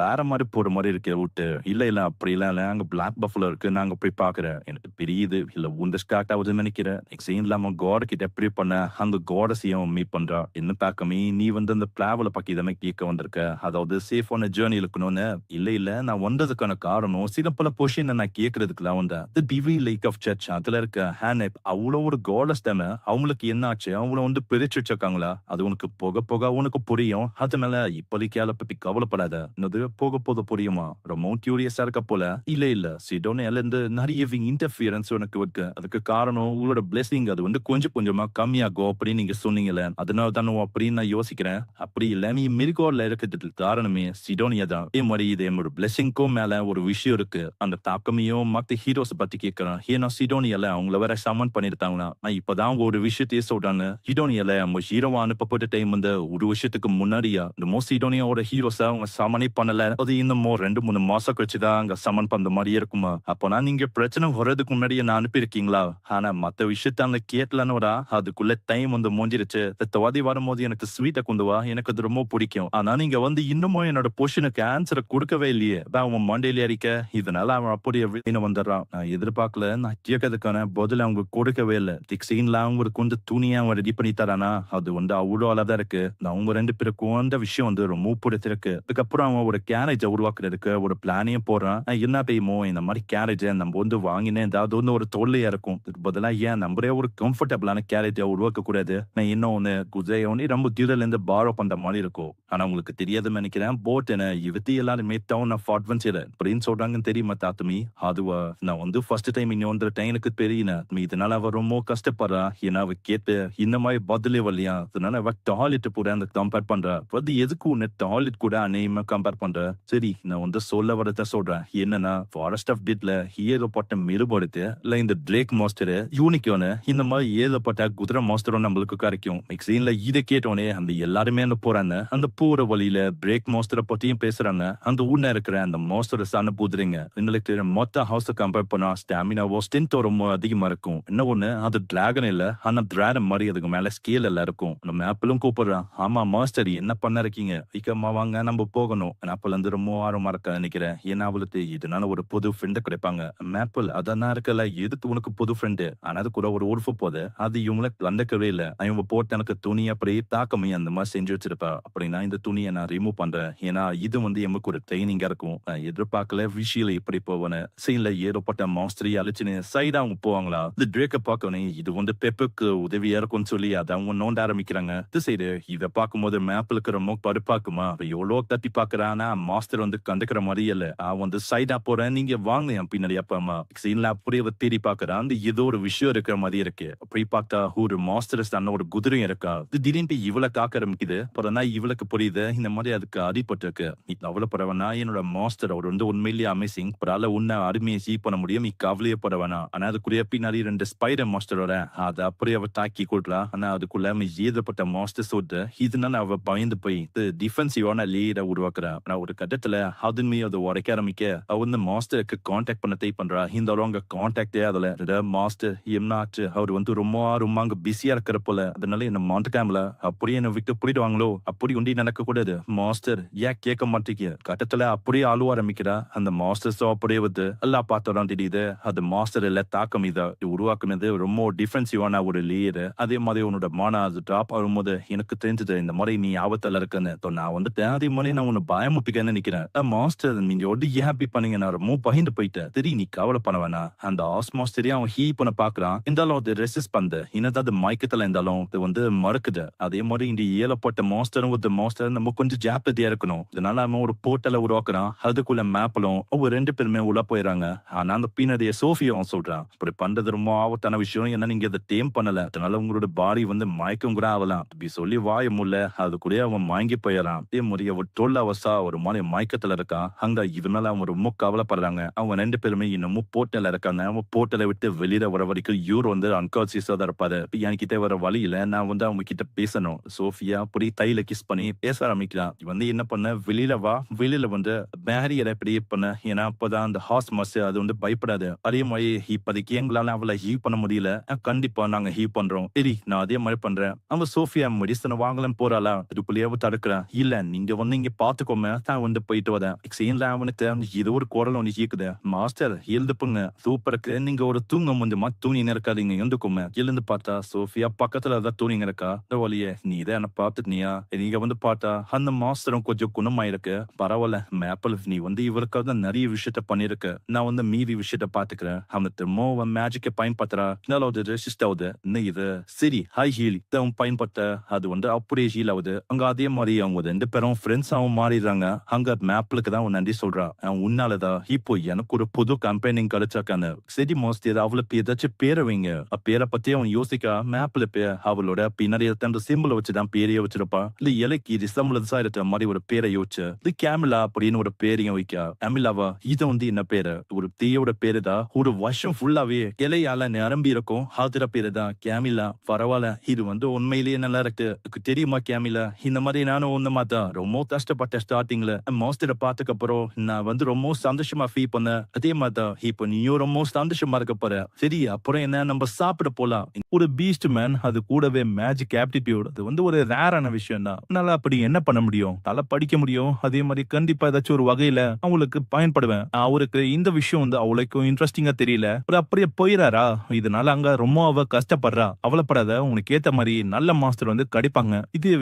வேற மாதிரி போற மாதிரி இருக்க விட்டு இல்ல அப்படி இல்ல அங்க பிளாக் பஃபுல இருக்கு நாங்க போய் பாக்குறேன். எனக்கு பெரியது இல்ல உந்த ஸ்டார்ட் ஆகுதுன்னு நினைக்கிறேன். சீன் இல்லாம காட் கிட்ட எப்படி பண்ண அந்த காடஸையும் மீட் பண்றா. என்ன பார்க்கமே நீ வந்து அந்த பிளாவல பத்தி தானே கேட்க வந்திருக்க. அதாவது சேஃபான ஜேர்னி இருக்கணும்னு. இல்ல நான் வந்ததுக்கான காரணம் சில பல பொசிஷன் நான் கேட்கறதுக்குலாம் வந்தேன். The TV lake of search அதுல இருக்க ஹேனப் அவ்வளவு ஒரு காடஸ் தானே. அவங்களுக்கு என்ன ஆச்சு? அவங்கள வந்து பிரிச்சு வச்சிருக்காங்களா? அது உனக்கு போக போக உனக்கு புரியும். அதனால இப்போதைக்கு அதை பத்தி கவலைப்படாத. என்னது போக போக புரியுமா? ரொம்ப கியூரியஸா இருக்க போல. இல்ல சிடோனியால இருந்து நிறைய இன்டர்ஃபியரன்ஸ் உனக்கு இருக்கு. அதுக்கு காரணம் உங்களோட பிளெஸிங் அது வந்து கொஞ்சம் கொஞ்சமா கம்மியாகும் அப்படின்னு நீங்க சொன்னீங்கல்ல. அதனால தான் அப்படின்னு நான் யோசிக்கிறேன். அப்படி இல்ல நீ மிர்கோர்ல இருக்கிறதுக்கு காரணமே சிடோனியா தான். இதே மாதிரி இதே ஒரு பிளெஸிங்க்கும் மேல ஒரு விஷயம் இருக்கு. அந்த தாக்கமையும் மத்த ஹீரோஸ் பத்தி கேட்கிறேன். ஏன்னா சிடோனியால அவங்கள வேற சமன் பண்ணிருக்காங்களா. நான் இப்பதான் ஒரு விஷயத்தையே சொல்றாங்க. சிடோனியால அவங்க ஹீரோவா அனுப்பப்பட்ட டைம் வந்து ஒரு விஷயத்துக்கு முன்னாடியா இந்த சிடோனியாவோட ஹீரோஸ அவங்க சமனே பண்ணல. அது இன்னும் 2-3 மாசம் கழிச்சுதான் அங்க சமன் பண்ற மாதிரியே இருக்குமா? அப்போனா நீங்க பிரச்சனை வர்றதுக்கு முன்னாடியே நான் அனுப்பியிருக்கீங்களா? ஆனா மத்த விஷயத்த அந்த கேட்கலன்னு அதுக்குள்ள டைம் வந்து முடிஞ்சிருச்சு. தவாதி வரும்போது எனக்கு ஸ்வீட்டை கொண்டு வா. எனக்கு அது ரொம்ப பிடிக்கும். ஆனா நீங்க வந்து இன்னமும் என்னோட பொசிஷனுக்கு ஆன்சரை கொடுக்கவே இல்லையே. அவன் மண்டையில அறிக்க. இதனால அவன் அப்படியே வெளியில வந்துடுறான். நான் எதிர்பார்க்கல. நான் கேட்கறதுக்கான பதில் அவங்க கொடுக்கவே இல்லை. சீன்ல அவங்க கொஞ்சம் துணியா அவன் ரெடி பண்ணி தரானா அது வந்து அவ்வளோ அழகா இருக்கு. அவங்க 2 பேருக்கும் அந்த விஷயம் வந்து ரொம்ப பிடிச்சிருக்கு. அதுக்கப்புறம் அவன் ஒரு கேரேஜை உருவாக்குறதுக்கு ஒரு பிளானையும் போடுறான். என்ன பெய்யுமோ இந்த மாதிரி கேரேஜை நம்ம வந்து வாங்கினேன் ஏதாவது ஒன்று ஒரு தொல்லையா இருக்கும். இதுக்கு பதிலா ஏன் நம்மளே ஒரு கம்ஃபர்டபுளான கேரேஜை உருவாக்க கூடாது? நான் இன்னொன்னு குஜையோனி ரொம்ப தூரல இருந்து பாரோ பண்ற மாதிரி இருக்கும். ஆனா உங்களுக்கு தெரியாதுன்னு நினைக்கிறேன். போட் என்ன இவத்தி எல்லாருமே டவுன் ஆஃப் அட்வென்ச்சர் அப்படின்னு சொல்றாங்கன்னு தெரியுமா தாத்துமி? அதுவா நான் வந்து ஃபர்ஸ்ட் டைம் இங்க வந்துட்டேன். எனக்கு தெரியல இதனால அவ ரொம்ப கஷ்டப்படுறா. ஏன்னா அவ கேட்டு இந்த மாதிரி பதிலே வரலையா. அதனால அவ டாய்லெட் கூட அந்த கம்பேர் பண்றா. அது எதுக்கு ஒன்னு டாய்லெட் கூட அநேகமா கம்பேர் பண்ற? சரி நான் வந்து சொல்ல வரத சொல்றேன். என்னன்னா ஃபாரஸ்ட் ஆஃப் டிட்ல மாஸ்டர்ஸ்ல ஏகப்பட்ட மெருபடுத்து இல்ல இந்த ட்ரேக் மாஸ்டர் யூனிகார்ன் இந்த மாதிரி ஏகப்பட்ட குதிரை மாஸ்டரும் நம்மளுக்கு கிடைக்கும். மேக்ஸின்ல இதை கேட்டோடனே அந்த எல்லாருமே அந்த போறாங்க. அந்த போற வழியில பிரேக் மாஸ்டரை பத்தியும் பேசுறாங்க. அந்த ஊர்ல இருக்கிற அந்த மாஸ்டர்ஸ் அனுப்புதுறீங்க. எங்களுக்கு மொத்த ஹவுஸை கம்பேர் பண்ணா ஸ்டாமினாவோ ஸ்ட்ரென்த்தோ ரொம்ப அதிகமா இருக்கும். என்ன ஒண்ணு அது டிராகன் இல்ல, ஆனா டிராகன் மாதிரி அதுக்கு மேல ஸ்கேல் எல்லாம் இருக்கும். அந்த மேப்பிலும் கூப்பிடுறான். ஆமா மாஸ்டர் என்ன பண்ண இருக்கீங்க, சீக்கிரமா வாங்க நம்ம போகணும். மேப்பில் இருந்து ரொம்ப ஆர்வமா இருக்க நினைக்கிறேன். ஏன்னா அவளுக்கு இதனால ஒரு புது ஃப்ரெண்டு கிடைப்பாங்க. மேப்பிள் அதான் இருக்கல, எதுக்கு உனக்கு புது ஃப்ரெண்டு? ஆனா அது கூட ஒரு உறுப்பு போது அது இவங்களுக்கு வந்தக்கவே இல்ல. இவங்க போட்டு எனக்கு துணி அப்படியே தாக்கமே அந்த மாதிரி செஞ்சு வச்சிருப்பா. அப்படின்னா இந்த துணியை நான் ரிமூவ் பண்றேன். ஏன்னா இது வந்து எமக்கு ஒரு ட்ரைனிங்கா இருக்கும். நான் எதிர்பார்க்கல விஷயம் இப்படி போவேன்னு. சீன்ல ஏற்பட்ட மாஸ்டரி அழிச்சுன்னு சைடா அவங்க போவாங்களா. இந்த ட்ரேக்க பார்க்கணும், இது வந்து பெப்புக்கு உதவியா இருக்கும்னு சொல்லி அதை அவங்க நோண்ட ஆரம்பிக்கிறாங்க. இது சைடு இதை பார்க்கும்போது மேப்பிளுக்கு ரொம்ப பருப்பாக்குமா. எவ்வளோ தட்டி பாக்குறானா மாஸ்டர் வந்து கண்டுக்கிற மாதிரி இல்ல. அவன் வந்து சைடா போறேன், நீங்க வாங்க என் பின்னாடி. அப்பா அம்மா சீன்ல அப்படியே தேடி பாக்குறான். அந்த ஏதோ ஒரு விஷயம் இருக்கிற மாதிரி இருக்கு. அப்படி பார்த்தா ஒரு மாஸ்டர் தன்ன ஒரு குதிரையும் இருக்கா. இது திடீர்னு இவளை காக்க ஆரம்பிக்குது. அப்புறம் தான் இவளுக்கு புரியுது இந்த மாதிரி அதுக்கு அடிபட்டு இருக்கு. அவ்வளவு பரவானா என்னோட மாஸ்டர் அவர் வந்து உண்மையிலேயே அமேசிங். பரவாயில்ல உன்னை அருமையை சீ பண்ண முடியும், நீ கவலையே பரவானா. ஆனா அதுக்குரிய பின்னாடி 2 ஸ்பைடர் மாஸ்டரோட அதை அப்படியே அவ தாக்கி கொடுக்கலாம். ஆனா அதுக்குள்ள ஏதப்பட்ட மாஸ்டர் சொல்லிட்டு இதனால அவ பயந்து போய் டிஃபென்சிவான லீடை உருவாக்குறா. ஆனா ஒரு கட்டத்துல அதுமே அதை உடைக்க ஆரம்பிக்க அவ வந்து மாஸ்டருக்கு கான்டாக்ட் பண்ண ட்ரை பண்றா. இந்த அவங்க கான்டாக்டே அதுல மாஸ்டர் என்னாச்சு, அவர் வந்து ரொம்ப அங்க பிஸியா இருக்கிற போல, அதனால என்ன மாட்டுக்காமல அப்படியே என்ன விட்டு போயிடுவாங்களோ, அப்படி ஒண்டி நடக்க கூடாது. மாஸ்டர் ஏன் கேட்க மாட்டேங்க. கட்டத்துல அப்படியே அழுவ ஆரம்பிக்கிறா. அந்த மாஸ்டர்ஸ் அப்படியே வந்து எல்லாம் பார்த்தோம் தெரியுது. அது மாஸ்டர் இல்ல தாக்கம் இதை உருவாக்குனது ரொம்ப டிஃபென்சிவான ஒரு லீடர். அதே மாதிரி உன்னோட மானா அது டாப் ஆகும்போது எனக்கு தெரிஞ்சது இந்த மாதிரி நீ ஆபத்துல இருக்குன்னு. நான் வந்துட்டேன். அதே மாதிரி நான் உன்னை பயமுட்டிக்கன்னு நினைக்கிறேன். மாஸ்டர் நீங்க ஒட்டி ஏன் ஹாப்பி பண்ணீங்க, நான் ரொம்ப பயந்து போயிட்டேன். சரி நீ கவலை பண்ண வேணா. அந்த ஆஸ் மாஸ்டரையும் அவன் ஹீ பண்ண பாக்குறான். இருந்தாலும் அது ரெசிஸ்ட் பண்ணு. என்னதான் மயக்கத்துல இருந்தாலும் இது வந்து மறுக்குது. அதே மாதிரி இந்த ஏழப்பட்ட மாஸ்டரும் ஒரு மாஸ்டர் நம்ம கொஞ்சம் ஜாக்கிரதையா இருக்கணும். இதனால அவன் ஒரு போர்ட்டலை உருவாக்குறான். அதுக்குள்ள மேப்லும் அவங்க 2 பேருமே உள்ள போயிடறாங்க. ஆனா அந்த பின்னாடியே சோஃபியும் சொல்றான், இப்படி பண்றது ரொம்ப ஆபத்தான விஷயம். ஏன்னா நீங்க அதை டேம் பண்ணல, அதனால உங்களோட பாடி வந்து மயக்கம் கூட ஆகலாம். இப்படி சொல்லி வாய முல்ல அது கூட அவன் மயங்கி போயிடறான். அதே மாதிரி அவன் 12 அவர்ஸா ஒரு மாதிரி மயக்கத்துல இருக்கான். அங்க இதனால அவன் ரொம்ப கவலைப்படுறாங்க. அவங்க 2 பேருமே இன்னமும் போர்ட்டல இருக்காங்க. அவன் போர்ட்டலை விட்டு வெளியில வர வரைக்கும் இவர் வந்து அன்கான்சியஸா தான் இருப்பாரு. என்கிட்ட வர வழியில நான் வந்து அவங்க கிட்ட பேசணும். சோஃபியா அப்படி தையில கிஸ் பண்ணி பேச ஆரம்பிக்கிறான். வந்து என்ன பண்ண, வெளியில வா, வெளியில வந்து பேரியரை இப்படி பண்ண. ஏன்னா அப்பதான் அந்த ஹாஸ் மஸ் அது வந்து பயப்படாது. அதே மாதிரி இப்போதைக்கு எங்களால அவளை ஹீவ் பண்ண முடியல, கண்டிப்பா நாங்க ஹீவ் பண்றோம். சரி நான் அதே மாதிரி பண்றேன். அவன் சோஃபியா மெடிசனை வாங்கலன்னு போறாளா, அதுக்குள்ளேயே தடுக்கிறான். இல்ல நீங்க வந்து இங்க பாத்துக்கோங்க, நான் வந்து போயிட்டு வரேன். சீன்ல அவனுக்கு இது ஒரு குரல் ஒண்ணு கேக்குது. மாஸ்டர் எழுந்துப்புங்க, சூப்பருக்கு நீங்க ஒரு தூங்க முடியுமா, தூணின்னு இருக்காதீங்க, எழுந்துக்கோங்க. எழுந்து பார்த்தா சோஃபியா பக்கத்துல தான் தூணிங்க இருக்கா. இந்த வழியே நீ இதை என்ன பாத்துட்டியா, நீங்க வந்து பார்த்தா அந்த மாஸ்டரும் கொஞ்சம் குணமாயிருக்கு. பரவாயில்ல மேப்பிள், நீ வந்து இவருக்காக நிறைய விஷயத்த பண்ணிருக்க. நான் வந்து மீதி விஷயத்த பாத்துக்கிறேன். அவன் திரும்ப மேஜிக்கை பயன்படுத்துறா. அது ரெசிஸ்ட் ஆகுது. இன்னும் இது சரி ஹை ஹீல் அவன் பயன்படுத்த அது வந்து அப்படியே ஹீல் ஆகுது. அங்க அதே மாதிரி அவங்க 2 பேரும் ஃப்ரெண்ட்ஸ் அவன் மாறிடுறாங்க. அங்க மேப்பிளுக்கு தான் அவன் நன்றி சொல்றான். அவன் உன்னாலதான் இப்போ எனக்கு ஒரு புது கம்பெனிங் கிடைச்சாக்கான. சரி மாஸ்டர் அவளுக்கு ஏதாச்சும் பேரை வைங்க. பேரை பத்தி அவன் யோசிக்க மேப்ல அவளோட பின்னாடி அந்த சிம்பிள் வச்சுதான் பேரையே வச்சிருப்பான். இல்ல இலைக்கு ரிசம்பிளன்ஸா இருக்கிற மாதிரி ஒரு பேரை யோசிச்சு இது கேமிலா அப்படின்னு ஒரு பேரையும் வைக்க. அமிலாவா இது வந்து என்ன பேரு, ஒரு தீயோட பேரு தான். ஒரு வருஷம் ஃபுல்லாவே இலையால நிரம்பி இருக்கும். அதுற பேரு தான் கேமிலா. பரவாயில்ல இது வந்து உண்மையிலேயே நல்லா இருக்கு. தெரியுமா கேமிலா, இந்த மாதிரி நானும் ஒண்ணு மாத்தான் ரொம்ப கஷ்டப்பட்ட ஸ்டார்டிங்ல மாஸ்டரை பார்த்துக்க அப்புறம் நான் வந்து ரொம்ப சந்தோஷமா ஃபீல் பண்ண. அதே மாதிரிதான் இப்போ நீயும் ரொம்ப சந்தோஷமா இருக்க போற. சரி அப்புறம் என்ன, நம்ம சாப்பிட போலாம். ஒரு பீஸ்ட் மேன் அது கூடவே மேஜிக் ஆப்டிடியூட், அது வந்து ஒரு ரேரான விஷயம் தான். அதனால அப்படி என்ன பண்ண முடியும், தலை படிக்க முடியும். அதே மாதிரி கண்டிப்பா ஏதாச்சும் ஒரு வகையில அவங்களுக்கு பயன்படுவேன். அவருக்கு இந்த விஷயம் வந்து அவளுக்கும் இன்ட்ரெஸ்டிங்கா தெரியல, ஒரு அப்படியே போயிடாரா. இதனால அங்க ரொம்ப அவ கஷ்டப்படுறா. அவளப்படாத, உனக்கு ஏத்த மாதிரி நல்ல மாஸ்டர் வந்து கிடைப்பாங்க. இதே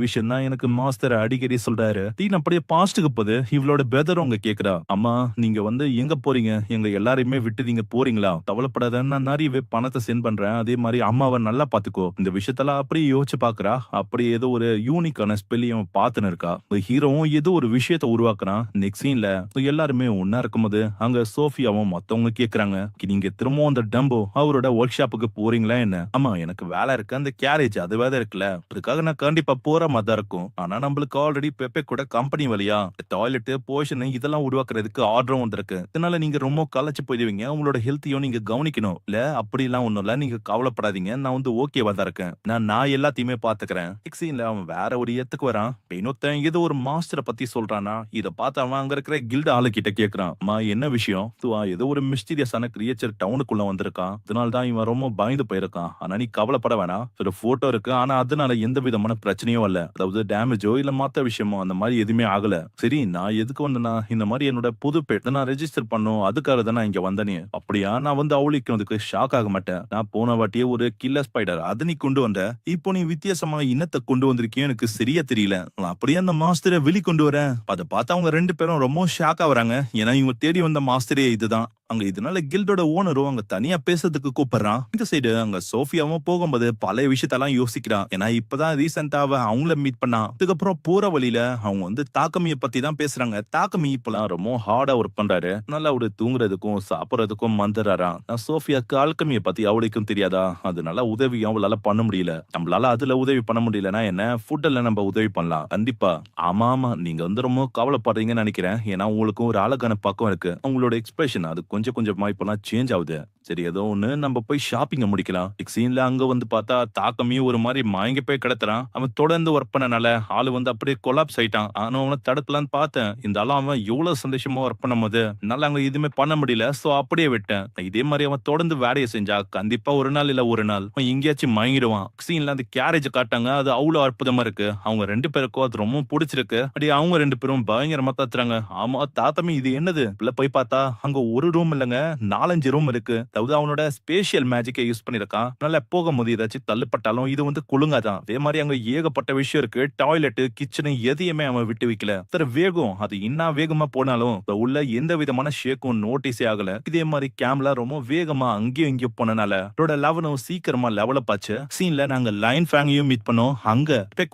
விஷயம் தான் எனக்கு மாஸ்டர் அடிக்கடி சொல்றாரு. தீன் அப்படியே பாஸ்டுக்கு போது இவளோட பிரதர் அவங்க கேக்குறா, அம்மா நீங்க வந்து எங்க போறீங்க, எங்க எல்லாரையுமே விட்டு நீங்க போறீங்களா, கவலைப்படாத நான் நிறையவே பணத்தை சென்ட் பண்றேன். அதே மாதிரி அம்மாவை நல்லா பாத்துக்கோ. இந்த விஷயத்தெல்லாம் அப்படியே யோசிச்சு பாக்குறா. அப்படி ஏதோ ஒரு யூனிக்கான ஸ்பெல்லையும் பாத்துன்னு இருக்கா. ஹீரோவும் ஏதோ ஒரு விஷயத்தை உருவாக்குறான். நெக்ஸ்ட் சீன்ல எல்லாருமே ஒன்னா இருக்கும்போது அங்க சோஃபியாவும் மத்தவங்க கேக்குறாங்க, நீங்க திரும்பவும் அந்த டம்போ அவரோட ஒர்க் ஷாப்புக்கு போறீங்களா என்ன. ஆமா எனக்கு வேலை இருக்கு, அந்த கேரேஜ் அது வேற இருக்குல்ல, அதுக்காக நான் கண்டிப்பா போற மாதிரி தான் இருக்கும். ஆனா நம்மளுக்கு ஆல்ரெடி பெப்பே கூட கம்பெனி வழியா டாய்லெட் போர்ஷன் இதெல்லாம் உருவாக்குறதுக்கு ஆர்டரும் வந்திருக்கு. இதனால நீங்க ரொம்ப களைச்சு போயிடுவீங்க. உங்களோட ஹெல்த்தையும் நீங்க கவனிக்கணும். இல்ல அப்படிலாம் ஒண்ணும் இல்ல. நீங்க கவலைப்படாதீங்க. நான் வந்து ஓகேவா தான் இருக்கேன். நான் எல்லாத்தையுமே பார்த்துக்கிறேன். நெக்ஸ்ட் சீன்ல அவன் வேற ஒரு இடத்துக்கு வரான். இப்ப இன்னொருத்தன் ஏதோ ஒரு மாஸ்டர பத்தி சொல்றானா, இத பார்த்து அவன் அங்க இருக்கிற கில்ட் ஆளுகிட்ட கேட்கிறான். அம்மா என்ன விஷயம்? இதுவா ஏதோ ஒரு மிஸ்டீரியஸான கிரியேச்சர் டவுனுக்குள்ள வந்திருக்கான். அதனால தான் இவன் ரொம்ப பயந்து போயிருக்கான். ஆனா நீ கவலைப்பட வேணாம். ஒரு ஃபோட்டோ இருக்கு. ஆனா அதனால எந்த விதமான பிரச்சனையும் இல்ல. அதாவது டேமேஜோ இல்ல மத்த விஷயமோ அந்த மாதிரி எதுவுமே ஆகல. சரி நான் எதுக்கு வந்தேன்னா, இந்த மாதிரி என்னோட புது பெட் நான் ரெஜிஸ்டர் பண்ணும். அதுக்காக தான் நான் இங்க வந்தேனே. அப்படியா? நான் வந்து அவளிக்கிறதுக்கு ஷாக் ஆக மாட்டேன். நான் போன வாட்டியே ஒரு கில்லர் ஸ்பைடர் அத நீ கொண்டு வந்த. இப்போ நீ வித்தியாசமா இன்னத்த கொண்டு வந்திருக்கியோ எனக்கு சரியா தெரியல. நான் அப்படியே அந்த மாஸ்டர வெளிக்கொண்டு வரேன். அத பார்த்து அவங்க 2 பேரும் ரொம்ப ஷாக் ஆகுறாங்க. ஏன்னா இவங்க தேடி வந்த மாஸ்டரே இதுதான். அங்க இதனால கில்டோட ஓனரும் அங்க தனியா பேசுறதுக்கு கூப்பிடுறான். இந்த சைடு அங்க சோஃபியாவும் போகும்போது பழைய விஷயத்தெல்லாம் யோசிக்கிறான். ஏன்னா இப்பதான் ரீசெண்டா அவங்கள மீட் பண்ணா. அதுக்கப்புறம் போற வழியில அவங்க வந்து தாக்கமிய பத்தி தான் பேசுறாங்க. தாக்கமி இப்பெல்லாம் ரொம்ப ஹார்டா ஒர்க் பண்றாரு. நல்லா ஒரு தூங்குறதுக்கும் சாப்பிடறதுக்கும் மந்துறாராம். நான் சோஃபியாக்கு ஆல்கமிய பத்தி அவளுக்கும் தெரியாதா? அதனால உதவி அவளால பண்ண முடியல. நம்மளால அதுல உதவி பண்ண முடியலன்னா என்ன ஃபுட்ல நம்ம உதவி பண்ணலாம். கண்டிப்பா. ஆமா ஆமா நீங்க வந்து ரொம்ப கவலைப்படுறீங்கன்னு நினைக்கிறேன். ஏன்னா உங்களுக்கும் ஒரு அழகான பக்கம் இருக்கு. உங்களோட எக்ஸ்பிரஷன் அது கொஞ்சம் கொஞ்சமா இப்பெல்லாம் சேஞ்ச் ஆகுது. சரி ஏதோ ஒண்ணு நம்ம போய் ஷாப்பிங்க முடிக்கலாம். சீன்ல அங்க வந்து பார்த்தா தாக்கமியும் ஒரு மாதிரி மயங்கி போய் கிடத்துறான். அவன் தொடர்ந்து ஒர்க் பண்ணனால ஆளு வந்து அப்படியே கொலாப்ஸ் ஆயிட்டான். ஆனா அவனை தடுக்கலான்னு பார்த்தேன். இந்த ஆளு அவன் எவ்வளவு சந்தோஷமா ஒர்க் பண்ணும்போது என்னால அங்க எதுவுமே பண்ண முடியல. சோ அப்படியே விட்டேன். இதே மாதிரி அவன் தொடர்ந்து வேலையை செஞ்சா கண்டிப்பா ஒரு நாள் இல்ல ஒரு நாள் அவன் எங்கேயாச்சும் மயங்கிடுவான். சீன்ல அந்த கேரேஜ் காட்டாங்க. அது அவ்வளவு அற்புதமா இருக்கு. அவங்க 2 பேருக்கும் அது ரொம்ப பிடிச்சிருக்கு. அப்படியே அவங்க 2 பேரும் பயங்கரமா தாத்துறாங்க. ஆமா தாத்தமி இது என்னது? உள்ள போய் பார்த்தா அங்க ஒரு ரூம் இல்லங்க 4-5 ரூம் இருக்கு. அதாவது அவனோட ஸ்பேஷியல் மேஜிக்கை யூஸ் பண்ணிருக்கான். நல்லா போகும்போது ஏதாச்சும் தள்ளுப்பட்டாலும் இது வந்து குலுங்காதான். அதே மாதிரி அங்க ஏகப்பட்ட விஷயம் இருக்கு. டாய்லெட் கிச்சன் எதையுமே அவன் விட்டு வைக்கல. வேகம் அது இன்னும் வேகமா போனாலும் உள்ள எந்த விதமான ஷேக்கும் நோட்டீஸே ஆகல. இதே மாதிரி கேம்ல ரொம்ப வேகமா அங்கேயும் இங்கேயும் போனனால அவரோட லெவலும் சீக்கிரமா டெவலப் ஆச்சு. சீன்ல நாங்க லைன் ஃபேங்கையும் மீட் பண்ணோம். அங்க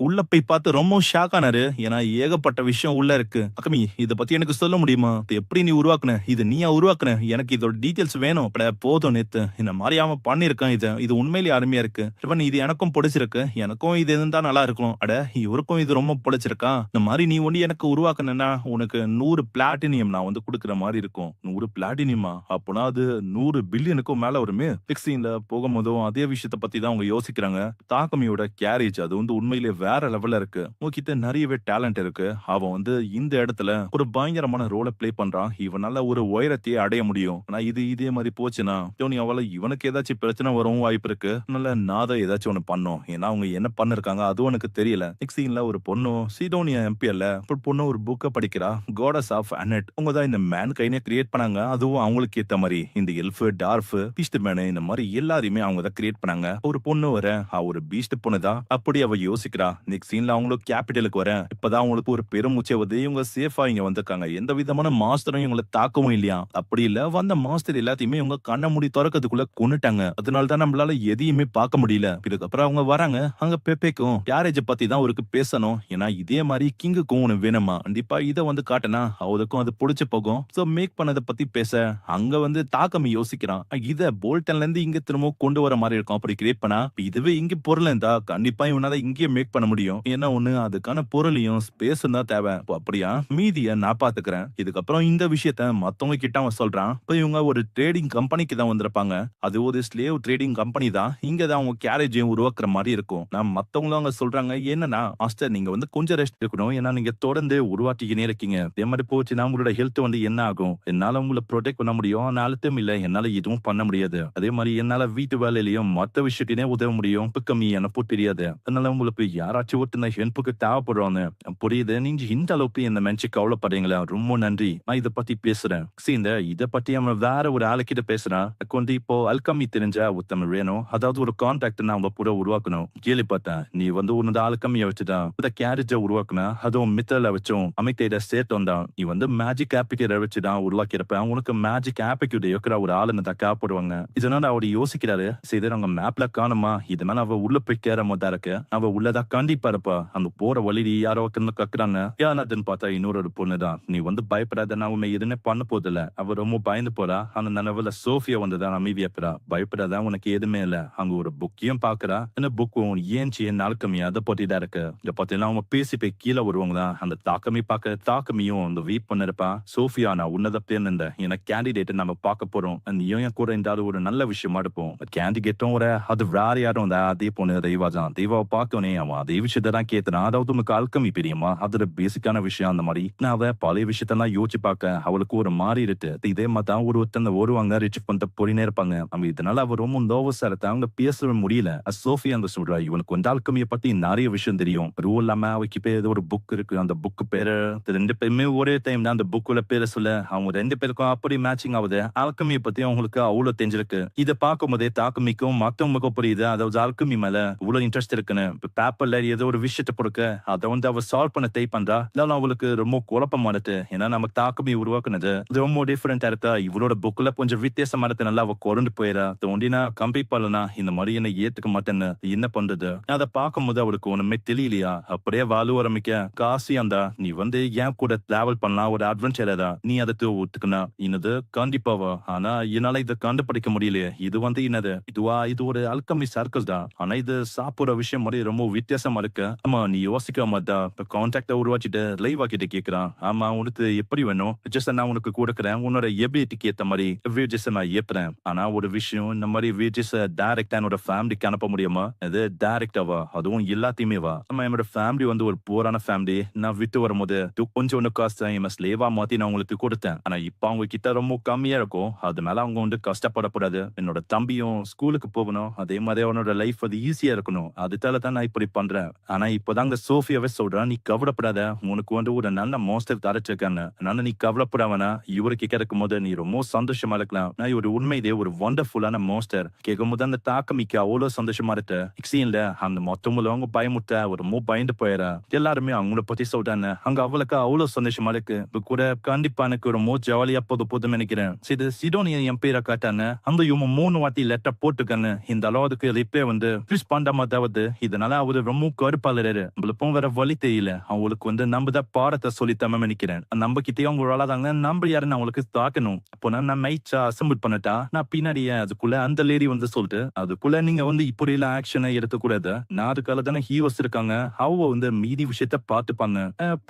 உள்ள போய் பார்த்து ரொம்ப ஷாக் ஆனாரு. ஏன்னா ஏகப்பட்ட விஷயம் உள்ள இருக்கு. அக்கமி இத பத்தி எனக்கு சொல்ல முடியுமா? இது எப்படி நீ உருவாக்குன? இது நீயா உருவாக்குன? எனக்கு இதோட டீடைல்ஸ் வேணும். போதும் நேத்து இந்த மாதிரி அவன் பண்ணிருக்கான். இது உண்மையிலேயே அருமையா இருக்கு. இது எனக்கும் பிடிச்சிருக்கு. எனக்கும் இது இருந்தா நல்லா இருக்கும். அட இவருக்கும் இது ரொம்ப பிடிச்சிருக்கா. இந்த மாதிரி நீ ஒண்ணு எனக்கு உருவாக்குனா உனக்கு 100 பிளாட்டினியம் நான் வந்து கொடுக்குற மாதிரி இருக்கும். 100 பிளாட்டினியமா? அப்பனா அது 100 பில்லியனுக்கும் மேல வருமே. பிக்ஸின்ல போகும்போதும் அதே விஷயத்த பத்தி தான் அவங்க யோசிக்கிறாங்க. தாக்கமியோட கேரேஜ் அது வந்து உண்மையிலேயே வேற லெவல்ல இருக்கு. உங்ககிட்ட நிறையவே டேலண்ட் இருக்கு. அவன் வந்து இந்த இடத்துல ஒரு பயங்கரமான ரோலை பிளே பண்றான். இவனால ஒரு உயரத்தையே அடைய முடியும். ஆனா இதே மாதிரி போச்சுன்னா அவள இவனுக்கு ஏதாச்சும் பிரச்சனை வரவும் வாய்ப்பு இருக்கு. அதனால நான் தான் ஏதாச்சும் ஒண்ணு பண்ணும். ஏன்னா அவங்க என்ன பண்ணிருக்காங்க அதுவும் எனக்கு தெரியல. நெக்ஸ்ட் சீன்ல ஒரு பொண்ணு சீடோனியா எம்பிஎல்ல பொண்ணு ஒரு புக்க படிக்கிறா. Goddess of அனட். அவங்க தான் இந்த மேன் கைனே கிரியேட் பண்ணாங்க. அதுவும் அவங்களுக்கு ஏத்த மாதிரி இந்த எல்ஃப் டார்ஃப் பீஸ்ட் மேன் இந்த மாதிரி எல்லாரையுமே அவங்க தான் கிரியேட் பண்ணாங்க. ஒரு பொண்ணு வர ஒரு பீஸ்ட் பொண்ணு தான். அப்படி அவ யோசிக்கிறா. நெக்ஸ்ட் சீன்ல அவங்களுக்கு கேபிட்டலுக்கு வர இப்பதான் அவங்களுக்கு ஒரு பெருமூச்சை வந்து இவங்க சேஃபா இங்க வந்திருக்காங்க. எந்த விதமான மாஸ்டரும் இவங்களை தாக்கவும் இல்லையா. அப்படி இல்ல வந்த மாஸ்டர் எல்லாத்தையுமே இவங்க கண்ண மூடி திறக்கிறதுக்குள்ள கொன்னுட்டாங்க. அதனால தான் நம்மளால எதையுமே பார்க்க முடியல. இதுக்கப்புறம் அவங்க வராங்க. அங்க பெப்பேக்கும் கேரேஜ் பத்தி தான் அவருக்கு பேசணும். ஏன்னா இதே மாதிரி கிங்குக்கும் ஒண்ணு வேணுமா. கண்டிப்பா இதை வந்து காட்டினா அவருக்கும் அது பிடிச்சு போகும். சோ மேக் பண்ணதை பத்தி பேச அங்க வந்து தாக்கமி யோசிக்கிறான். இத போல்டன்ல இருந்து இங்க திரும்ப கொண்டு வர மாதிரி இருக்கும். அப்படி கிரியேட் பண்ணா இதுவே இங்க பொருள் இருந்தா கண்டிப்பா இவனால இங்கேயே மேக் பண்ண முடியும். ஏன்னா ஒண்ணு அதுக்கான பொருளையும் ஸ்பேஸும் தான் தேவை. அப்படியா மீதிய நான் பாத்துக்கிறேன். இதுக்கப்புறம் இந்த விஷயத்த மத்தவங்க கிட்ட அவன் சொல்றான். இப்ப இவங்க ஒரு ட்ரேடிங் கம்பெனிக்கு தான் வந்திருப்பாங்க. அது ஒரு ஸ்லேவ் ட்ரேடிங் கம்பெனி தான். இங்க தான் அவங்க கேரேஜையும் உருவாக்குற மாதிரி இருக்கும். நான் மத்தவங்களும் அங்க சொல்றாங்க என்னன்னா மாஸ்டர் நீங்க வந்து கொஞ்சம் ரெஸ்ட் இருக்கணும். ஏன்னா நீங்க தொடர்ந்து உருவாக்கிக்கினே இருக்கீங்க. அதே மாதிரி போச்சுன்னா உங்களோட ஹெல்த் வந்து என்ன ஆகும். என்னால உங்களை ப்ரொடெக்ட் பண்ண முடியும். ஆனா அழுத்தம் இல்ல. என்னால எதுவும் பண்ண முடியாது. அதே மாதிரி என்னால வீட்டு வேலையிலயும் மத்த விஷயத்தினே உதவ முடியும். கம்மி எனக்கு தெரியாது. அதனால உங்களுக்கு யாராச்சும் ஒருத்தன ஹெல்ப்புக்கு தேவைப்படுறாங்க. புரியுது. நீங்க இந்த அளவுக்கு என்ன மென்ச்சு கவலைப்படுறீங்களா? ரொம்ப நன்றி. நான் இதை பத்தி பேசுறேன். இந்த இதை பத்தி அவன் வேற ஒரு ஆளுக்கிட்ட பேசுறான். கொண்டு இப்போ அல்கமி தெரிஞ்ச உத்தம வேணும். அதாவது ஒரு கான்டாக்ட் நான் அவங்க கூட உருவாக்கணும். கேள்விப்பட்டேன் நீ வந்து உன்னோட அல்கமியை வச்சுதான் இந்த கேரேஜை உருவாக்குன. அதுவும் மித்தல வச்சும் அமைத்தையிட சேர்த்து வந்தான். நீ வந்து மேஜிக் ஆப்பிட்டை வச்சுதான் உருவாக்கியிருப்ப. உனக்கு மேஜிக் ஆப்பிக்கிட்ட இருக்கிற ஒரு ஆளுன்னு தான் காப்பிடுவாங்க. இதனால அவர் யோசிக்கிறாரு. சரி நாங்க மேப்ல காணுமா இதனால அவ உள்ள போய் கேற மாதிரி இருக்கு. அவ உள்ளதா கண்டிப்பா இருப்பா. அந்த போற வழி யாரோ கக்குறாங்க. யானதுன்னு பார்த்தா இன்னொரு பொண்ணுதான். நீ வந்து பயப்படாத நான் உண்மை எதுவுமே பண்ண போதில்ல. அவ ரொம்ப பயந்து போறா. அந்த நினைவுல சோஃபியா வந்துதான் அமைதியா போறா. பயப்படாத, உனக்கு எதுவுமே இல்ல. அங்க ஒரு புக்கையும் பாக்குறா. அந்த புக்கும் ஏன்ச்சி என் ஆல்கமி அதை பத்தி தான் இருக்கு. இத பாத்தீங்கன்னா அவங்க பேசி போய் கீழே வருவாங்களா, அந்த தாக்கமி பாக்க தாக்கமியும் அந்த வெயிட் பண்ணிருப்பா. சோஃபியா, நான் உன்னத பேர் இருந்தேன், எனக்கு கேண்டிடேட் நம்ம பார்க்க போறோம், நீயும் என் கூட இருந்தாலும் ஒரு நல்ல விஷயமா இருப்போம். கேண்டிடேட்டும் ஒரு அது வேற யாரும் இல்ல, அதே பொண்ணு தெய்வா தான். தெய்வாவை பார்த்தோன்னே அவன் அதே விஷயத்த தான் கேட்கிறான். அதாவது உனக்கு ஆல்கமி தெரியுமா, அதோட பேசிக்கான விஷயம் அந்த மாதிரி. நான் அவ பழைய விஷயத்தெல்லாம் யோசிச்சு பார்க்க அவளுக்கு ஒரு மாறி இருக்கு. இதே மாதிரி தான் ஒருத்தங்க வருவாங்க, ரிச் பண்ணிட்டு போயினே இருப்பாங்க. அவன் இதனால அவர் ரொம்ப நோவஸா அவங்க பேசவே முடியல. சோஃபியா அந்த சொல்றா, இவனுக்கு வந்து ஆல்கமியை பத்தி நிறைய விஷயம் தெரியும். ரூல் இல்லாம அவருக்கு பேர் ஏதோ ஒரு புக் இருக்கு. அந்த புக் பேரு ரெண்டு பேருமே ஒரே டைம் தான் அந்த புக்குல பேரை சொல்ல அவங்க ரெண்டு பேருக்கும் அப்படி மேட்சிங் ஆகுது. ஆல்கமியை பத்தி அவங்களுக்கு அவ்வளவு தெரிஞ்சிருக்கு. இதை பார்க்கும் போதே தாக்கமிக்கும் மத்தவங்களுக்கும் புரியுது, அதாவது ஆல்கமி மேல இவ்வளவு இன்ட்ரெஸ்ட் இருக்குன்னு. பேப்பர்ல ஏதோ ஒரு விஷயத்தை கொடுக்க அதை வந்து அவ சால்வ் பண்ண ட்ரை பண்றா. இல்ல அவளுக்கு ரொம்ப குழப்பமா இருக்கு. ஏன்னா நம்ம தாக்கமி உருவாக்குனது ரொம்ப டிஃபரெண்டா இருக்கா. இவளோட புக்ல கொஞ்சம் வித்தியாசமா இருக்கு. நல்லா அவ குறைந்து போயிடா. தோண்டினா கம்ப்ளீட் பண்ணலனா இந்த மாதிரி என்ன ஏத்துக்க மாட்டேன்னு என்ன பண்றது. அதை பார்க்கும்போது அவளுக்கு ஒண்ணுமே தெரியலையா. அப்படியே வாழ ஆரம்பிக்க காசி அந்த நீ வந்து ஏன் கூட டிராவல் பண்ணலாம், ஒரு அட்வென்ச்சரா நீ அதை ஒத்துக்கணும். இன்னது கண்டிப்பாவா, ஆனா என்னால இதை கண்டுபிடிக்க முடியலையே. இது வந்து என்னது இதுவா, இது ஒரு அல்கமி சர்க்கிள் தான். ஆனா இது சாப்பிடுற விஷயம் மாதிரி ரொம்ப வித்தியாசமா இருக்கு. ஆமா, நீ யோசிக்க மாட்டா. இப்ப கான்டாக்ட உருவாக்கிட்டு லைவ் ஆக்கிட்டு கேட்கிறான். ஆமா, உனக்கு எப்படி வேணும், ஜஸ்ட் நான் உனக்கு கொடுக்குறேன், உன்னோட எபிலிட்டிக்கு ஏத்த மாதிரி வீடியோஸ் நான் ஏப்புறேன். ஆனா ஒரு விஷயம், இந்த மாதிரி வீடியோஸ் டைரக்டா என்னோட ஃபேமிலிக்கு அனுப்ப முடியுமா, இது டைரக்டாவா, அதுவும் எல்லாத்தையுமே வா. நம்ம என்னோட ஃபேமிலி வந்து ஒரு போரான ஃபேமிலி. நான் விட்டு வரும்போது கொஞ்சம் காசு என் ஸ்லேவா மாத்தி நான் உங்களுக்கு கொடுத்தேன். ஆனா இப்ப அவங்க கிட்ட ரொம்ப கம்மியா இருக்கும். அதனால அவங்க வந்து கஷ்டப்படக்கூடாது. என்னோட தம்பியும் ஸ்கூலுக்கு போகணும், அதே மாதிரி அவனோட லைஃப் அது ஈஸியா இருக்கணும். அதுக்காக தான் நான் இப்படி பண்றேன். ஆனா இப்பதாங்க சோஃபியாவே சொல்றான், நீ கவலைப்படாத, உனக்கு வந்து ஒரு நல்ல மாஸ்டர் தரச்சிருக்கான்னு. அதனால நீ கவலைப்படாமனா இவருக்கு கிடைக்கும் போது நீ ரொம்ப சந்தோஷமா இருக்கலாம். நான் ஒரு உண்மையிலே ஒரு வண்டர்ஃபுல்லான மாஸ்டர் கேட்கும் போது அந்த தாக்கமிக்க அவ்வளவு சந்தோஷமா இருக்கு. சீன்ல அந்த மொத்தமுள்ள அவங்க பயமுட்ட ஒரு பயந்து போயிடா. எல்லாருமே அவங்கள பத்தி சொல்றாங்க. அங்க அவளுக்கு அவ்வளவு சந்தோஷமா இருக்கு. இப்ப கூட கண்டிப்பா எனக்கு ஒரு ஜாலியா போதும் நினைக்கிறேன். சரி, சிடோனியா என் பேரை காட்டான்னு அந்த இவங்க 3 வாட்டி லெட்டர் போட்டுக்கான்னு இந்த அளவுக்கு ரிப்பே வந்து பிரிஸ் பண்ணாம அதாவது இதனால அவரு ரொம்ப கருப்பாளரு. நம்மளுக்கும் வேற வழி தெரியல. அவங்களுக்கு வந்து நம்ம தான் பாடத்தை சொல்லித்தாம நினைக்கிறேன். நம்ம கிட்டே அவங்க வளர்ந்தாங்க, நம்ம யாருன்னு அவங்களுக்கு தாக்கணும். அப்போ நான் மைச்சா அசம்பிள் பண்ணட்டா, நான் பின்னாடியே அதுக்குள்ள அந்த லேடி வந்து சொல்லிட்டு அதுக்குள்ள நீங்க வந்து இப்படி எல்லாம் ஆக்ஷனை எடுத்துக்கூடாது. நான் அதுக்காக தானே ஹீரோஸ் இருக்காங்க, அவங்க வந்து மீதி விஷயத்த பார்த்துப்பாங்க.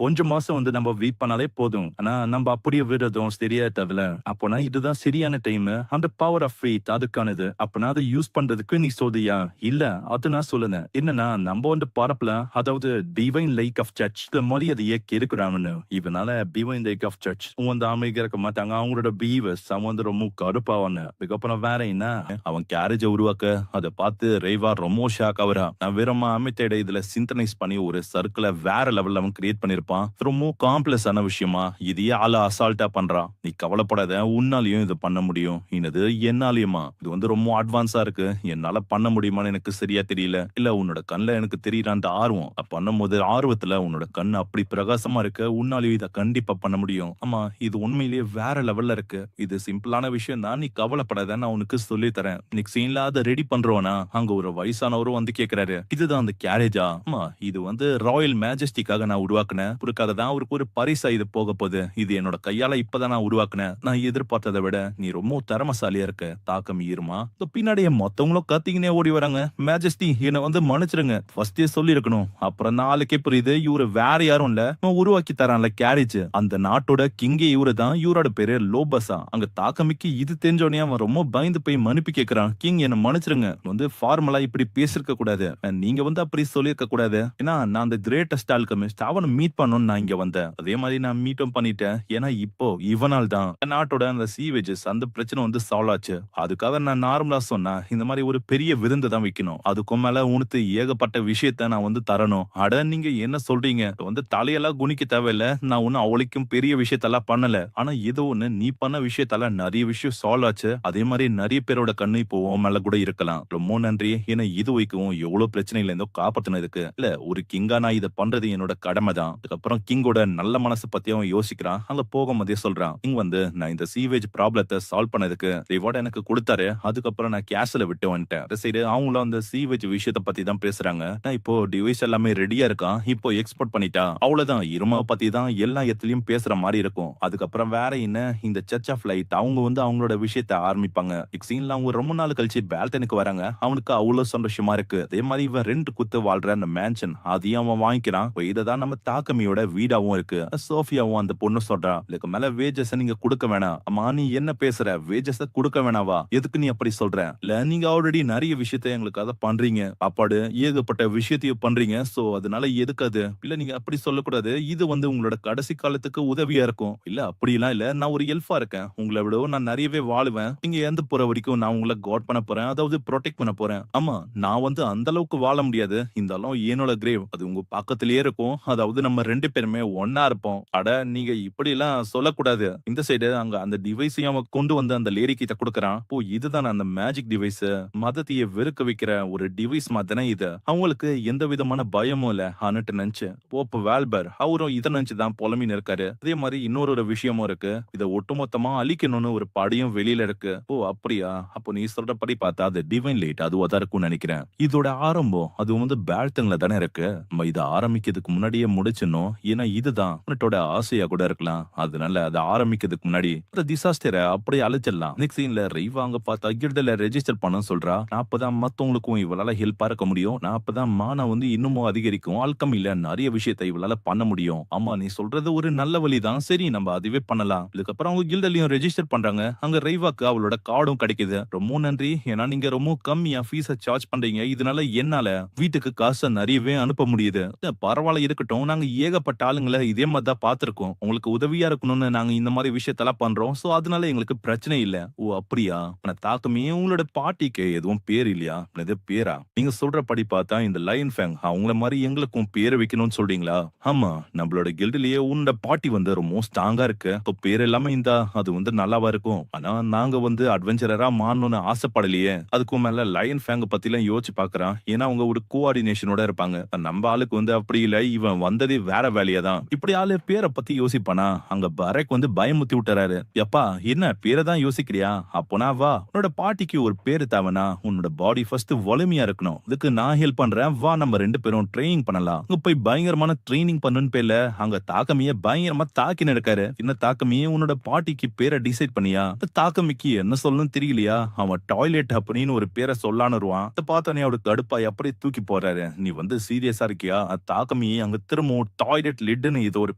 கொஞ்சம் மாசம் வந்து நம்ம வெயிட் பண்ணாலே போதும். ஆனா நம்ம அப்படியே விடுறதும் சரியா தவிர, அப்போனா இதுதான் சரியான டைம். அந்த பவர் ஆஃப் ஃபெய்த் அதுக்கானது. அப்பனா அதை யூஸ் பண்றதுக்கு நீ சொல்றியா? இல்ல, அது நான் சொல்லுனேன். என்னன்னா நம்ம வந்து பரப்பல, அதாவது டிவைன் லைக் ஆஃப் சர்ச் மரியாதையை கெடுக்கிறாங்கன்னு. இவனால டிவைன் லைக் ஆஃப் சர்ச் வந்து அமைதியா இருக்க மாட்டாங்க. அவங்களோட பீவர்ஸ் அவன் வந்து ரொம்ப கருப்பாவான. அதுக்கப்புறம் வேற என்ன, அவன் கேரேஜ உருவாக்க அதை பார்த்து ரேவா ரொம்ப ஷாக் ஆகுறா. நான் வெறும் அமித்தேட இதுல சிந்தனைஸ் பண்ணி ஒரு சர்க்கிளை வேற லெவல்ல அவன் கிரியேட் பண்ணிருப்பான். ரொம்ப காம்ப்ளெக்ஸ் ஆன விஷயமா இதையே ஆள அசால்ட்டா பண்றான். நீ கவலைப்படாத, உன்னாலையும் இது பண்ண முடியும். என்னது என்னாலையுமா? இது வந்து ரொம்ப அட்வான்ஸா இருக்கு, என்னால பண்ண முடியுமான்னு எனக்கு சரியா தெரியல. இல்ல உன்னோட கண்ணுல எனக்கு தெரியறான் ஆர்வம். பண்ணும்போது ஆர்வத்துல உன்னோட கண்ணு அப்படி பிரகாசமா இருக்கு. உன்னாலையும் இதை கண்டிப்பா பண்ண முடியும். ஆமா, இது உண்மையிலேயே வேற லெவல்ல இருக்கு. இது சிம்பிளான விஷயம் தான், நீ கவலைப்படாத, நான் உனக்கு சொல்லி தரேன். இன்னைக்கு சீன்ல அதை ரெடி பண்றோனா அங்க ஒரு வயசானவரும் வந்து கேக்குறாரு, இதுதான் அந்த கேரேஜா? ஆமா, இது வந்து ராயல் மேஜஸ்டிக்காக நான் உருவாக்குனேன். அதுக்காக தான் அவருக்கு ஒரு பரிசா இது போக போகுது. இது என்னோட கையால இப்பதான் நான் உருவாக்குனேன். நான் எதிர்பார்த்ததை விட நீ ரொம்ப திறமசாலியா இருக்க. தாக்கம் ஈருமா பின்னாடியே மொத்தவங்களும் கத்திங்கனே ஓடி வராங்க. மேஜஸ்டி என்ன வந்து மன்னிச்சிருங்க, ஃபர்ஸ்டே சொல்லி இருக்கணும். அப்புறம் நாளைக்கே புரியுது, இவரு வேற யாரும் இல்ல, உருவாக்கி தரான்ல கேரேஜ், அந்த நாட்டோட கிங்கே இவரு தான். இவரோட பேரு லோபஸா. அங்க தாக்கமிக்கு இது தெரிஞ்சோடனே அவன் ரொம்ப பயந்து போய் மன்னிப்பு கேட்கிறான். கிங் என்ன மன்னிச்சிருங்க, வந்து ஃபார்மலா இப்படி பேசிருக்க கூடாது, நீங்க வந்து அப்படி சொல்லியிருக்க கூடாது. ஏன்னா நான் அந்த கிரேட்டஸ்ட் ஆல்கெமிஸ்ட் அவனை மீட் பண்ணணும்னு நான் இங்க வந்தேன். அதே மாதிரி நான் மீட்டும் பண்ணிட்டேன். ஏன்னா இப்போ இவனால் தான் நாட்டோட அந்த சீவேஜஸ் அந்த பிரச்சனை வந்து சால்வ் ஆச்சு. அதுக்காக நான் நார்மலா சொன்னா இந்த மாதிரி ஒரு பெரிய விருந்து தான் வைக்கணும். அதுக்கும் மேல உனக்கு ஏகப்பட்ட விஷயத்த நான் வந்து தரணும். அட நீங்க என்ன சொல்றீங்க, வந்து தலையெல்லாம் குனிக்க தேவையில்ல. நான் ஒன்னும் அவளுக்கும் பெரிய விஷயத்தெல்லாம் பண்ணல. ஆனா ஏதோ ஒண்ணு நீ பண்ண விஷயத்தால நிறைய விஷயம் சால்வ் ஆச்சு. அதே மாதிரி நிறைய பேரோட கண்ணு இப்போ உன் மேல கூட இருக்கலாம். ரொம்ப நன்றி, ஏன்னா இது வைக்கவும் எவ்வளவு பிரச்சனைல இருந்தோ காப்பாத்தினதுக்கு. இல்ல ஒரு கிங்கா நான் இதை பண்றது என்னோட கடமை தான். அதுக்கப்புறம் கிங்கோட நல்ல மனசு பத்தி அவன் யோசிக்கிறான். அங்க போகும்போதே சொல்றான், இங்க வந்து நான் இந்த சீவேஜ் ப்ராப்ளத்தை சால்வ் பண்ணதுக்கு ரிவார்ட் எனக்கு கொடுத்தாரு. அதுக்கப்புறம் நான் கேஷ்ல விட்டு வந்துட்டேன். சரி, அவங்களும் அந்த சீவேஜ் விஷயத்தை பத்தி தான் பேசுறாங்க. நான் இப்போ டிவைஸ் எல்லாமே ரெடியா இருக்கான், இப்போ எக்ஸ்போர்ட் பண்ணிட்டா அவ்வளவுதான். இருமா பத்தி தான் எல்லா இடத்துலயும் பேசுற மாதிரி இருக்கும். அதுக்கப்புறம் வேற என்ன, இந்த சர்ச் ஆஃப் லைட் அவங்க வந்து அவங்களோட விஷயத்த ஆரம்பிப்பாங்க. சீன்ல அவங்க ரொம்ப நாள் கழிச்சு பேல்டனுக்கு வராங்க. அவனுக்கு அவ்வளவு சந்தோஷமா இருக்கு. அதே மாதிரி இவன் ரெண்டு குத்து வாழ்ற அந்த மேன்ஷன் அதையும் அவன் வாங்கிக்கிறான். இப்ப இததான் நம்ம தாக்கமியோட வீடாவும் இருக்கு. சோஃபியாவும் அந்த பொண்ணு சொல்றா, இதுக்கு மேல வேஜஸ் நீங்க கொடுக்க வேணாம். அம்மா நீ என்ன பேசுற? வேஜஸ் கொடுக்க வேணாவா? எதுக்கு நீ அப்படி சொல்ற? இல்ல நீங்க ஆல்ரெடி நிறைய விஷயத்த எங்களுக்காக பண்றீங்க. அப்பாடு ஏகப்பட்ட விஷயத்தையும் பண்றீங்க. சோ அதனால எதுக்கு அது? இல்ல நீங்க அப்படி சொல்லக்கூடாது. இது வந்து உங்களோட கடைசி காலத்துக்கு உதவியா இருக்கும். இல்ல அப்படிலாம் இல்ல. நான் ஒரு எல்ஃபா இருக்கேன். உங்களை விட நான் நிறையவே வாழுவேன். நீங்க இறந்து போற வரைக்கும் நான் உங்களை காட் பண்ண போறேன். அதாவது ப்ரொடெக்ட் பண்ண போறேன். ஆமா நான் வந்து அந்த அளவுக்கு வாழ முடியாது. இருந்தாலும் என்னோட கிரேவ் அது உங்க பக்கத்திலேயே இருக்கும். அதாவது நம்ம 2 பேருமே ஒண்ணா இருப்போம். அட நீங்க இப்படி எல்லாம் சொல்லக்கூடாது. இந்த சைடு அங்க அந்த டிவைஸையும் அவன் கொண்டு வந்து அந்த லேடி கிட்ட கொடுக்கறான். ஓ இதுதான் அந்த மேஜிக் டிவைஸ். மதத்தையே வெறுக்க வைக்கிற ஒரு டிவைஸ் மாதிரி இது. அவங்களுக்கு எந்த விதமான பயமும் இல்ல. ஆனட்டு நினைச்சு போப் வால்பர் அவரும் இதை நினைச்சுதான் புலம்பின்னு இருக்காரு. அதே மாதிரி இன்னொரு விஷயமும் இருக்கு. இதை ஒட்டுமொத்தமா அழிக்கணும்னு ஒரு படையும் வெளியில இருக்கு. ஓ அப்படியா? அப்போ நீ சொல்றபடி பார்த்தா அது டிவைன் லைட் அதுவா தான் இருக்கும்னு நினைக்கிறேன். இதோட ஆரம்பம் அது வந்து பேல்டன்ல தானே இருக்கு. நம்ம இதை ஆரம்பிக்கிறதுக்கு முன்னாடியே முடிச்சிடணும். ஏன்னா இதுதான் உன்னோட ஆசையா கூட இருக்கலாம். அதனால அதை ஆரம்பிக்கிறதுக்கு முன்னாடி அந்த டிசாஸ்டரை அப்படியே அழிச்சிடலாம். நெக்ஸ்ட் சீன்ல ரைவா அங்க பார்த்தா கில்டுல ரெஜிஸ்டர் பண்ண சொல்றா. நான் அப்பதான் மத்தவங்களுக்கும் இவளால ஹெல்ப்பா இருக்க முடியும். நான் அப்பதான் மானா வந்து இன்னமும் அதிகரிக்கும். ஆல்கமில நிறைய விஷயத்தை இவளால பண்ண முடியும். ஆமா நீ சொல்றது ஒரு நல்ல வழிதான். சரி நம்ம அதுவே பண்ணலாம். இதுக்கப்புறம் அவங்க கில்டலையும் ரெஜிஸ்டர் பண்றாங்க. அங்க ரைவாக்கு அவளோட கார்டும் கிடைக்குது. ரொம்ப நன்றி. ஏன்னா நீங்க ரொம்ப கம்மியா ஃபீஸ சார்ஜ் பண்றீங்க. இதனால என்னால வீட்டுக்கு காசை நிறையவே அனுப்ப முடியுது. பரவாயில்ல இருக்கட்டும். நாங்க ஏகப்பட்ட ஆளுங்களை இதே மாதிரி தான் பார்த்திருக்கோம். உங்களுக்கு உதவியா இருக்கணும்னு நாங்க இந்த மாதிரி விஷயத்தெல்லாம் பண்றோம். சோ அதனால எங்களுக்கு பிரச்சனை இல்ல. ஓ அப்படியா? தாக்கமே உங்களோட பாட்டிக்கு எதுவும் பேர் இல்லையா? இது பேரா? நீங்க சொல்றபடி பார்த்தா இந்த லயன் ஃபேங் அவங்கள மாதிரி எங்களுக்கும் பேரை வைக்கணும்னு சொல்றீங்களா? ஆமா நம்மளோட கில்டுலயே உன்னோட பாட்டி வந்து ரொம்ப ஸ்ட்ராங்கா இருக்கு. இப்போ பேர் எல்லாமே இந்த அது வந்து நல்லாவா இருக்கும். ஆனா நாங்க வந்து அட்வென்ச்சரரா மாறணும்னு ஆசைப்படலையே. அதுக்கும் மேல லயன் ஃபேங் பத்தி எல்லாம் யோசிச்சு பாக்குறான். ஏன்னா அவங்க ஒரு கோஆர்டினேஷனோட இருப்பாங்க. நம்ம ஆளுக்கு வந்து அப்படி இல்ல. இவன் வந்ததே வேற வேலையா தான். இப்படி ஆளு பேரை பத்தி யோசிப்பானா? அங்க பரக் வந்து பயமுத்தி விட்டுறாரு. எப்பா என்ன பேரை தான் யோசிக்கிறியா? அப்போனா வா உன்னோட பாட்டிக்கு ஒரு பேரு தேவனா உன்னோட பாடி ஃபர்ஸ்ட் வலிமையா இருக்கணும். இதுக்கு நான் ஹெல்ப் பண்றேன். வா நம்ம 2 பேரும் ட்ரைனிங் பண்ணலாம். அங்க போய் பயங்கரமான ட்ரைனிங் பண்ணுன்னு பேர்ல அங்க தாக்கமிய பயங்கரமா தாக்கின்னு இருக்காரு. என்ன தாக்கமியே உன்னோட பாட்டிக்கு பேரை டிசைட் பண்ணியா? தாக்கமிக்கு என்ன சொல்லணும்னு தெரியலையா? அவன் டாய்லெட் அப்படின்னு ஒரு பேரை சொல்லான்னு வருவான். அதை பார்த்தோன்னே அவரு கடுப்பா அப்படியே தூக்கி போறாரு. நீ வந்து சீரியஸா இருக்கியா? தாக்கமியே அங்க திரும்பவும் டாய்லெட் லிட்னு இது ஒரு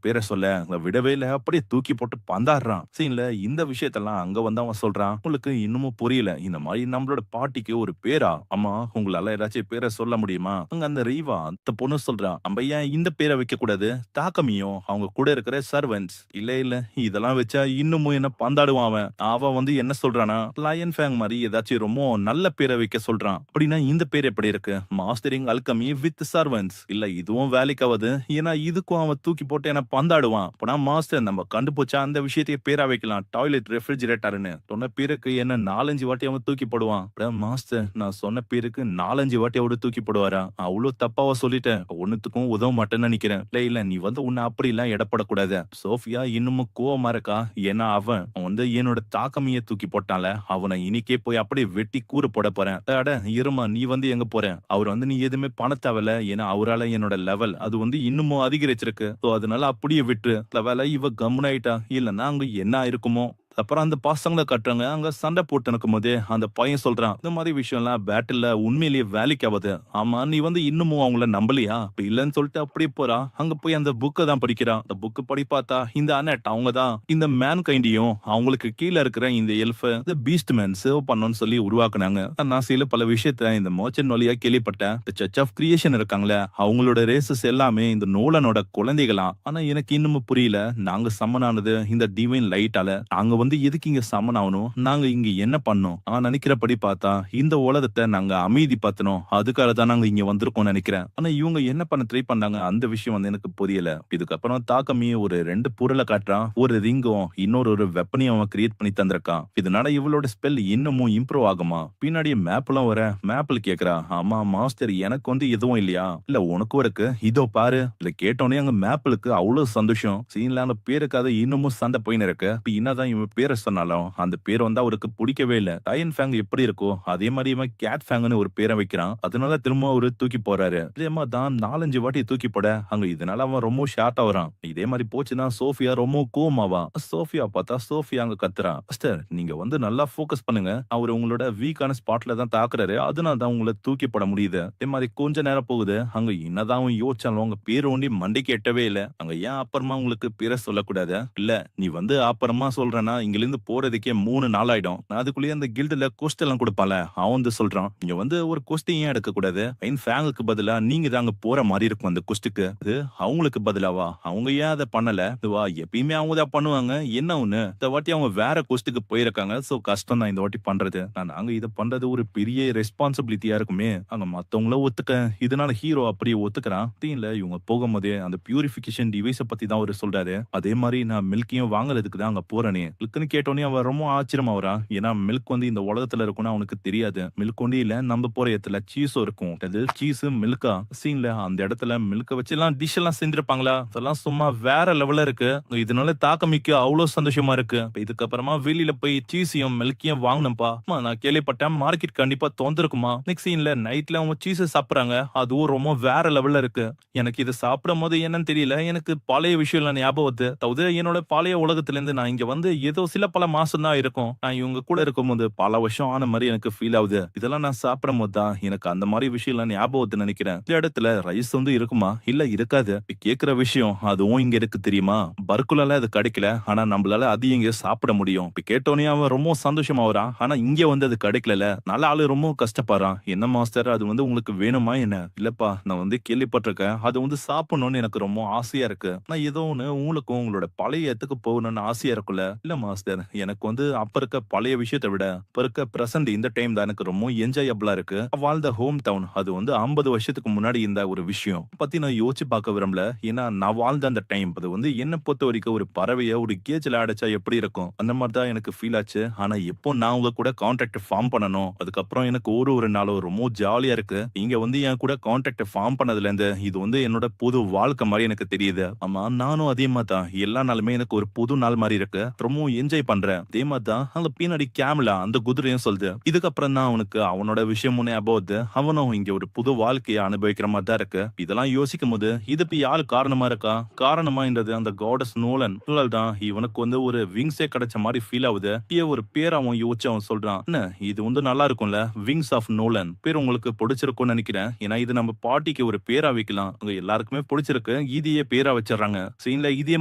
பேரை சொல்ல விடவே இல்ல. அப்படியே தூக்கி போட்டு பந்தாடுறான். சீன்ல இந்த விஷயத்தெல்லாம் அங்க வந்து அவன் சொல்றான். உங்களுக்கு இன்னமும் புரியல. இந்த மாதிரி நம்மளோட பாட்டிக்கு ஒரு பேரா? அம்மா உங்களால ஏதாச்சும் பேரை சொல்ல முடியுமா? அங்க அந்த ரீவா அந்த பொண்ணு சொல்றான். நம்ம ஏன் இந்த பேரை வைக்க கூடாது? தாக்கமியும் அவங்க கூட இருக்கிற சர்வன்ட்ஸ் இல்ல இல்ல இதெல்லாம் வச்சா இன்னமும் என்ன பந்தாடுவான் அவன். அவன் வந்து என்ன சொல்றானா லயன் ஃபேங் மாதிரி ஏதாச்சும் ரொம்ப நல்ல பேரை வைக்க சொல்றான். அப்படின்னா இந்த பேர் எப்படி இருக்கு? Mastering alchemy with servants. இல்ல இதுவும் வேலைக்காவது. ஏன்னா இதுக்கும் அவன் தூக்கி போட்டு என்ன பந்தாடுவான். அப்பனா மாஸ்டர் நம்ம கண்டுபிடிச்சா அந்த விஷயத்தையே பேரா வைக்கலாம். டாய்லெட் ரெஃப்ரிஜரேட்டர்னு சொன்ன பேருக்கு என்ன 4-5 வாட்டி அவன் தூக்கி போடுவான். மாஸ்டர் நான் சொன்ன பேருக்கு 4-5 வாட்டி அவரு தூக்கி போடுவாரா? அவ்வளவு தப்பாவா சொல்லிட்டேன். ஒண்ணுத்துக்கும் உதவ மாட்டேன்னு நினைக்கிறேன். இல்ல இல்ல நீ வந்து உன்னை அப்படி எல்லாம் எடப்படக்கூடாது. சோஃபியா இன்னமும் கோவமா இருக்கா. ஏன்னா அவன் வந்து என்னோட தாக்கமைய தூக்கி போட்டான்ல. அவனை இன்னைக்கே போய் அப்படியே வெட்டி கூறு போட போறேன். அட இருமா நீ வந்து எங்க போற? அவர் வந்து நீ எதுவுமே பண்ண தேவையில்ல. ஏன்னா அவரால என்னோட லெவல் அது வந்து இன்னமும் அதிகரிச்சிருக்கு. அதனால அப்படியே விட்டு லெவல இவ கம்முனாயிட்டா. இல்லன்னா அங்க என்ன இருக்குமோ. அப்புறம் அந்த பசங்களை கட்டுறாங்க. அங்க சண்டை போட்டு இருக்கும் போதே அந்த பையன் சொல்றான், இந்த மாதிரி விஷயம் எல்லாம் பேட்டில்ல உண்மையிலேயே வேலைக்கு ஆகுது. ஆமா நீ வந்து இன்னமும் அவங்கள நம்பலையா? இல்லன்னு சொல்லிட்டு அப்படியே போறா. அங்க போய் அந்த புக்கை தான் படிக்கிறான். அந்த புக்கு படி பார்த்தா இந்த அனட் அவங்க தான் இந்த மேன் கைண்டியும் அவங்களுக்கு கீழே இருக்கிற இந்த எல்ஃப் இந்த பீஸ்ட் மேன் சேவ் பண்ணணும்னு சொல்லி உருவாக்குனாங்க. நான் சில பல விஷயத்த இந்த மோச்சன் வழியா கேள்விப்பட்டேன். இந்த சர்ச் ஆஃப் கிரியேஷன் இருக்காங்களே அவங்களோட ரேசஸ் எல்லாமே இந்த நோலனோட குழந்தைகளாம். ஆனா எனக்கு இன்னமும் புரியல. நாங்க சம்மனானது இந்த டிவைன் லைட்டால. நாங்க வந்து எதுக்கு இங்க சமன் ஆகணும்? நாங்க இங்க என்ன பண்ணோம்? நான் நினைக்கிறபடி பார்த்தா இந்த உலகத்தை நாங்க அமைதி பத்தணும். அதுக்காக தான் நாங்க இங்க வந்திருக்கோம் நினைக்கிறேன். ஆனா இவங்க என்ன பண்ண ட்ரை பண்ணாங்க அந்த விஷயம் வந்து எனக்கு புரியல. இதுக்கப்புறம் தாக்கமி ஒரு 2 பொருளை காட்டுறான். ஒரு ரிங்கும் இன்னொரு வெப்பனையும் அவன் கிரியேட் பண்ணி தந்திருக்கான். இதனால இவளோட ஸ்பெல் இன்னமும் இம்ப்ரூவ் ஆகுமா? பின்னாடி மேப்லாம் வர மேப்ல கேக்குறா. ஆமா மாஸ்டர் எனக்கு வந்து எதுவும் இல்லையா? இல்ல உனக்கும் இருக்கு. இதோ பாரு. இல்ல கேட்டோன்னே அங்க மேப்லுக்கு அவ்வளவு சந்தோஷம். சீன்ல அந்த பேருக்காக இன்னமும் சண்டை போயின்னு இருக்கு. என்னதான் இவன் பேர சொன்னாலும், அந்த பேர் வந்து அவருக்கு புடிக்கவே இல்ல. டயன் ஃபேங் எப்படி இருக்கோ, அதே மாரி இவன் கேட் ஃபேங்ன்னு ஒரு பேர வைக்கிறான். அதனால திரும்ப அவரு தூக்கி போடுறாரு. இதே மாரி தான் 4, 5 வாட்டி தூக்கி போட, அங்க இதனால அவன் ரொம்ப ஷார்ட் ஆவுறான். இதே மாரி போச்சுன்னா சோஃபியா ரொம்ப கோவமாவா. சோஃபியா பார்த்தா சோஃபியா அங்க கத்துறா. "மாஸ்டர் நீங்க வந்து நல்லா ஃபோக்கஸ் பண்ணுங்க. அவரு உங்களோட வீக்கான ஸ்பாட்ல தான் தாக்குறாரு. அதனால தான் உங்கள தூக்கி போட முடியுது." இதே மாரி கொஞ்ச நேரம் போகுது. அங்க என்னதான் அவன் யோசிச்சாலும் உங்க பேரு ஒண்டி மண்டைக்கு எட்டவே இல்ல. அங்க ஏன் அப்புறமா உங்களுக்கு பேர சொல்லக்கூடாதா? இல்ல நீ வந்து அப்புறமா சொல்றேன்னா, இங்கிருந்து போறதுக்கே 3 நாள் ஆயிடும். நான் அதுக்குள்ளேயே அந்த கில்டுல கொஸ்ட் எல்லாம் குடுப்பான்ல, அவன் வந்து சொல்றான். "நீங்க வந்து ஒரு கொஸ்டின் ஏன் எடுக்கக்கூடாது? ஐன் ஃபேங்குக்கு பதிலா நீங்க தான் அங்க போற மாரி இருக்கும் அந்த கொஸ்டுக்கு." அது அவங்களுக்கு பதிலாவா? அவங்க ஏன் அத பண்ணல? இதுவா எப்பயுமே அவங்க தான் பண்ணுவாங்க. என்ன ஒண்ணு, இந்த வாட்டி அவங்க வேற கொஸ்டுக்கு போயிருக்காங்க. சோ கஷ்டம் தான் இந்த வாட்டி பண்றது. நாங்க இத பண்றது ஒரு பெரிய ரெஸ்பான்சிபிலிட்டியா இருக்குமே. அங்க மத்தவங்கள ஒத்துக்க, இதனால ஹீரோ அப்படியே ஒத்துக்கிறான். தீன்ல இவங்க போகும்போதே அந்த பியூரிஃபிகேஷன் டிவைஸ பத்தி தான் அவரு சொல்றாரு. அதே மாரி நான் மில்க்கையும் வாங்குறதுக்கு தான் அங்க போறேனே. மில்க்ன்னு கேட்டோனே அவன் ரொம்ப ஆச்சரியமாவறான். ஏன்னா மில்க் வந்து இந்த உலகத்துல இருக்கும்னு அவனுக்கு தெரியாது. மில்க் ஒண்டி இல்ல, நம்ம போற இடத்துல சீஸும் இருக்கும். அது சீஸ் மில்கா சீன்ல அந்த இடத்துல மில்க வச்சுலாம் டிஷ் எல்லாம் செஞ்சிருப்பாங்களா? அதெல்லாம் சும்மா வேற லெவல்ல இருக்கு. இதனால தாக்கமிக்க அவ்ளோ சந்தோஷமா இருக்கு. இதுக்கப்புறமா வெளியில போய் சீஸையும் மில்க்கையும் வாங்கணும்பா. நான் கேள்விப்பட்டேன் மார்க்கெட் கண்டிப்பா தொறந்திருக்குமா. நெக்ஸ்ட் சீன்ல நைட்ல அவங்க சீஸ் சாப்பிடுறாங்க. அதுவும் ரொம்ப வேற லெவல்ல இருக்கு. எனக்கு இத சாப்பிடும்போது என்னன்னு தெரியல. எனக்கு பழைய விஷயம்லாம் ஞாபகம் வருது. அதாவது என்னோட பழைய உலகத்துல இருந்து நான் இங்க வந்து ஏதோ சில பல மாசம் தான் இருக்கும். நான் இவங்க கூட இருக்கும்போது பல வருஷம் ஆன மாரி எனக்கு ஃபீல் ஆகுது. இதெல்லாம் நான் சாப்பிடும்போது தான் எனக்கு அந்த மாரி விஷயம்லாம் ஞாபகம் வருதுன்னு நினைக்கிறேன். இந்த இடத்துல ரைஸ் வந்து இருக்குமா? இல்ல இருக்காது. இப்ப கேக்குற விஷயம் அதுவும் இங்க இருக்கு தெரியுமா? பர்க்குலலாம் அது கிடைக்கல. ஆனா நம்மளால அது இங்க சாப்பிட முடியும். இப்ப கேட்டோனே அவன் ரொம்ப சந்தோஷமா வரான். ஆனா இங்க வந்து அது கிடைக்கல. நல்ல ஆளு ரொம்ப கஷ்டப்படுறான். என்ன மாஸ்டர் அது வந்து உங்களுக்கு வேணுமா என்ன? இல்லப்பா நான் வந்து கேள்விப்பட்டிருக்கேன். அது வந்து சாப்பிடணும்னு எனக்கு ரொம்ப ஆசையா இருக்கு. நான் ஏதோ ஒண்ணு உங்களுக்கும் உங்களோட பழைய இடத்துக்கு போகணும்னு ஆசையா இருக்குல்ல. இல்ல மாஸ்டர் எனக்கு வந்து அப்ப இருக்க பழைய விஷயத்தை விட இப்ப இருக்க பிரசன்ட் இந்த டைம் தான் எனக்கு ரொம்ப என்ஜாயபிளா இருக்கு. நான் வாழ்ந்த ஹோம் டவுன் அது வந்து 50 வருஷத்துக்கு முன்னாடி இந்த ஒரு விஷயம் பத்தி நான் யோசிச்சு பார்க்க விரும்பல. ஏன்னா நான் வாழ்ந்த அந்த டைம் அது வந்து என்ன பொறுத்த வரைக்கும் ஒரு பறவைய ஒரு கேஜ்ல அடைச்சா எப்படி இருக்கும் அந்த மாதிரி தான் எனக்கு ஃபீல் ஆச்சு. ஆனா எப்போ நான் உங்க கூட கான்ட்ராக்ட் ஃபார்ம் பண்ணணும் அதுக்கப்புறம் எனக்கு ஒரு நாளும் ரொம்ப ஜாலியா இருக்கு. நீங்க வந்து என் கூட கான்ட்ராக்ட் ஃபார்ம் பண்ணதுல இருந்து இது வந்து என்னோட புது வாழ்க்கை மாதிரி எனக்கு தெரியுது. ஆமா நானும் அதே மாதிரி தான் எல்லா நாளுமே எனக்கு ஒரு புது நாள் மாதிரி இருக்கு. ரொம்ப என்ஜாய் பண்றேன். அதே மாதிரி தான் அங்க பின்னாடி கேமலா அந்த குதிரையும் சொல்லுது. இதுக்கப்புறம் தான் அவனுக்கு அவனோட விஷயமும் ஞாபகம் வருது. அவனும் இங்க ஒரு புது வாழ்க்கையை அனுபவிக்கிற மாதிரி தான் இருக்கு. இதெல்லாம் யோசிக்கும் போது இதுக்கு யாரு காரணமா இருக்கா? காரணமான்றது அந்த காடஸ் நோலன் தான் இவனுக்கு வந்து ஒரு விங்ஸே கிடைச்ச மாதிரி ஃபீல் ஆகுது. ஒரு பேர் அவன் யோசிச்சு அவன் சொல்றான். என்ன இது வந்து நல்லா இருக்கும்ல விங்ஸ் ஆஃப் நோலன் பேர் உங்களுக்கு பிடிச்சிருக்கும்னு நினைக்கிறேன். ஏன்னா இது நம்ம பாட்டிக்கு ஒரு பேரா வைக்கலாம். அவங்க எல்லாருக்குமே பிடிச்சிருக்கு. இதையே பேரா வச்சிடறாங்க. சீன்ல இதே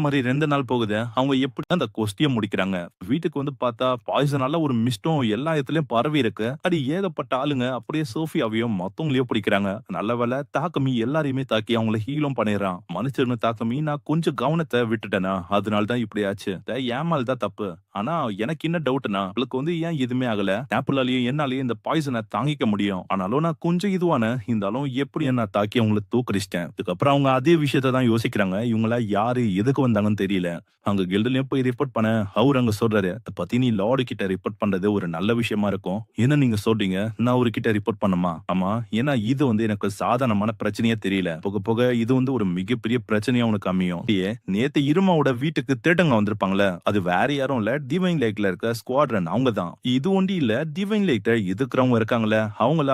மாதிரி 2 நாள் போகுது. அவங்க எப்படி அந்த கொஸ்டிய முடிக்கிறாங்க. வீட்டுக்கு வந்து பார்த்தா பாய்சனால ஒரு மிஸ்டும் எல்லா இடத்துலயும் பரவி இருக்கு. அது ஏகப்பட்ட ஆளுங்க அப்படியே சோஃபியாவையும் மத்தவங்களையும் பிடிக்கிறாங்க. நல்ல வேளை தாக்கமி எல்லாரையுமே தாக்கி அவங்கள ஹீலும் பண்ணிடுறான். மனுஷர்னு தாக்கமி நான் கொஞ்சம் கவனத்தை விட்டுட்டேனா அதனால தான் இப்படி ஆச்சு. ஏமால் தான் தப்பு. ஆனா எனக்கு என்ன டவுட்னா அவளுக்கு வந்து ஏன் எதுவுமே ஆகல. ஆப்பிளாலேயும் என்னாலேயும் இந்த பாய்சனை தாங்கிக்க முடியும். ஆனாலும் நான் கொஞ்சம் இதுவான இருந்தாலும் எப்படி என்ன தாக்கி அவங்களை தூக்கடிச்சிட்டேன். அதுக்கப்புறம் அவங்க அதே விஷயத்த தான் யோசிக்கிறாங்க. இவங்கள யாரு எதுக்கு வந்தாங்கன்னு தெரியல. அங்க கில்டுலயும் போய் ரிப்போர்ட் பண்ண அவர் அங்க சொல்றாரு. அத பத்தி நீ லார்டு கிட்ட ரிப்போர்ட் பண்றது ஒரு நல்ல விஷயமா இருக்கும். என்ன நீங்க சொல்றீங்க நான் அவர்கிட்ட ரிப்போர்ட் பண்ணுமா? ஆமா ஏன்னா இது வந்து எனக்கு சாதாரணமான பிரச்சனையே தெரியல. போக போக இது வந்து ஒரு மிகப்பெரிய பிரச்சனையா உனக்கு அமையும். நேத்து இருமாவோட வீட்டுக்கு திருடங்க வந்திருப்பாங்களே அது வேற யாரும் இல்ல டிவைன் லேக்ல இருக்க ஸ்குவாட்ரன் அவங்க தான். இது ஒண்டி இல்ல டிவைன் லேக்ல எதுக்குறவங்க இருக்காங்களே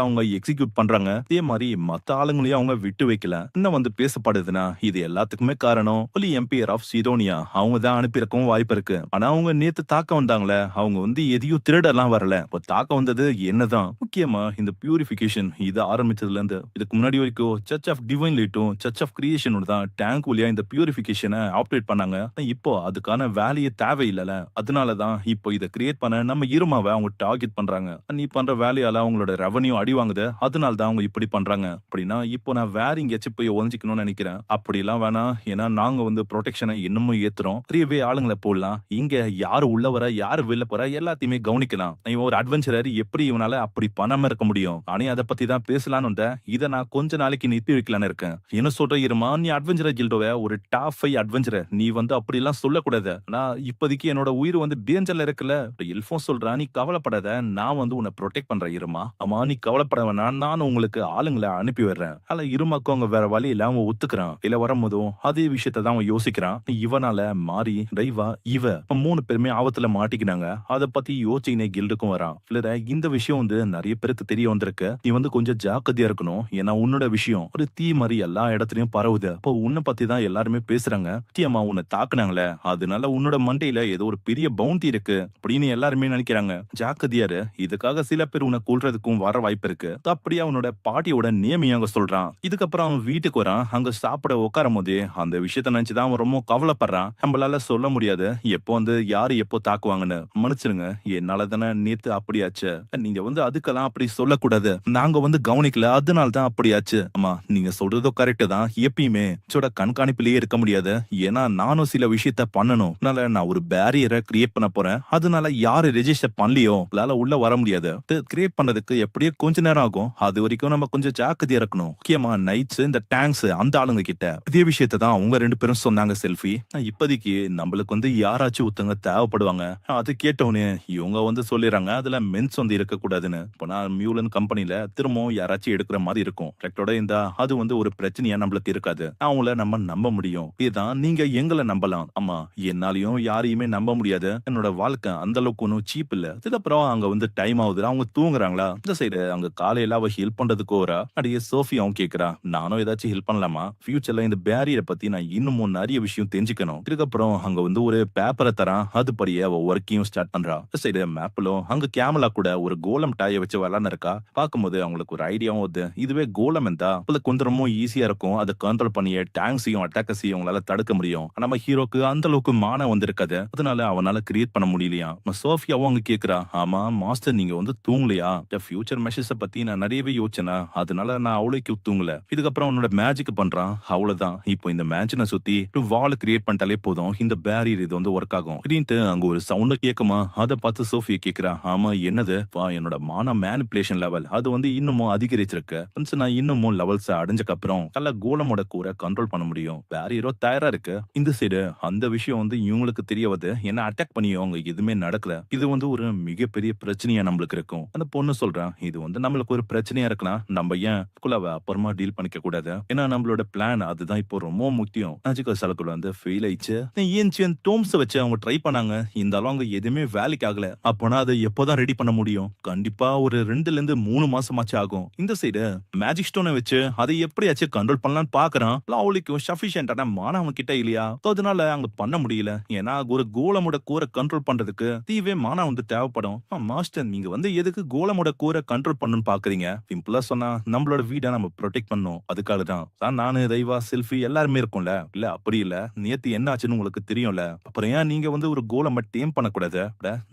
அவங்க எக்ஸிக்யூட் பண்றாங்க. அதே மாதிரி மத்த ஆளுங்களையும் அவங்க விட்டு வைக்கல. என்ன வந்து பேசப்படுதுன்னா இது எல்லாத்துக்குமே காரணம் ஒலி எம்பையர் ஆஃப் சிடோனியா அவங்க தான் அனுப்பியிருக்கவும் வாய்ப்பு இருக்கு. ஆனா அவங்க நேத்து தாக்க வந்தாங்களே அவங்க வந்து எதையும் திருடலாம் வரல. இப்போ தாக்க வந்தது என்னதான் முக்கியமா இந்த பியூரிபிகேஷன் இது ஆரம்பிச்சதுல இருந்து இதுக்கு முன்னாடி வரைக்கும் சர்ச் ஆஃப் டிவைன் லைட்டும் சர்ச் ஆஃப் கிரியேஷன் தான் டேங்க் வழியா இந்த பியூரிபிகேஷனை ஆப்ரேட் பண்ணாங்க. இப்போ அதுக்கான வேலையே தேவையில்ல. அதனாலதான் இப்போ இதை கிரியேட் பண்ண நம்ம இருமாவை அவங்க டார்கெட் பண்றாங்க. நீ பண்ற வேலையால அவங்களோட ரெவன்யூ அடி வாங்குது. அதனால தான் அவங்க இப்படி பண்றாங்க. அப்படின்னா இப்போ நான் வேற எங்கேயாச்சும் போய் ஒழிஞ்சிக்கணும்னு நினைக்கிறேன். அப்படிலாம் வேணாம். ஏன்னா நாங்க வந்து ப்ரொடெக்ஷனை இன்னமும் ஏத்துறோம். நிறையவே ஆளுங்களை போடலாம். இங்க யாரு உள்ள வர யாரு வெளில போற எல்லாத்தையுமே கவனிக்கலாம். இவன் ஒரு அட்வென்ச்சரர் எப்படி இவனால அப்படி பண்ணாம இருக்க முடியும். ஆனா அதை பத்தி தான் பேசலான்னு இதை நான் கொஞ்ச நாளைக்கு நிறுத்தி வைக்கலான்னு இருக்கேன். என்ன சொல்ற இருமா நீ அட்வென்ச்சரர் கில்டோவை ஒரு டாப் 5 அட்வென்ச்சரர் நீ வந்து அப்படி எல்லாம் சொல்லக்கூடாது. நான் இப்போதைக்கு என்னோட உயிர் வந்து டேஞ்சர்ல இருக்குல்ல. எல்ஃபோன் சொல்றான் நீ கவலைப்படாத நான் வந்து உன்னை ப்ரொடெக்ட் பண்றேன் இருமா. ஆமா நீ கவலைப்பட வேணாம் நான் உங்களுக்கு ஆளுங்களை அனுப்பி விடுறேன். ஆனா இருமாக்கும் அவங்க வேற வழி இல்ல அவன் ஒத்துக்கிறான். இல்ல வரும்போதும் அதே விஷயத்தை தான் அவன் யோசிக்கிறான். இவனால மாறி ரைவா இவ 3 பேருமே ஆபத்துல மாட்டிக்கினாங்க. அத பத்தி யோசிச்சுக்கினே கில்டுக்கும் வரான். ஃபிளர இந்த விஷயம் வந்து நெறைய பேருக்கு தெரிய வந்திருக்கு. நீ வந்து கொஞ்சம் ஜாக்கிரதையா இருக்கணும். ஏன்னா உன்னோட விஷயம் ஒரு தீ மாரி எல்லா இடத்துலயும் பரவுது. அப்போ உன்ன பத்தி தான் எல்லாருமே பேசுறாங்க. முக்கியமா உன்ன தாக்குனாங்களே, அதனால உன்னோட மண்டையில ஏதோ ஒரு பெரிய பவுண்டி இருக்கு அப்படின்னு எல்லாருமே நினைக்கிறாங்க. ஜாக்கிரதையா இரு. இதுக்காக சில பேர் உன்னை கொல்றதுக்கும் வர வாய்ப்பு இருக்கு. அப்படியே அவனோட பாட்டியோட நேமையும் அங்க சொல்றான். இதுக்கப்புறம் அவன் வீட்டுக்கு வரான். அங்க சாப்பிட உட்காரும் போதே அந்த விஷயத்த நினைச்சுதான் அவன் ரொம்ப கவலைப்படுறான். நம்மளால சொல்ல முடியாது எப்போ வந்து யாரு எப்போ தாக்குவாங்கன்னு. மன்னிச்சிருங்க, என்னால தானே நேத்து அப்படியாச்சு. நீங்க வந்து அதுக்கெல்லாம் அப்படி சொல்லக்கூடாது. நாங்க வந்து கவனிக்கல, அதனால தான் அப்படியாச்சு. ஆமா, நீங்க சொல்றதோ கரெக்ட் தான். எப்பயுமே சோட கண்காணிப்பிலேயே இருக்க முடியாது. ஏன்னா நானும் சில விஷயத்த பண்ணணும். அதனால நான் ஒரு பேரியரை கிரியேட் பண்ண போறேன். அதனால யாரு ரெஜிஸ்டர் பண்ணலையோ உங்களால உள்ள வர முடியாது. கிரியேட் பண்ணதுக்கு எப்படியே கொஞ்ச நேரம் ஆகும். அது வரைக்கும் நம்ம கொஞ்சம் ஜாக்கிரதையா இருக்கணும். முக்கியமா நைட்ஸ் இந்த டேங்க்ஸ் அந்த ஆளுங்க கிட்ட இதே விஷயத்தை தான் அவங்க 2 பேரும் சொன்னாங்க. செல்ஃபி இப்போதைக்கு நம்மளுக்கு வந்து யாராச்சும் ஒருத்தவங்க தேவைப்படுவாங்க. அது கேட்டோன்னே இவங்க வந்து சொல்லிடுறாங்க அதுல மென்ஸ் வந்து இருக்க கூடாதுன்னு. இப்போ நான் மியூலன் கம்பெனில திரும்பவும் யாராச்சும் எடுக்கிற மாதிரி இருக்கும். கரெக்டோட இந்த அது வந்து ஒரு பிரச்சனையா நம்மளுக்கு இருக்காது. அவங்கள நம்ம நம்ப முடியும். இதுதான் நீங்க எங்களை நம்பலாம். ஆமா, என்னாலையும் யாரையுமே நம்ப முடியாது. என்னோட வாழ்க்கை அந்த அளவுக்கு ஒன்றும் சீப் இல்ல. இதுக்கப்புறம் அங்க வந்து டைம் ஆகுது. அவங்க தூங்குறாங்களா? இந்த சைடு அங்க காலையில அவ ஹெல்ப் பண்றதுக்கு வரா. அடியே சோஃபியாவும் கேக்குறா, நானும் ஏதாச்சும் ஹெல்ப் பண்ணலாமா? ஃபியூச்சர்ல இந்த பேரியரை பத்தி நான் இன்னமும் நிறைய விஷயம் தெரிஞ்சுக்கணும். இதுக்கப்புறம் அங்க வந்து ஒரு பேப்பரை தரான். அதுபடியே அவ ஒர்க்கையும் ஸ்டார்ட் பண்றா. இந்த சைடு மேப்லும் அங்க கேமலா கூட ஒரு கோலம் டாயை வச்சு விளாண்டு இருக்கா. பார்க்கும்போது அவங்களுக்கு ஒரு ஐடியாவும் வருது. இதுவே கோலம் இருந்தா கொஞ்சம் ரொம்ப ஈஸியா இருக்கும். அதை கண்ட்ரோல் பண்ணியே டேங்க்ஸையும் அட்டாக்கஸையும் அவங்களால தடுக்க முடியும். நம்ம ஹீரோக்கு அந்த அளவுக்கு மானம் வந்திருக்காது. அதனால அவனால கிரியேட் பண்ண முடியலையா. சோஃபியாவும் அங்க கேக்குறா, ஆமா மாஸ்டர் நீங்க வந்து தூங்கலையா? ஃபியூச்சர் மெஷர்ஸ பத்தி நான் நிறையவே யோசிச்சேனா, அதனால நான் அவ்வளோக்கு தூங்கல. இதுக்கப்புறம் அவனோட மேஜிக் பண்றான். அவ்வளவுதான். இப்போ இந்த மேஜினை சுத்தி வால் கிரியேட் பண்ணிட்டாலே போதும். இந்த பேரியர் இது வந்து ஒர்க் ஆகும். அப்படின்ட்டு அங்க ஒரு சவுண்ட கேக்குமா. அதை பார்த்து சோஃபியா கேக்குறா, ஆமா என்னது? என்னோட மான மேனிபுலேஷன் லெவல் அது வந்து இன்னமும் அதிகரிச்சிருக்கு. நான் இன்னமும் லெவல்ஸ் அடைஞ்சக்கு அப்புறம் நல்ல கோலமோட கூரை கண்ட்ரோல் பண்ண முடியும். பேரியரோ தயாரா இருக்கு. இந்த சைடு அந்த விஷயம் வந்து இவங்களுக்கு தெரிய வருது. என்ன அட்டாக் பண்ணியோ அவங்க எதுவுமே நடக்கல. இது வந்து ஒரு மிகப்பெரிய பிரச்சனையா நம்மளுக்கு இருக்கும். அந்த பொண்ணு சொல்றான், இது வந்து நம்மளுக்கு ஒரு பிரச்சனையா இருக்கலாம். நம்ம ஏன் குலாவை அப்புறமா டீல் பண்ணிக்க கூடாது? ஏன்னா நம்மளோட பிளான் அதுதான் இப்போ ரொம்ப முக்கியம். மேஜிக்கல் சலக்குள்ள வந்து ஃபெயில் ஆயிடுச்சு. ஏன்சியன் டோம்ஸ் வச்சு அவங்க ட்ரை பண்ணாங்க. இருந்தாலும் அவங்க எதுவுமே வேலைக்கு ஆகல. அப்போனா அதை எப்போதான் ரெடி பண்ண முடியும்? கண்டிப்பா ஒரு 2ல இருந்து 3 மாசமாச்சு ஆகும். இந்த சைடு மேஜிக் ஸ்டோனை வச்சு அதை எப்படியாச்சும் கண்ட்ரோல் பண்ணலாம்னு பாக்குறான். அவளுக்கும் சஃபிஷியன்டான மானம் அவன் கிட்ட இல்லையா? அதனால அங்க பண்ண முடியல. ஏன்னா ஒரு கோலமோட கூரை கண்ட்ரோல் பண்றதுக்கு தீவே மானா வந்து தேவைப்படும். மாஸ்டர் நீங்க வந்து எதுக்கு கோலமோட கூரை கண்ட்ரோல் பண்ணணும்னு பாக்குறீங்க? சிம்பிளா சொன்னா நம்மளோட வீடை நம்ம ப்ரொடெக்ட் பண்ணணும். அதுக்காக தான் நானு ரைவா செல்ஃபி எல்லாருமே இருக்கும்ல. இல்ல அப்படி இல்ல, நேத்து என்ன ஆச்சுன்னு உங்களுக்கு தெரியும்ல. அப்புறம் ஏன் நீங்க வந்து ஒரு கோலம டேம் பண்ணக்கூடாது?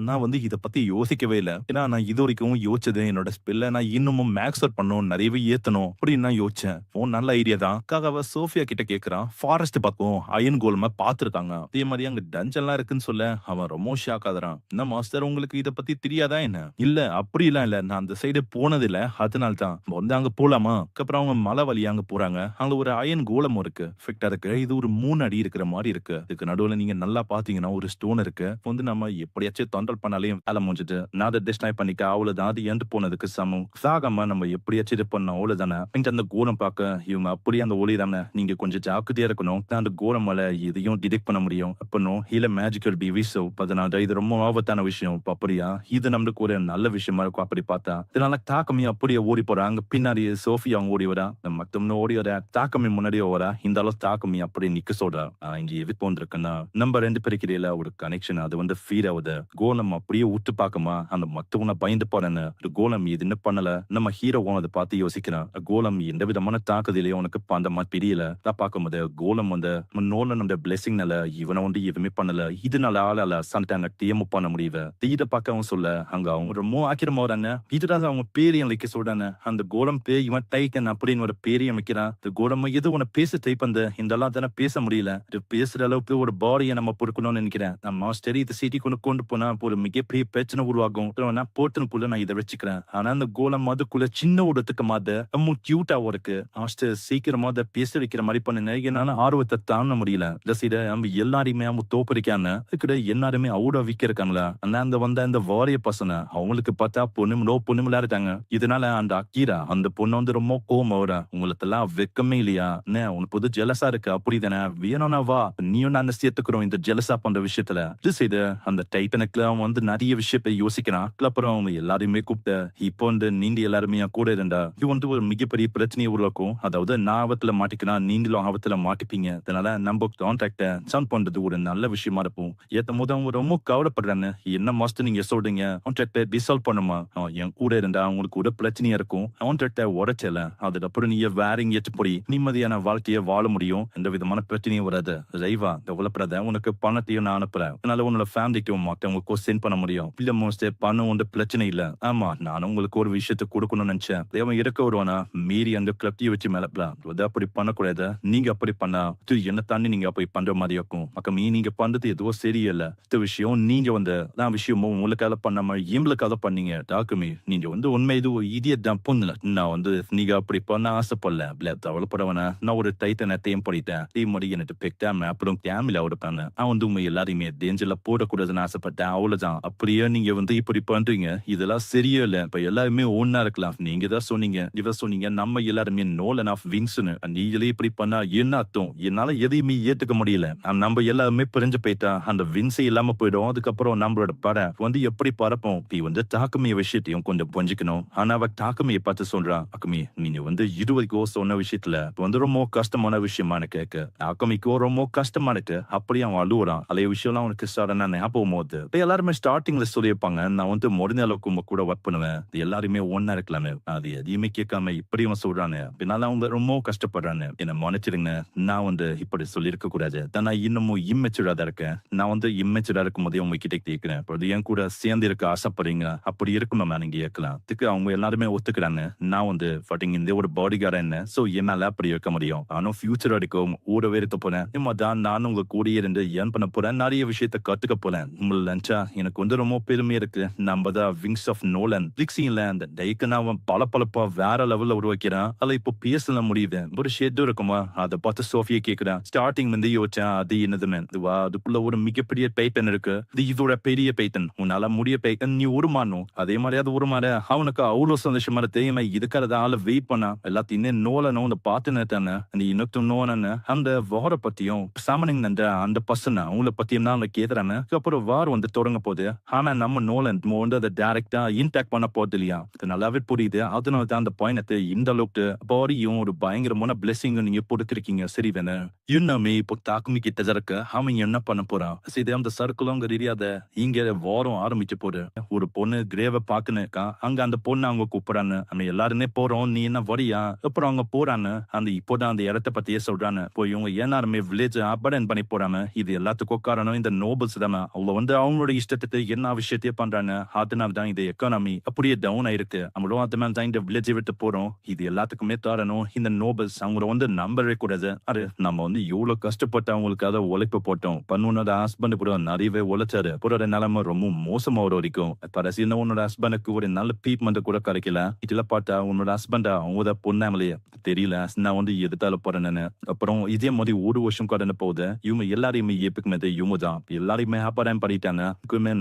நான் வந்து இத பத்தி யோசிக்கவே இல்ல. ஏன்னா நான் இது வரைக்கும் யோசிச்சது என்னோட ஸ்பெல்ல நான் இன்னமும் மேக்ஸ் அவுட் பண்ணணும், நிறையவே ஏத்தணும் அப்படின்னு நான் யோசிச்சேன். நல்ல ஐடியா தான். அவ சோஃபியா கிட்ட கேக்குறான், ஃபாரஸ்ட் பக்கம் அயன் கோலம பாத்துருக்காங்க. அதே மாதிரி அங்க டஞ்சன்லாம் இருக்குன்னு சொல்ல அவன் ரொம்ப ஷாக் ஆகுறான். என்ன மாஸ்டர் உங்களுக்கு இத பத்தி தெரியாதா என்ன? இல்ல அப்படிலாம் இல்ல, நான் அந்த சைடு போனது இல்ல, அதனால தான். வந்து அங்க போலாமா? அப்புறம் அவங்க மலை வழியா அங்க போறாங்க. அங்க ஒரு அயன் கோலம் இருக்கு. ஃபிக்டா இருக்கு. இது ஒரு 3 அடி இருக்கிற மாதிரி இருக்கு. இதுக்கு நடுவுல நீங்க நல்லா பாத்தீங்கன்னா ஒரு ஸ்டோன் இருக்கு. வந்து நம்ம எப்படியாச்சும் தொண்டல் பண்ணாலே வேலை முடிஞ்சுது. நான் அதை டிஸ்ட்ராய் பண்ணிக்க அவ்வளவுதான். அது எந்து போனதுக்கு சமம். சாகாம நம்ம எப்படியாச்சும் இது பண்ண அவ்வளவுதானே. அந்த கோலம் பார்க்க இவங்க அப்படியே அந்த ஒளி தானே. நீங்க கொஞ்சம் ஜாக்கிரதையா இருக்கணும். அந்த கோலம் மேல இதையும் டிடெக்ட் பண்ண முடியும். அப்பனும் ஹீல மேஜிக்கல் பி விசோ 14 இது ரொம்ப ஆபத்தான விஷயம். அப்படியா? இது நம்மளுக்கு ஒரு நல்ல விஷயமா இருக்கும். அப்படி பார்த்தா இதனால தாக்கமே அப்படியே ஓடி போறாங்க. பின்னாடி சோஃபியா அவங்க ஓடி வரா. மத்தவங்க ஓடி வர தாக்கமே முன்னாடியே வரா. இந்த அளவு தாக்கமே அப்படியே நிக்க சொல்றா. இங்க எது போன்றிருக்குன்னா நம்ம 2 பேருக்கு இடையில ஒரு கனெக்ஷன் அது வந்து ஃபீல் ஆகுது. கோலம் அப்படியே உத்து பார்க்குமா அந்த மத்தவங்க பயந்து போறேன்னு ஒரு கோலம் இது என்ன பண்ணல. நம்ம ஹீரோவும் அதை பார்த்து யோசிக்கிறான். கோலம் எந்த விதமான தாக்குதலையும் உனக்கு அந்த மாதிரி தெரியல. தான் பார்க்கும்போது கோலம் வந்து நோலன் அந்த பிளெஸிங்னால இவனை வந்து எதுவுமே பண்ணல. இதனால ஆளால சண்டாங்க டிஎம் பண்ண முடியல. இதை பார்க்க அவன் சொல்ல அங்க அவங்க ரொம்ப ஆக்கிரமா வராங்க. இதுதான் அவங்க பேரையும் வைக்க சொல்றாங்க. அந்த கோலம் பேர் இவன் டைட்டன் அப்படின்னு ஒரு பேரையும் வைக்கிறான். இந்த கோலம் எது உன பேச டைப் பண்ண இந்த தானே பேச முடியல. இது பேசுற அளவுக்கு ஒரு பாடியை நம்ம பொறுக்கணும்னு நினைக்கிறேன். நம்ம மாஸ்டர் இந்த சிட்டி கொண்டு போனா ஒரு மிகப்பெரிய பிரச்சனை உருவாகும். போட்டுனுக்குள்ள நான் இதை வச்சுக்கிறேன். ஆனா அந்த கோலம் அதுக்குள்ள சின்ன ஊடத்துக்கு மாத ரொம்ப கியூட்டாவும் இருக்கு. மாஸ்டர் சீக்கிரமா அதை பேச வைக்கிற மாதிரி பண்ண என்னால ஆர்வத்தை தாண்ட முடியல. நம்ம எல்லாரையுமே அவங்க தோப்பரிக்கான இதுக்கிட்ட எல்லாருமே அவுட விக்கிறக்காங்களா. அந்த வந்த அந்த வாரிய பசங்க அவங்களுக்கு பார்த்தா பொண்ணுமில்லா இருக்காங்க. இதனால அந்த அக்கீரா அந்த பொண்ணு வந்து ரொம்ப கோவம் வர உங்களுக்கு எல்லாம் வெக்கமே இல்லையா? உனக்கு புது ஜெலசா இருக்கு அப்படிதானே? வேணும்னா வா, நீயும் நான் சேர்த்துக்கிறோம் இந்த ஜெலசா பண்ற விஷயத்துல. இது செய்து அந்த டைட்டனுக்குல அவன் வந்து நிறைய விஷயத்தை யோசிக்கிறான். அப்புறம் அவங்க எல்லாரையுமே கூப்பிட்டு, இப்போ வந்து நீங்க எல்லாருமே என் கூட இருந்தா இது வந்து ஒரு மிகப்பெரிய பிரச்சனையை உருவாக்கும். அதாவது நான் ஆபத்துல மாட்டிக்கினா நீங்களும் ஆபத்துல மாட்டிப்பீங்க. அதனால நம்ம கான்ட்ராக்ட சவுண்ட் பண்றது ஒரு நல்ல விஷயமா இருக்கும். ஏத்தும் போது அவங்க ரொம்ப கவலைப்படுறாங்க. என்ன மாஸ்டர் நீங்க சொல்றீங்க? கான்ட்ராக்ட டிசால்வ் பண்ணுமா? என் கூட இருந்தா அவங்களுக்கு ஒரு பிரச்சனையா இருக்கும். கான்ட்ராக்ட உடைச்சல அதுக்கப்புறம் நீ வேற எங்கேயாச்சும் போய் நிம்மதியான வாழ்க்கையை வாழ முடியும். எந்த விதமான பிரச்சனையும் வராது. ரைவா கவலைப்படாத, உனக்கு பணத்தையும் நான் அனுப்புறேன். அதனால உன்னோட ஃபேமிலிக்கும் மத்தவங்களுக்கும் சென்ட் பண்ண முடியும். இல்ல மோஸ்டர் பணம் வந்து பிரச்சனை இல்ல. ஆமா நான் உங்களுக்கு ஒரு விஷயத்தை கொடுக்கணும்னு நினைச்சேன். அவன் இருக்க வருவானா மீறி அந்த கிளப்டியை வச்சு மேலப்பலாம். அப்படி பண்ணக்கூடாது. நீங்க அப்படி பண்ணா என்ன தாண்டி நீங்க அப்படி பண்ற மாதிரி இருக்கும். மக்கமே நீங்க பண்றது எதுவும் சரியில்லை. இந்த விஷயம் நீங்க வந்து நான் விஷயமும் உங்களுக்காக பண்ணாம எங்களுக்காக பண்ணீங்க. டாக்குமே நீங்க வந்து உண்மை இது ஒரு இடியட் தான் பொண்ணு. நான் வந்து நீங்க அப்படி பண்ண ஆசைப்படல. கவலைப்படவனா நான் ஒரு டைட்டனை தேம் பண்ணிட்டேன். தீ முடி எனக்கு பெக்டாம அப்புறம் கேமில அவரு பண்ணேன். அவன் வந்து உங்க எல்லாரையுமே டேஞ்சர்ல போடக்கூடாதுன்னு ஆசைப்பட்டேன். அவ்வளவுதான். அப்படியே நீங்க வந்து இப்படி பண்றீங்க. இதெல்லாம் சரியே இல்ல. இப்ப எல்லாருமே ஒன்னா இருக்கலாம். நீங்க தான் சொன்னீங்க. இவ சொன்னீங்க நம்ம எல்லாருமே நோலன் ஆஃப் விங்ஸ்னு. நீங்களே இப்படி பண்ணா என்ன அர்த்தம்? என்னால எதையுமே ஏத்துக்க முடியல. நம்ம எல்லாருமே பிரிஞ்சு போயிட்டா அந்த வின்ஸே இல்லாம போயிடும். அதுக்கப்புறம் நம்மளோட படம் வந்து எப்படி பறப்போம்? நீ வந்து தாக்குமைய விஷயத்தையும் கொஞ்சம் புரிஞ்சுக்கணும். ஆனா அவ தாக்குமையை பார்த்து சொல்றான். அக்குமி நீங்க வந்து இதுவரைக்கும் சொன்ன விஷயத்துல வந்து ரொம்ப கஷ்டமான விஷயமான கேட்க தாக்குமிக்கோ ரொம்ப கஷ்டமா இருக்கு. அப்படியே அவன் அழுவுறான். அதே விஷயம்லாம் அவனுக்கு சடனா ஞாபகம் போது எல்லாருமே ஸ்டார்டிங்ல சொல்லியிருப்பாங்க நான் வந்து முடிஞ்ச அளவுக்கு உங்க கூட ஒர்க் பண்ணுவேன். எல்லாருமே ஒன்னா இருக்கலாமே. அது எதையுமே கேட்காம இப்படி அவன் சொல்றானு. பின்னால அவங்க ரொம்ப கஷ்டப்படுறானு. என்ன மன்னிச்சிருங்க. நான் வந்து இப்படி சொல்லியிருக்க கூடாது. நான் இன்னமும் இம்மெச்சூரா தான் இருக்கேன். நான் வந்து இம்மெச்சூரா இருக்கும் போதே உங்க கிட்ட கேட்கிறேன். அப்படி என் கூட சேர்ந்து இருக்க ஆசைப்படுறீங்க. அப்படி இருக்கணுமா நீங்க கேட்கலாம். அதுக்கு அவங்க எல்லாருமே ஒத்துக்கிறாங்க. நான் வந்து இந்த ஒரு பாடி கார்டா என்ன சோ என்னால அப்படி இருக்க முடியும். ஆனும் ஃபியூச்சர் வரைக்கும் ஊடவே இருக்க போறேன். தான் நான் உங்க கூடயே இருந்து ஏன் பண்ண போறேன். நிறைய விஷயத்த கத்துக்க போறேன். உங்களை நினைச்சா எனக்கு வந்து ரொம்ப பெருமையா இருக்கு. நம்ம தான் விங்ஸ் ஆஃப் நோலன் பிளிக்ஸிங்ல அந்த டைக்கன் அவன் பளபளப்பா வேற லெவல்ல உருவாக்கிறான். அதுல இப்போ பேசல முடியுது. ஒரு ஷெட் இருக்குமா அதை பார்த்து சோஃபியா கேக்குறான். ஸ்டார்டிங் வந்து யோசிச்சேன் அது என்னதுமே இதுவா அதுக்குள்ள ஒரு மிகப்பெரிய பைட்டன் இருக்கு. இது இதோட பெரிய பைட்டன். உன்னால முடிய பைட்டன் நீ உருமாறணும். அதே மாதிரி அது உருமாற அவனுக்கு அவ்வளவு சந்தோஷமா தெரியுமா இதுக்காக ஆள வெயிட் பண்ணா எல்லாத்தையும் நோலனும் அந்த பார்த்து நிறுத்தானே நீ இன்னும் நோலன்னு அந்த வார பத்தியும் சாமனிங் அந்த பர்சன் அவங்கள பத்தியும் தான் அவங்க கேக்குறாங்க. அப்புறம் வார் வந்து தொடங்க போகுது. ஆனா நம்ம நோலன் வந்து அதை டைரக்டா இன்டாக்ட் பண்ண போறது இல்லையா. அது நல்லாவே புரியுது. அதனால தான் அந்த பாயிண்ட் இந்த அளவுக்கு பாடியும் ஒரு பயங்கரமான பிளெஸிங் நீங்க கொடுத்திருக்கீங்க. சரி தானே இன்னுமே இப்போ தாக்குமி கிட்ட இருக்க அவன் என்ன பண்ண போறான். சரி அந்த சர்க்கிளும் தெரியாத இங்க வாரம் ஆரம்பிச்சு போடு. ஒரு பொண்ணு கிரேவ பாக்குன்னு அங்க அந்த பொண்ணு அவங்க கூப்பிடுறான்னு நம்ம எல்லாருமே போறோம். நீ என்ன வரியா? அப்புறம் அவங்க போறான்னு அந்த இப்போதான் அந்த இடத்த பத்தியே சொல்றாங்க. போய் இவங்க எல்லாருமே வில்லேஜ் அபடன் பண்ணி போறாம இது எல்லாத்துக்கும் காரணம் இந்த நோபல்ஸ் தான். அவங்க வந்து அவங்களோட இஷ்டத்துக்கு என்ன விஷயத்தையே பண்றாங்க. அதனால தான் இந்த எக்கானமி அப்படியே டவுன் ஆயிருக்கு. நம்மளும் அது மேல தான் இந்த வில்லேஜை விட்டு போறோம். இது எல்லாத்துக்குமே காரணம் இந்த நோபல்ஸ். அவங்கள வந்து நம்பவே கூடாது. அது நம்ம வந்து எவ்வளவு கஷ்டப்பட்டு அவங்களுக்காக உழைப்பு போட்டோம். பண்ணோட ஹஸ்பண்ட் கூட நிறையவே உழைச்சாரு. போற நிலைமை ரொம்ப மோசமா வரைக்கும் கடைசியில் உன்னோட ஹஸ்பண்டுக்கு ஒரு நல்ல ட்ரீட்மெண்ட் கூட கிடைக்கல. இதுல பார்த்தா உன்னோட ஹஸ்பண்ட் அவங்க பொண்ணாமலையே தெரியல. நான் வந்து எதிர்த்தால போறேன்னு அப்புறம் இதே மாதிரி ஒரு வருஷம் கடந்து போகுது. இவங்க எல்லாரையுமே எப்பக்குமே இவங்க தான் எல்லாரையுமே அப்பாடம் பண்ணிட்டாங்க.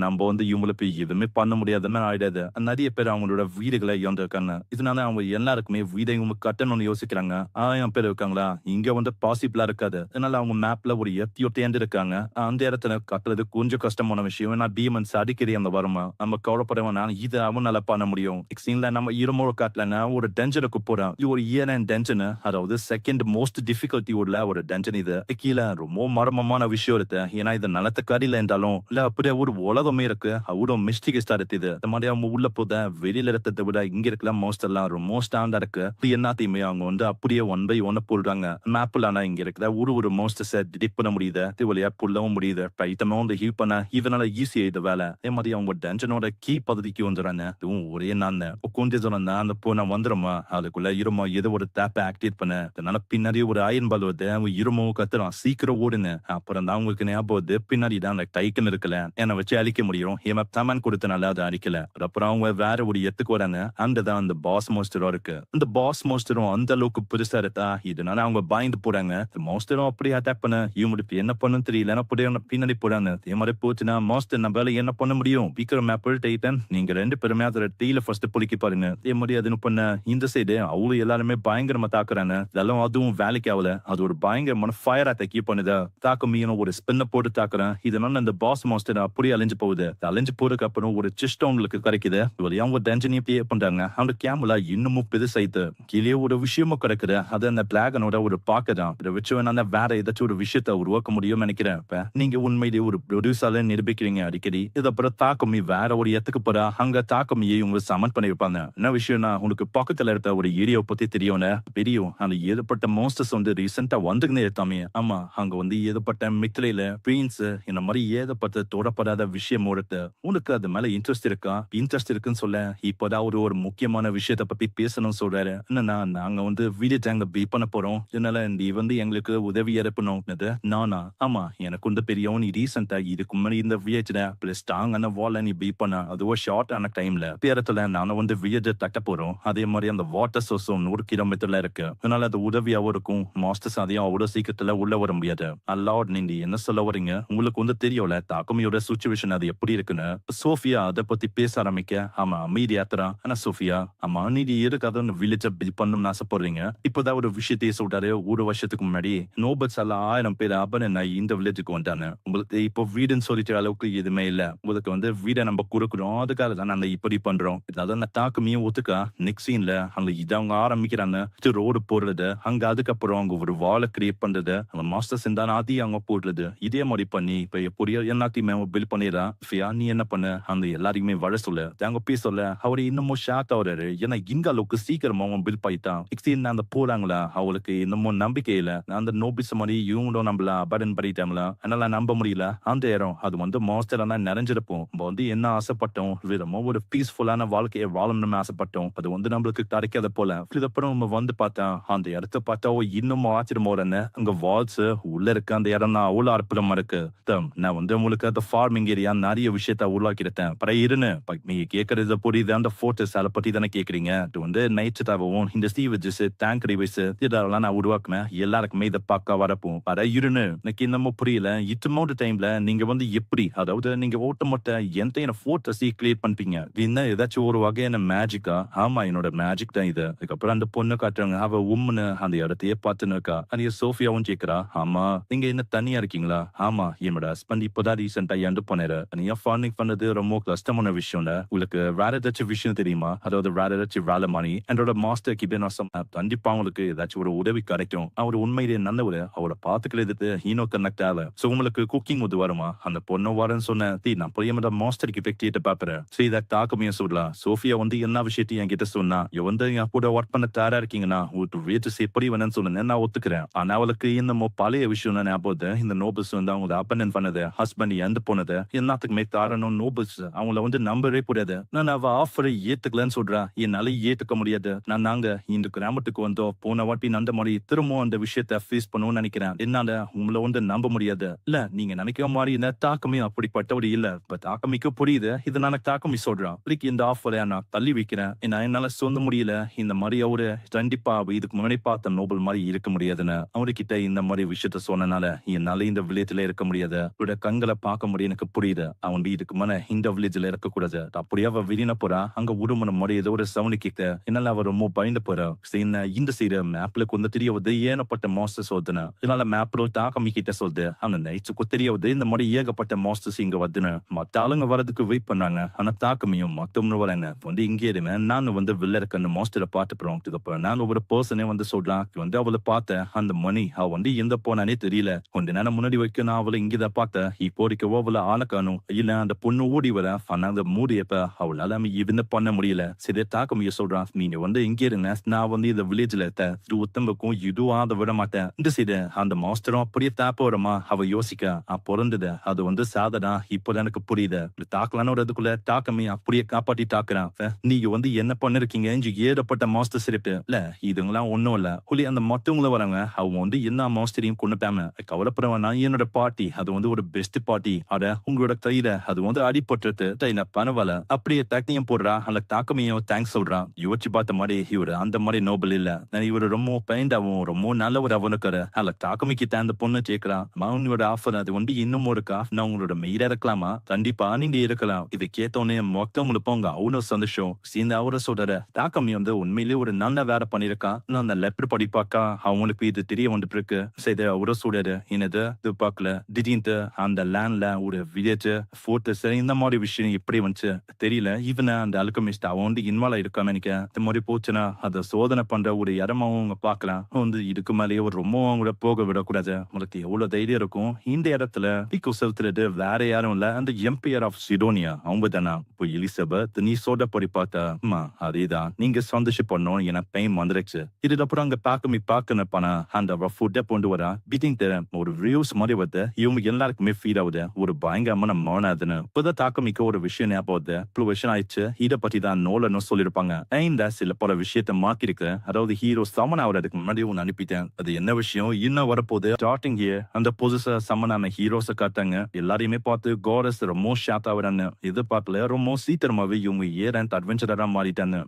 நம்ம வந்து இவங்களுக்கு எதுவுமே பண்ண முடியாதுன்னு ஆயிடாது. நிறைய பேர் அவங்களோட வீடுகளை இழந்திருக்காங்க. இதனால அவங்க எல்லாருக்குமே வீடை இவங்க கட்டணும்னு யோசிக்கிறாங்க. 1000 பேர் இருக்காங்களா இங்க வந்து பாசிபிளா இருக்காது. அதனால அவங்க மேப்ல ஒரு எத்தியோட்டேந்து இருக்காங்க. அந்த இடத்துல கட்டுறது கொஞ்சம் கஷ்டமான விஷயம். ஏன்னா டீமன்ஸ் அடிக்கடி அந்த வருமா நம்ம கவலைப்படுறவனா இது அவனால பண்ண முடியும். நம்ம இருமோட காட்டலன்னா ஒரு டென்ஷனுக்கு போறோம். இது ஒரு இயர் அண்ட் டென்ஷன். அதாவது செகண்ட் மோஸ்ட் டிஃபிகல்ட்டி உள்ள ஒரு டென்ஷன். இது கீழே ரொம்ப மர்மமான விஷயம் இருக்கு. ஏன்னா இது நிலத்த கடியில இருந்தாலும் இல்ல அப்படியே ஒரு உலகமே இருக்கு. அவ்வளவு மிஸ்டிகஸ்டா இருக்குது. இந்த மாதிரி அவங்க உள்ள போத வெளியில இருக்கிறத விட இங்க இருக்கலாம் மோஸ்ட் எல்லாம் ரொம்ப ஸ்டாண்டா இருக்கு. எல்லாத்தையுமே அவங்க வந்து அப்படியே ஒன் பை ஒன்னு போடுறாங்க மேப்ல. ஆனா இங்க இருக்கிற ஒரு மோஸ்ட் டிடெக்ட் பண்ண முடியுது. வழியா புள்ளவும் முடியுது. பைத்தமே வந்து ஹீல் பண்ண இதனால ஈஸியா இது வேலை. அதே மாதிரி அவங்க டென்ஷனோட கீ பகுதிக்கு வந்துடுறாங்க. இதுவும் ஒரே நான் கொஞ்சம் சொன்னா அந்த போன வந்துருமா அதுக்குள்ள இருமோ ஏதோ ஒரு டேப்பை ஆக்டிவேட் பண்ண. அதனால பின்னாடி ஒரு அயன் பால் வருது. அவன் இருமோ கத்துறான் சீக்கிரம் ஓடுன்னு. அப்புறம் தான் அவங்களுக்கு ஞாபகம் பின்னாடி தான் அந்த டைக்கன் இருக்கல என்னை வச்சு அழிக்க முடியும். ஏமா தமன் கொடுத்தனால அதை அழிக்கல. அப்புறம் அவங்க வேற ஒரு எத்துக்கு வராங்க. அங்கதான் அந்த பாஸ் மோஸ்டரும் இருக்கு. அந்த பாஸ் மோஸ்டரும் அந்த அளவுக்கு பெருசா இருக்கா. இதனால அவங்க பயந்து போறாங்க. மோஸ்டரும் அப்படியே அட்டாக் பண்ண இவங்களுக்கு என்ன பண்ணுன்னு தெரியல. அப்படியே பின்னாடி போறாங்க. இதே மாதிரி போச்சுன்னா மாஸ்டர் நம்மளால என்ன பண்ண முடியும். பீக்கர் மேப்பிள் டைட்டன் நீங்க ரெண்டு பேருமே அதோட டீல ஃபர்ஸ்ட் பொலிக்கி பாருங்க. இதே மாதிரி அது பண்ண இந்த சைடு அவ்வளவு எல்லாருமே பயங்கரமா தாக்குறாங்க. இதெல்லாம் அதுவும் வேலைக்கு ஆகல. அது ஒரு பயங்கரமான ஃபயர் அட்டாக் பண்ணுதா தாக்க மீனும் ஒரு ஸ்பின்ன போட்டு தாக்குறேன். இதனால அந்த பாஸ் மாஸ்டர் அப்படியே அழிஞ்சு போகுது. அழிஞ்சு போறதுக்கு அப்புறம் ஒரு சிஸ்டம் உங்களுக்கு கிடைக்குது. ஒரு ஒரு டஞ்சனையும் பே பண்றாங்க. அந்த கேம்ல இன்னமும் பெருசாயிட்டு கீழே ஒரு விஷயமும் கிடக்குது. அது அந்த டிராகனோட ஒரு பாக்க தான். இதை வச்சு வேணா வேற ஏதாச்சும் ஒரு விஷயத்த உருவாக்க முடியும்னு நினைக்கிறேன். இப்ப நீங்க உண்மையிலேயே ஒரு ப்ரொடியூசர்ல நிரூபிக்கிறீங்க அடிக்கடி. இது அப்புறம் தாக்கமி வேற ஒரு இடத்துக்கு போறா. அங்க தாக்கமியை உங்க சமன் பண்ணிருப்பாங்க. என்ன விஷயம்னா உங்களுக்கு பக்கத்துல இருக்க ஒரு ஏரியா பத்தி தெரியும்ல. தெரியும். அந்த ஏற்பட்ட மான்ஸ்டர்ஸ் வந்து ரீசெண்டா வந்துக்குனே இருக்காமே. ஆமா, அங்க வந்து ஏற்பட்ட மித்திரையில பிரின்ஸ் இந்த மாதிரி ஏகப்பட்ட தொடப்படாத விஷயம் இருக்கு. உனக்கு அது மேல இன்ட்ரெஸ்ட் இருக்கா? இன்ட்ரெஸ்ட் இருக்குன்னு சொல்ல இப்பதான் ஒரு முக்கியமான விஷயத்த பத்தி பேசணும்னு சொல்றாரு. என்னன்னா நாங்க வந்து வீடியோ டேங்க பி பண்ண போறோம். இதனால நீ வந்து எங்களுக்கு உதவி இறப்பணும். நானா? ஆமா, எனக்கு வந்து பெரிய நீ ரீசெண்டா இதுக்கு முன்னாடி இந்த வியேஜ்ல ஸ்ட்ராங்கான வால்ல நீ பி பண்ண அதுவும் ஷார்ட் ஆன டைம்ல பேரத்துல நானும் வந்து வியேஜ் தட்ட போறோம். அதே மாதிரி அந்த வாட்டர் சோர்ஸும் 100 கிலோமீட்டர்ல இருக்கு. அதனால அது உதவியாவும் இருக்கும். மாஸ்டர்ஸ் அதையும் அவ்வளவு சீக்கிரத்துல உள்ள வர முடியாது. அல்லாட் நீங்க என்ன சொல்ல வரீங்க? உங்களுக்கு வந்து தெரியும்ல தாக்குமியோட சுச்சுவேஷன் அது எப்படி இருக்குன்னு. சோஃபியா அதை பத்தி பேச ஆரம்பிக்க ஆமா அமைதியாத்துறா. ஆனா சோஃபியா ஆமா நீங்க எதுக்காக அந்த வில்லேஜ பில்ட் பண்ணணும்னு ஆசைப்படுறீங்க? இப்பதான் ஒரு விஷயத்தையே சொல்றாரு. ஒரு வருஷத்துக்கு முன்னாடி நோபல்ஸ் எல்லாம் 1000 பேர் அபன் இந்த வில்லேஜுக்கு வந்தாங்க. உங்களுக்கு இப்போ வீடுன்னு சொல்லிட்டு அளவுக்கு எதுவுமே இல்ல. உங்களுக்கு வந்து வீடை நம்ம கொடுக்குறோம். அதுக்காக தான் நாங்க இப்படி பண்றோம். அதாவது அந்த தாக்குமியும் ஒத்துக்கா நெக்ஸ்ட் சீன்ல அங்க இதை அவங்க ஆரம்பிக்கிறாங்க. ரோடு போடுறது அங்க அதுக்கப்புறம் அவங்க ஒரு வாலை கிரியேட் பண்றது அந்த மாஸ்டர்ஸ் இருந்தாலும் அதையும் அவங்க போடுறது இதே மாதிரி பண்ணி இப்ப எப்படியோ எல்லாத்தையுமே பில் பண்ணிடுறான். ஃபியா நீ என்ன பண்ண அந்த எல்லாரையுமே வர சொல்ல அவங்க பேசல. அவரு இன்னமும் ஷாக் ஆகுறாரு. ஏன்னா இந்த அளவுக்கு சீக்கிரமா அவன் பில் பண்ணிட்டான். நெக்ஸ்ட் அந்த போறாங்களா அவளுக்கு இன்னமும் நம்பிக்கை இல்ல. அந்த நோபிஸ் மாதிரி இவங்களும் நம்மள அபடன் பண்ணிட்டாங்களா அதனால நம்ப முடியல. அந்த இடம் அது வந்து மாஸ்டர் நிறைஞ்சிருப்போம். நம்ம வந்து என்ன ஆசைப்பட்டோம் விதமா ஒரு பீஸ்ஃபுல்லான வாழ்க்கையை வாழணும்னு ஆசைப்பட்டோம். அது வந்து நம்மளுக்கு கிடைக்காத போல. இதுக்கப்புறம் நம்ம வந்து பார்த்தா அந்த இடத்த பார்த்தா இன்னும் ஆச்சரியமா என்ன அங்க வால்ஸ் உள்ள இருக்க அந்த இடம் தான் அவ்வளவு அற்புதமா இருக்கு. நான் வந்து உங்களுக்கு அந்த ஃபார்மிங் ஏரியா நிறைய விஷயத்த உருவாக்கிட்டேன். பர இருன்னு நீங்க கேட்கறது புரியுது. அந்த போர்ட்டஸ் அதை பத்தி தானே கேக்குறீங்க. இது வந்து நைட் தாகவும் இந்த சீவஜஸ் டேங்க் ரிவைஸ் இதெல்லாம் நான் உருவாக்குனேன். எல்லாருக்குமே இதை பார்க்க வரப்போம். பர இருன்னு எனக்கு இன்னமும் புரியல. இத்தமோட டைம்ல நீங்க வந்து எப்படி அதாவது நீங்க ஓட்டமொட்ட எந்த போர்ட்டஸ் கிரியேட் பண்ணிப்பீங்க? என்ன ஏதாச்சும் ஒரு வகையான மேஜிக்கா? ஆமா என்னோட மேஜிக் தான் இது. அதுக்கப்புறம் அந்த பொண்ணு காட்டுறாங்க. அவ உம்முன்னு அந்த இடத்தையே பார்த்துன்னு இருக்கா. அது சோஃபியாவும் கேக்குறா. ஆமா நீங்க என்ன தனியா இருக்கீங்களா? ஆமா என்னோட ஹஸ்பண்ட் இப்பதான் ரீசெண்டா இறந்து போனாரு. நீங்க ஃபார்மிங் பண்ணது ரொம்ப கஷ்டமான விஷயம் இல்ல. உங்களுக்கு வேற ஏதாச்சும் விஷயம் தெரியுமா? அதாவது வேற ஏதாச்சும் வேலை மாதிரி என்னோட மாஸ்டர் கிபேனாசம் கண்டிப்பா உங்களுக்கு ஏதாச்சும் ஒரு உதவி கிடைக்கும். அவர் உண்மையிலேயே நல்லவர். அவரை பாத்துக்கிறதுக்கு ஹீனோ கனெக்ட் ஆகல. சோ உங்களுக்கு குக்கிங் உதவி வருமா? அந்த பொண்ணு வரேன்னு சொன்னேன். நான் போய் என்னோட மாஸ்டர் கிட்ட பாக்குறேன். சரி இதை தாக்கமையும் சொல்லலாம். சோஃபியா வந்து என்ன விஷயத்தையும் என்கிட்ட சொன்னா வந்து என் கூட ஒர்க் பண்ண தயாரா இருக்கீங்கன்னா ஒரு வேட்டு எப்படி வேணும்னு சொல்லுங்க நான் ஒத்துக்கிறேன். ஆனா அவளுக்கு இன்னமும் பழைய விஷயம் ஞாபகம். இந்த நோபல்ஸ் வந்து அவங்க அப்பன் பண்ணது ஹஸ்பண்ட் இறந்து போனது எல்லாத்துக்குமே காரணம் நோபல்ஸ். அவங்கள வந்து நம்பவே கூடாது. நான் அவ ஆஃபரை ஏத்துக்கலன்னு சொல்றா. என்னால ஏத்துக்க முடியாது. நாங்க இந்த கிராமத்துக்கு வந்தோம். போன வாட்டி அந்த மாதிரி திரும்பவும் அந்த விஷயத்த ஃபேஸ் பண்ணுவோம்னு நினைக்கிறேன். என்னால உங்களை வந்து நம்ப முடியாது. இல்ல நீங்க நினைக்கிற மாதிரி இந்த தாக்கமே அப்படிப்பட்டவர் இல்ல. தாக்கமிக்கு புரியுது. இதனால தாக்கமி சொல்றான். இந்த ஆஃபரை நான் தள்ளி வைக்கிறேன். என்னால சொல்ல முடியல. இந்த மாதிரி அவரு கண்டிப்பா இதுக்கு முன்னாடி பார்த்த நோபல் மாதிரி இருக்க முடியாதுன்னு அவர்கிட்ட இந்த மாதிரி விஷயத்த சொன்னனால என்னால இந்த வில்லேஜ்ல இருக்க முடியாது. அவரோட கண்களை பார்க்க முடியும். எனக்கு புரியுது. அவன் இதுக்கு முன்ன இந்த வில்லேஜ்ல இருக்க கூடாது. அப்படியே அவ விரின போறா. அங்க உருமன மாதிரி ஏதோ ஒரு சவுண்ட் கிட்ட என்னால அவர் ரொம்ப பயந்து போறா. இந்த சைடு மேப்ல கொண்டு தெரிய வந்து ஏனப்பட்ட மாஸ்டர் சொல்லுதுன்னு. இதனால மேப்ல தாக்கமி கிட்ட சொல்லுது. ஆனா நைட்ஸுக்கு தெரிய வந்து இந்த மாதிரி ஏகப்பட்ட மாஸ்டர்ஸ் இங்க வருதுன்னு. மத்த ஆளுங்க வரதுக்கு வெயிட் பண்ணாங்க. ஆனா தாக்கமியும் மத்தவங்க வராங்க வந்து இங்கே இருமே நானும் வந்து வில்ல இருக்க அந்த மாஸ்டரை பார்த்துப்போம். நான் ஒரு பர்சனே வந்து சொல்றான் வந்து அவளை பார்த்தேன். அந்த மணி அவ வந்து எங்க போனானே தெரியல. கொஞ்ச நேரம் முன்னாடி வைக்க நான் அவளை இங்கதான் பார்த்தேன். இப்போதைக்கு அவளை ஆள காணும். இல்ல அந்த பொண்ணு ஓடி வர ஆனா அந்த மூடியப்ப அவளால இவன பண்ண முடியல. சரி தாக்கமிய சொல்றான். நீங்க வந்து இங்க இருங்க. நான் வந்து இந்த வில்லேஜ்ல உத்தம்பக்கும் இதுவும் அதை விட மாட்டேன். இந்த சைடு அந்த மாஸ்டரும் அப்படியே தாப்ப வரமா அவ யோசிக்க பிறந்தது. அது வந்து சாதனா இப்போதான் எனக்கு புரியுது. தாக்கலான்னு வரதுக்குள்ள தாக்கமி அப்படியே காப்பாத்தி தாக்குறான். நீங்க வந்து என்ன பண்ணிருக்கீங்க ஏறப்பட்ட மாஸ்டர் சிரிப்பு இல்ல இதுங்கெல்லாம் ஒண்ணும் இல்ல. புலி அந்த மொத்தவங்கள வராங்க. அவங்க வந்து என்ன மாஸ்டரையும் கொண்டுட்டாம கவலைப்படுறவன் நான் என்னோட பார்ட்டி அது வந்து ஒரு பெஸ்ட் பார்ட்டி. அட உங்களோட கையில அது வந்து அடிபட்டுறது பரவாயில்ல. அப்படியே தக்னியும் போடுறா. அந்த தாக்கமையும் தேங்க்ஸ் சொல்றான். யோசிச்சு பார்த்த மாதிரி இவரு அந்த மாதிரி நோபல் இல்ல. இவரு ரொம்ப பெயிண்டாவும் ரொம்ப நல்லவர் அவனுக்காரு. அல்ல தாக்கமிக்கு அந்த பொண்ணு கேட்கிறான். உங்களோட ஆஃபர் அது வந்து இன்னும் இருக்கா? நான் உங்களோட மெயில இருக்கலாமா? கண்டிப்பா நீங்க இருக்கலாம். இதை கேட்டோன்னே மொத்தவங்களுக்கு போங்க அவ்வளவு சந்தோஷம். சேர்ந்து அவரை சொல்ற தாக்கமி வந்து உண்மையிலேயே ஒரு நல்ல வேலை பண்ணிருக்கான். நான் அந்த லெப்பர் படிப்பாக்கா அவங்களுக்கு இது தெரிய வந்துட்டு இருக்கு. சரி அவரை சொல்றாரு. என்னது இது பார்க்கல திடீர்னு திடீர்னு அந்த லேண்ட்ல ஒரு வில்லேஜ் ஃபோர்ட்ரஸ் இந்த மாதிரி விஷயம் எப்படி வந்துச்சு தெரியல. ஈவன் அந்த அல்கெமிஸ்ட் அவன் வந்து இன்வால்வ் ஆயிருக்கான்னு நினைக்கிறேன். இந்த மாதிரி போச்சுன்னா அதை சோதனை பண்ற ஒரு இடமாவும் அவங்க பார்க்கலாம். வந்து இதுக்கு மேலேயே ஒரு ரொம்பவும் அவங்கள போக விடக்கூடாது. உங்களுக்கு எவ்வளவு தைரியம் இருக்கும் இந்த இடத்துல பீக்கோ செலுத்துறது வேற யாரும் இல்ல, அந்த எம்பையர் ஆஃப் சிடோனியா அவங்க தானா. இப்போ எலிசபெத் நீ சொல்றபடி பார்த்தா அதேதான் நீங்க சந்தோஷப்படணும் எனக்கு டைம் வந்துருச்சு. இதுக்கப்புறம் அங்க பார்க்கணும் பண்ண அந்த ஃபுட்டை கொண்டு வரா பிடிங்க ஒரு வியூஸ் மாதிரி வருது. இவங்க எல்லாருக்குமே ஃபீல் ஆகுது ஒரு பயங்கரமான மௌனாதுன்னு. இப்பதான் தாக்கமிக்க ஒரு விஷயம் ஞாபகம் வருது. இவ்வளவு விஷயம் ஆயிடுச்சு இதை பத்தி தான் நோலன்னு சொல்லிருப்பாங்க. இந்த சில பல விஷயத்த மாத்தி இருக்கு. அதாவது ஹீரோ சமன் ஆகுறதுக்கு முன்னாடி ஒன்னு அனுப்பிட்டேன். அது என்ன விஷயம் இன்னும் வரப்போகுது. ஸ்டார்டிங் அந்த புதுசா சமனான ஹீரோஸை காட்டாங்க. எல்லாரையுமே பார்த்து கோரஸ் ரொம்ப ஷாக் ஆகுறான்னு எதிர்பார்க்கல. ரொம்ப சீக்கிரமாவே இவங்க ஏன் அட்வென்ச்சரா மாறிட்டாங்க.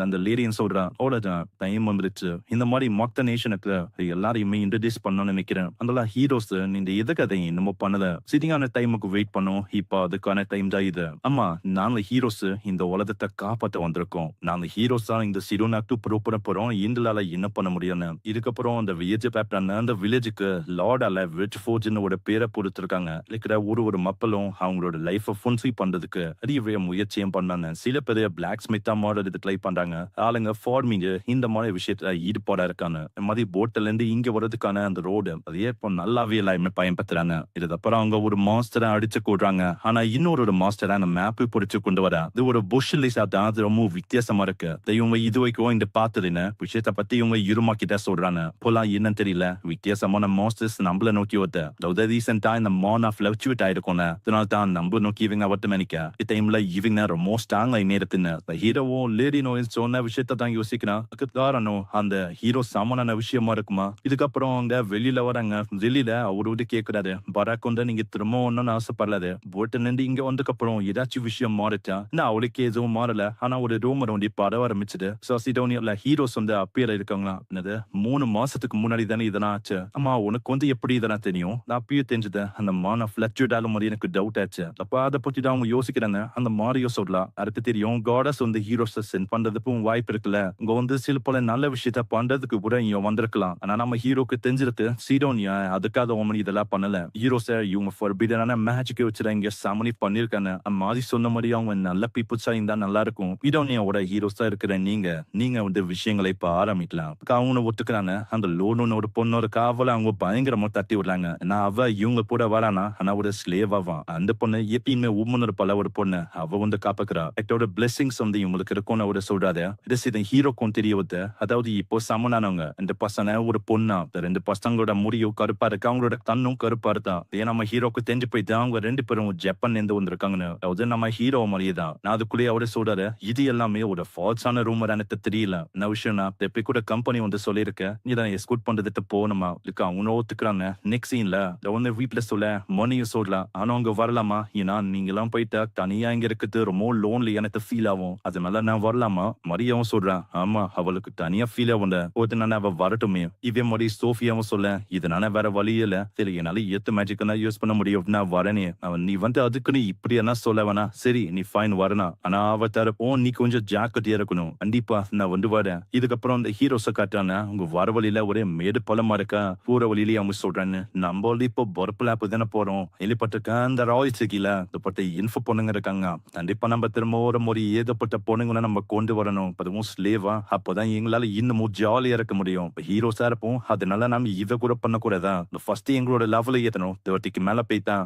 அந்த லேடியன் சொல்றான் அவ்வளவுதான் டைம் வந்துருச்சு. இந்த மாதிரி மொத்த நேஷனுக்கு எல்லாரையுமே இன்ட்ரடியூஸ் பண்ணணும்னு நினைக்கிறேன். அதனால ஹீரோஸ் இந்த எது கதை இன்னமும் பண்ணல. சிட்டிங்கான டைமுக்கு வெயிட் பண்ணோம். இப்போ அதுக்கான டைம் தான் இது. ஆமா நாங்க ஹீரோஸ் இந்த உலகத்தை காப்பாற்ற வந்திருக்கோம். நாங்க ஹீரோஸ் தான் இந்த சிரோனாக்கு ப்ரூவ் போறோம். இந்துலால என்ன பண்ண முடியும்னு. இதுக்கப்புறம் அந்த வில்லேஜ் பேப்டான அந்த வில்லேஜுக்கு லார்டால வெட் ஃபோர்ஜ்னு ஒரு பேரை கொடுத்திருக்காங்க. இருக்கிற ஒரு மக்களும் அவங்களோட லைஃப் ஃபுன்சி பண்றதுக்கு அதிக முயற்சியும் பண்ணாங்க. சில பேர் பிளாக் ஸ்மித்தா மாடல் ட்ரை பண்றாங்க. ஆளுங்க ஃபார்மிங் இந்த மாதிரி விஷயத்துல ஈடுபாடா இருக்காங்க. இந்த மாதிரி போட்ல இருந்து இங்க வர்றதுக்கான அந்த ரோடு அதே இப்போ நல்லாவே எல்லாருமே பயன்படுத்துறாங்க. இதுக்கப்புறம் அவங்க ஒரு மாஸ்டரை அடிச்சு கூடுறாங்க. ஆனா இன்னொரு மாஸ்டரை அந்த மேப் பிடிச்சு கொண்டு வர இது ஒரு புஷ் லிசா தான். அது ரொம்ப வித்தியாசமா இருக்கு. இவங்க இது வரைக்கும் இந்த பார்த்ததுன்னு விஷயத்த பத்தி இவங்க இருமாக்கிட்ட சொல்றாங்க. போலாம் என்னன்னு தெரியல வித்தியாசமான மாஸ்டர்ஸ் நம்மள நோக்கி வருது. அதாவது ரீசெண்டா இந்த மான் ஆஃப் ஃபிளக்சுவேட் ஆயிருக்கும். அதனால தான் நம்ம நோக்கி இவங்க வரட்டு நினைக்க டைம்ல இவங்க ரொம்ப ஸ்ட்ராங் ஆகி நேரத்துன்னு ஹீரோவும் லேடினோ சொன்ன விஷயத்த தான் யோசிக்கிறான். காரணம் அந்த ஹீரோ சாமானான விஷயமா இருக்குமா. இதுக்கப்புறம் அவங்க வெளியில வராங்க. வெளியில அவரு கேட்கிறாரு பராக் வந்து நீங்க திரும்ப ஒன்னு ஆசைப்படலாது. போட்டு நின்று இங்க வந்ததுக்கு அப்புறம் ஏதாச்சும் விஷயம் மாறிச்சா. நான் அவளுக்கு எதுவும் மாறல. ஆனா ஒரு ரூம் வந்து பரவ ஆரம்பிச்சுது. சிடோனியால ஹீரோஸ் வந்து அப்பியர் இருக்காங்களா. என்னது 3 மாசத்துக்கு முன்னாடி தானே இதெல்லாம் ஆச்சு. ஆமா உனக்கு வந்து எப்படி இதெல்லாம் தெரியும். நான் அப்பயே தெரிஞ்சது அந்த மான பிளக்சுவேட் மாதிரி எனக்கு டவுட் ஆச்சு. அப்ப அதை பத்தி தான் அவங்க யோசிக்கிறாங்க. அந்த மாரியோ சொல்லலாம் அடுத்து தெரியும் காடஸ் வந்து ஹீரோஸ் சென்ட் பண்றதுக்கும் வாய்ப்பு இருக்குல்ல. இங்க வந்து சில பல நல்ல விஷயத்த பண்றதுக்கு கூட இங்க வந்திருக்கலாம். ஆனா நம்ம ஹீரோக்கு தெரிஞ்சிருக்கு சீடோனியா அதுக்காக அவன் இதெல்லாம் பண்ணல. ஹீரோஸ இவங்க ஃபர்பிடனான மேஜிக்கை வச்சுதான் இங்க சமனி பண்ணிருக்காங்க. மாதிரி சொன்ன மாதிரி அவங்க நல்ல பீப்புள்ஸா இருந்தா நல்லா இருக்கும். சீடோனியாவோட ஹீரோஸா இருக்கிற நீங்க வந்து விஷயங்களை இப்ப ஆரம்பிக்கலாம். அவங்க ஒத்துக்கிறாங்க. அந்த லோனு ஒரு பொண்ணோட காவல அவங்க பயங்கரமா தட்டி விடுறாங்க. நான் அவ இவங்க கூட வரானா ஆனா ஒரு ஸ்லேவ் ஆவான். அந்த பொண்ணு எப்பயுமே உம்மன் இருப்பால ஒரு பொண்ணு அவ வந்து காப்பாக்குறா. ஆக்டோட பிளெஸிங்ஸ் வந்து இவங்களுக்கு இருக்கும்னு அவரு சொல்றாரு. இது ஹீரோக்கும் தெரிய வருது. அதாவது இப்போ சமனானவங்க இந்த பசங்க ஒரு பொண்ணா. ரெண்டு பசங்களோட முடியும் கருப்பா இருக்கு. அவங்களோட கண்ணும் கருப்பா இருக்கா. ஏன் நம்ம ஹீரோக்கு தெரிஞ்சு போயிட்டு அவங்க 2 பேரும் ஜப்பான் இருந்து வந்திருக்காங்கன்னு. அதாவது நம்ம ஹீரோ மாதிரியே தான். நான் அதுக்குள்ளேயே அவரு சொல்றாரு இது எல்லாமே ஒரு ஃபால்ஸான ரூமர் எனக்கு தெரியல. என்ன விஷயம்னா எப்ப கூட கம்பெனி வந்து சொல்லியிருக்க நீ தான் எஸ்கூட் பண்றதுக்கு போகணுமா இருக்கு. அவங்க ஒத்துக்கிறாங்க. நெக்ஸ்ட் சீன்ல ஒன்னு வீட்டுல சொல்ல மணியும் சொல்லலாம். ஆனா அவங்க வரலாமா. ஏன்னா நீங்க எல்லாம் போயிட்டா தனியா இங்க இருக்குது ரொம்ப லோன்லி எனக்கு ஃபீல் ஆகும். அதனால நான் வரலாமா. மரியாவும் சொல்றான். ஆமா அவளுக்கு தனியா ஃபீல் ஆகும். ஒருத்தனால அவ வரட்டுமே. இவன் மாதிரி சோஃபியாவும் சொல்ல இதனால வேற வழி இல்ல. சரி என்னால ஏத்து மேஜிக் தான் யூஸ் பண்ண முடியும். நான் வரனே. அவன் நீ வந்து அதுக்குன்னு இப்படி என்ன சொல்ல வேணா. சரி நீ ஃபைன் வரணும். ஆனா அவ தரப்போ நீ கொஞ்சம் ஜாக்கிரதையா இருக்கணும். கண்டிப்பா நான் வந்து வரேன். இதுக்கப்புறம் இந்த ஹீரோஸ காட்டான உங்க வர வழியில ஒரே மேடு பழமா இருக்கா. போற வழியிலேயே அவங்க சொல்றான்னு நம்ம இப்போ பொறுப்புல தானே போறோம். வெளிப்பட்டிருக்க அந்த ராய் சிக்கில பட்ட இன்ஃபோ பொண்ணுங்க இருக்காங்க. கண்டிப்பா நம்ம திரும்ப ஒரு ஏகப்பட்ட பொண்ணுங்களை நம்ம கொண்டு வரணும். அதுவும் ஸ்லேவா அப்பதான் எங்களால இன்னமும் ஜாலியா இருக்க முடியும். ஹீரோஸா இருப்போம். அதனால நாம இதை கூட பண்ணக்கூடாதா. ஃபர்ஸ்ட் எங்களோட லெவல ஏத்தணும். 30க்கு மேல போய்த்தா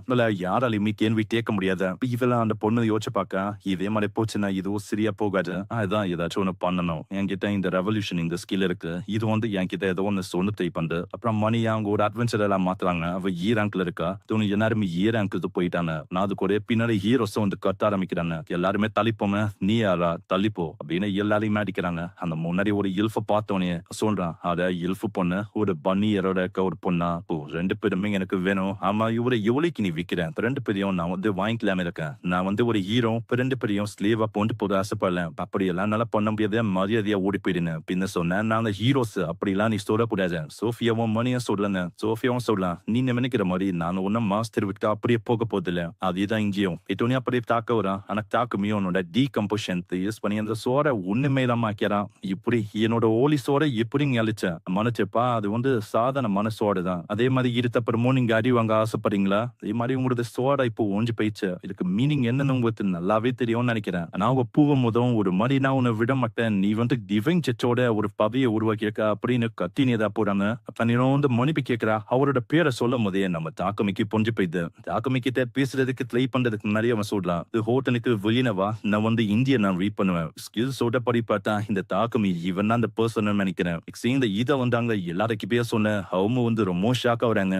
யாராலையுமே கேள்வி கேட்க முடியாத. இவெல்லாம் அந்த பொண்ணு யோசிச்சு பார்க்க இதே மாதிரி போச்சுன்னா இதுவும் சரியா போகாது. அதுதான் ஏதாச்சும் ஒண்ணு பண்ணணும். என்கிட்ட இந்த ரெவல்யூஷன் இந்த ஸ்கில் இருக்கு. இது வந்து என்கிட்ட ஏதோ ஒண்ணு சொன்ன ட்ரை பண்றது. அப்புறம் மணி அவங்க ஒரு அட்வென்ச்சர் எல்லாம் மாத்துறாங்க. அவ ரேங்க்ல இருக்கா. எல்லாருமே ரேங்க்கு போயிட்டாங்க. நான் அது கூட பின்னாடி ஹீரோஸ் வந்து கட்ட ஆரம்பிக்கிறாங்க. எல்லாருமே தள்ளிப்போமே நீ யாரா தள்ளிப்போ அப்படின்னு எல்லாரையும் அடிக்கிறாங்க. அந்த முன்னாடி ஒரு இல்ஃப பார்த்தோன்னே சொல்றான். அத இல்ஃபு பொண்ணு ஒரு பன்னி எரோட ஒரு பொண்ணா. 2 பேருமே எனக்கு வேணும். ஆமா இவரை எவ்வளவுக்கு நீ விக்கிறேன். 2 பேரையும் நான் வந்து வாங்கிக்கலாம இருக்கேன். நான் வந்து ஒரு ஹீரோ 2 பேரையும் ஸ்லீவா போட்டு போது ஆசைப்படல. அப்படி எல்லாம் நல்லா பண்ண முடியாத மரியாதையா ஓடி போயிடுன்னு பின்ன சொன்னேன். நான் ஹீரோஸ் அப்படிலாம் நீ சொல்லக்கூடாது. சோஃபியாவும் மணியும் சொல்லல. சோஃபியாவும் சொல்லலாம் நீ நினைக்கிற மாதிரி நான் ஒன்னும் மாஸ்டர் விட்டு அப்படியே போக போதில்ல. அதுதான் இங்கேயும் எட்டோனே அப்படியே தாக்க வரான். ஆனா தாக்குமே உன்னோட டீகம்போஷன் யூஸ் பண்ணி அந்த சோற ஒண்ணுமே இல்லாம ஆக்கிறான். இப்படி என்னோட ஓலி சோற எப்படி அழிச்ச மனச்சப்பா அது வந்து சாதாரண மனசோட தான். அதே மாதிரி இருத்தப்புறமும் நீங்க நீங்க அடி வாங்க ஆசைப்படுறீங்களா? அதே மாரி உங்களோட சோடா இப்போ ஓஞ்சு போயிடுச்சு. இதுக்கு மீனிங் என்னன்னு உங்களுக்கு நல்லாவே தெரியும்னு நெனைக்கிறேன். ஆனா அவங்க போகும்போதும் ஒரு மாரி நான் உன்ன விட மாட்டேன். நீ வந்து டிவைன் சர்ச்சோட ஒரு பகைய உருவாக்கியிருக்க அப்படின்னு கத்தினதா போறாங்க. அப்ப நீ வந்து மன்னிப்பு கேட்கிறா. அவரோட பேர சொல்லும்போதே நம்ம தாக்கமிக்கு புரிஞ்சு போயிடுது. தாக்கமி கிட்ட பேசுறதுக்கு ட்ரை பண்றதுக்கு முன்னாடி அவன் சொல்றான். "இது ஹோட்டலுக்கு வெளியில வா. நான் வந்து இந்திய நான் ரீட் பண்ணுவேன்." ஸ்கில்ஸோட படி பார்த்தா இந்த தாக்கமி இவன் தான் அந்த பெர்சன்னு நெனைக்கிறேன். இந்த இத வந்து அங்க எல்லாருக்கிட்டயே சொன்னேன். அவங்க வந்து ரொம்ப ஷாக் ஆகுறாங்க.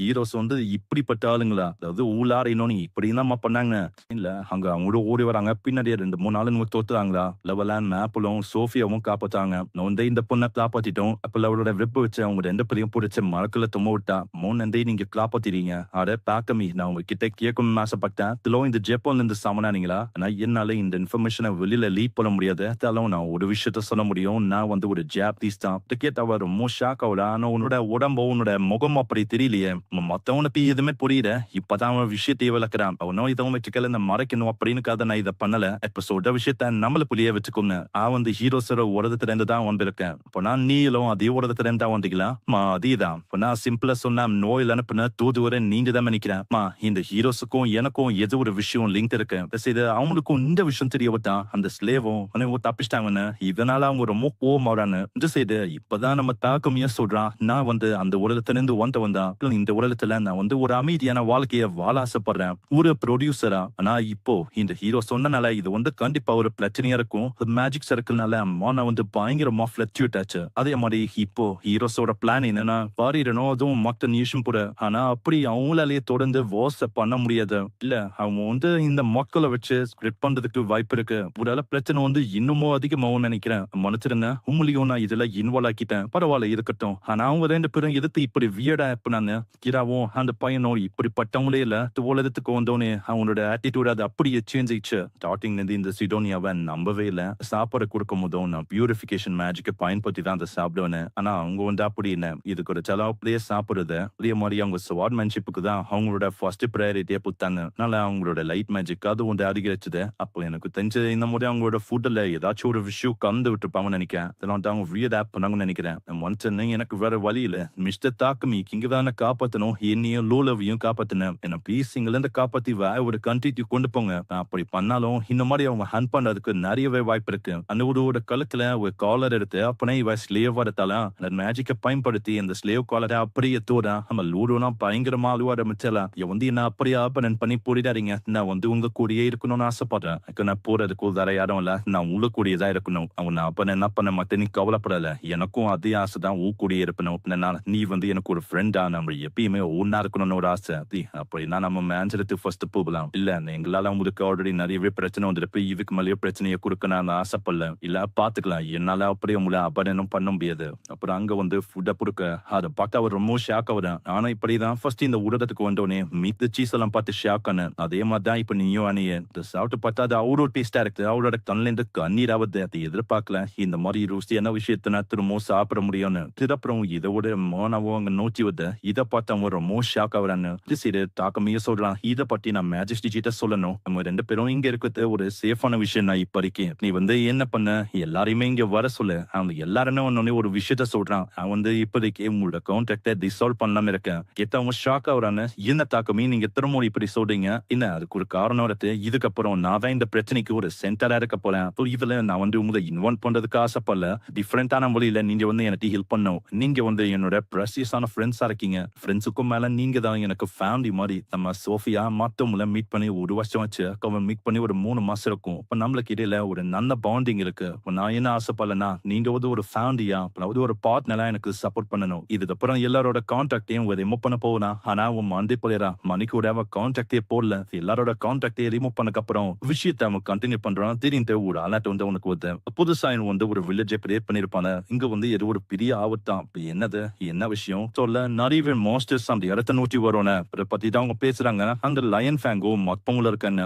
ஹீரோஸ் வந்து இப்படிப்பட்ட ஆளுங்களா? அதாவது ஊழார இன்னொன்னு இப்படியும்தாம்மா பண்ணாங்க. இல்ல அங்க அவங்களோட ஓடி வராங்க. பின்னாடியே 2, 3 ஆளுங்க தோத்துறாங்களா? லெவலான் மேப்பிளும் சோஃபியாவும் காப்பாத்தாங்க. நான் வந்து இந்த பொண்ண காப்பாத்திட்டோம். அப்ப அவளோட வெப் வச்சு அவங்க 2 பேரையும் புடிச்சு மரக்குள்ள தொங்க விட்டா. மோனந்தே நீங்க காப்பாத்திட்டீங்க. அட பாக்கமி நான் உங்ககிட்ட கேட்கணும்னு ஆசைப்பட்டேன். இதுல இந்த ஜப்பான்ல இருந்து சமனானீங்களா? ஆனா என்னால இந்த இன்ஃபர்மேஷனை வெளியில லீக் பண்ண முடியாது. இருந்தாலும் நான் ஒரு விஷயத்த சொல்ல முடியும். நான் வந்து ஒரு ஜாப்பனீஸ் தான். டிக்கெட் அவ ரொம்ப ஷாக் ஆகுறா. ஆனா உன்னோட உடம்போ உன்னோட முகம் அப்படி தெரியலையே. மத்தவனுக்கு எதுவுமே புரியல. இப்பதான் அவன் விஷயத்தையே விளக்குறான். அவனும் இதவும் வச்சுக்கல இந்த மறைக்கணும் அப்படின்னுக்காக நான் இதை பண்ணல. இப்ப சொல்ற விஷயத்த நம்மள புள்ளிய வச்சுக்கோங்க. நான் வந்து ஹீரோஸோட உலகத்துல இருந்து தான் வந்திருக்கேன். இப்போ நான் நீங்களும் அதே உலகத்துல இருந்து தான் வந்தீங்களா? அதேதான். இப்போ நான் சிம்பிளா சொன்னா நோயில் அனுப்புன தூதுவரை நீங்க தான் நினைக்கிறேன். இந்த ஹீரோஸுக்கும் எனக்கும் ஏதோ ஒரு விஷயம் லிங்க் இருக்கு. இது அவங்களுக்கும் இந்த விஷயம் தெரிய விட்டான். அந்த ஸ்லேவும் தப்பிச்சிட்டாங்கன்னு இதனால அவங்க ரொம்ப கோவமாறான்னு செய்து இப்பதான் நம்ம தாக்கமையா சொல்றான். நான் வந்து அந்த உலகத்துல இருந்து வந்தவன் தான். இந்த உலகத்துல நான் வந்து ஒரு அமைதியான வாழ்க்கைய வாழ ஆசைப்படுறேன். ஒரு ப்ரொடியூசரா. ஆனா இப்போ இந்த ஹீரோ சொன்னனால இது வந்து கண்டிப்பா ஒரு பிரச்சனையா இருக்கும். மேஜிக் சர்க்கிள்னால நான் வந்து பயங்கரமா ஃபிளக்சுவேட் ஆச்சு. அதே மாதிரி இப்போ ஹீரோஸோட பிளான் என்னன்னா பாரிடணும் அதுவும் மத்த நியூஸும் கூட. ஆனா அப்படி அவங்களாலேயே தொடர்ந்து வாட்ஸ் பண்ண முடியாது. இல்ல அவங்க வந்து இந்த மக்களை வச்சு ஸ்கிரிப்ட் பண்றதுக்கு வாய்ப்பு இருக்கு. ஒருவேளை பிரச்சனை வந்து இன்னமும் அதிகமாகும் நினைக்கிறேன். மன்னிச்சிருங்க. உங்களையும் நான் இதுல இன்வால்வ் ஆக்கிட்டேன். பரவாயில்ல இருக்கட்டும். ஆனா அவங்க 2 பேரும் எதிர்த்து இப்படி வியர்டா பண்ணாங்க. கிராவும் அந்த பையனும் இப்படிப்பட்டவங்களே இல்ல. உலகத்துக்கு வந்தோடனே அவங்களோட ஆட்டிடியூட் அது அப்படியே சேஞ்ச் ஆயிடுச்சு. ஸ்டார்டிங்ல இருந்து இந்த சிடோனியாவை நம்பவே இல்ல. சாப்பாடு கொடுக்கும் போதும் நான் பியூரிஃபிகேஷன் மேஜிக்கை பயன்படுத்தி தான் அதை சாப்பிடுவேன். ஆனா அவங்க வந்து அப்படி என்ன இதுக்கு ஒரு செலவுலயே சாப்பிடுறது. அதே மாதிரி அவங்க ஸ்வார்ட்மேன்ஷிப்புக்கு தான் அவங்களோட ஃபர்ஸ்ட் ப்ரையாரிட்டியா கொடுத்தாங்க. அதனால அவங்களோட லைட் மேஜிக் அது வந்து அதிகரிச்சது. அப்போ எனக்கு தெரிஞ்சு இந்த மாதிரி அவங்களோட ஃபுட்ல ஏதாச்சும் ஒரு விஷயம் கலந்து விட்டுருப்பாங்கன்னு நினைக்கிறேன். அதெல்லாம் வந்து அவங்க வியர்ட் ஆப் பண்ணாங்கன்னு நினைக்கிறேன். ஒன்ஸ் எனக்கு வேற வழி இல்ல. மிஸ்டர் தாக்கமி இங்க தானே காப்பாத்தணும். என்னையும் லோலவையும் காப்பாத்தினேன். என்ன ப்ளீஸ் இங்கல இருந்து காப்பாத்தி வேற ஒரு கண்ட்ரிக்கு கொண்டு போங்க. நான் அப்படி பண்ணாலும் இந்த மாதிரி அவங்க ஹண்ட் பண்றதுக்கு நிறையவே வாய்ப்பு இருக்கு. அந்த ஒரு கழுத்துல ஒரு காலர் எடுத்து அப்பனே இவ ஸ்லேவ் வரத்தால அந்த மேஜிக்கை பயன்படுத்தி அந்த ஸ்லேவ் காலரை அப்படியே தோடா நம்ம லூடோனா பயங்கரமா அழுவ ஆரம்பிச்சலாம். வந்து என்ன அப்படியே ஆப்பனன் பண்ணி போயிடாதீங்க. நான் வந்து உங்க கூடயே இருக்கணும்னு ஆசைப்படுறேன். நான் போறதுக்கு வேற யாரும் இல்ல. நான் உங்க கூடயேதான் இருக்கணும். அவங்க அப்ப என்ன பண்ண மாட்டேன் நீ கவலைப்படல. எனக்கும் அதே ஆசை தான் உன் கூடயே இருப்பணும். நீ வந்து எனக்கு ஒரு ஃப்ரெண்டா நம்ம எப்பயுமே ஒன்னா இருக்கணும்னு ஒரு ஆசை. அப்படின்னா நம்ம மேஞ்சருக்கு ஃபர்ஸ்ட் போகலாம். இல்ல எங்களால உங்களுக்கு ஆல்ரெடி நிறையவே பிரச்சனை வந்துருக்கு. இதுக்கு மேலேயே பிரச்சனையை கொடுக்க நான் ஆசைப்படல. இல்ல பாத்துக்கலாம். என்னால அப்படியே உங்களை அபரணம் பண்ண முடியாது. அப்புறம் அங்க வந்து ஃபுட்டை கொடுக்க அதை பார்த்து அவர் ரொம்ப ஷாக் ஆகுறேன். ஆனா இப்படிதான் ஃபர்ஸ்ட் இந்த உலகத்துக்கு வந்தோடனே மீட் சீஸ் எல்லாம் பார்த்து ஷாக் ஆன அதே மாதிரிதான் இப்ப நீயும் அணிய சாப்பிட்டு பார்த்தா அது அவரோட டேஸ்டா இருக்கு. அவரோட கண்ணில இருந்து கண்ணீர் ஆகுது. அதை எதிர்பார்க்கல. இந்த மாதிரி ருசியான விஷயத்த திரும்ப சாப்பிட முடியும்னு அப்புறம் இதோட மோனாவும் அங்க நோக்கி வந்து இதை பார்த்து அவங்க ரொம்ப ஷாக் ஆகுறான்னு சரி தாக்கமையே சொல்றான். இதை பத்தி நான் மேஜிஸ்ட்ரி கிட்ட சொல்லணும். நம்ம 2 பேரும் இங்க இருக்கிறது ஒரு சேஃபான விஷயம். நான் இப்ப இருக்கேன். நீ வந்து என்ன பண்ண எல்லாரையுமே இங்க வர சொல்லு. அவங்க எல்லாருமே ஒன்னொன்னே ஒரு விஷயத்த சொல்றான். அவன் வந்து இப்போதைக்கு உங்களோட கான்டாக்ட டிசால்வ் பண்ணாம இருக்கேன். கேட்ட அவங்க ஷாக் ஆகுறான்னு என்ன தாக்கமே நீங்க திரும்ப இப்படி சொல்றீங்க. என்ன அதுக்கு ஒரு காரணம் இருக்கு. இதுக்கப்புறம் நான் தான் இந்த பிரச்சனைக்கு ஒரு சென்டரா இருக்க போறேன். இதுல நான் வந்து உங்களை இன்வால்வ் பண்றதுக்கு ஆசைப்படல. டிஃபரெண்டான மொழியில நீங்க வந்து எனக்கு ஹெல்ப் பண்ணும். நீங்க வந்து என்னோட ப்ரெஷியஸான ஃப்ரெண்ட்ஸா இருக்கீங்க. ஃப்ரெண்ட்ஸுக்கும் மேல நீங்க தான் எனக்கு ஃபேமிலி மாதிரி. நம்ம சோஃபியா மத்தவங்கள மீட் பண்ணி ஒரு வருஷம் வச்சு மீட் பண்ணி ஒரு 3 மாசம் இருக்கும். இப்ப நம்மளுக்கு இடையில ஒரு நல்ல பாண்டிங் இருக்கு. நான் என்ன ஆசைப்படலன்னா நீங்க வந்து ஒரு ஃபேமிலியா அதாவது ஒரு பார்ட்னரா எனக்கு சப்போர்ட் பண்ணணும். இதுக்கப்புறம் எல்லாரோட கான்டாக்டையும் ரிமூவ் பண்ண போனா ஆனா உன் மந்தி போயிடா மணிக்கூட அவன் கான்டாக்டே போடல. எல்லாரோட கான்டாக்டே ரிமூவ் பண்ணக்கு அப்புறம் விஷயத்தை அவன் கண்டினியூ பண்றான். திடீர்னு ஒரு அலர்ட் வந்து உனக்கு வந்து புதுசா வந்து ஒரு வில்லேஜை கிரியேட் பண்ணிருப்பாங்க. இங்க வந்து ஏதோ ஒரு பெரிய ஆபத்தான். என்னது என்ன விஷயம் சொல்ல நிறைய மாஸ்டர்ஸ் அந்த இடத்த நோக்கி வரும். அதை பத்தி தான் அவங்க பேசுறாங்க. அந்த லயன் ஃபேங்கோ மத்தவங்கள இருக்காங்க.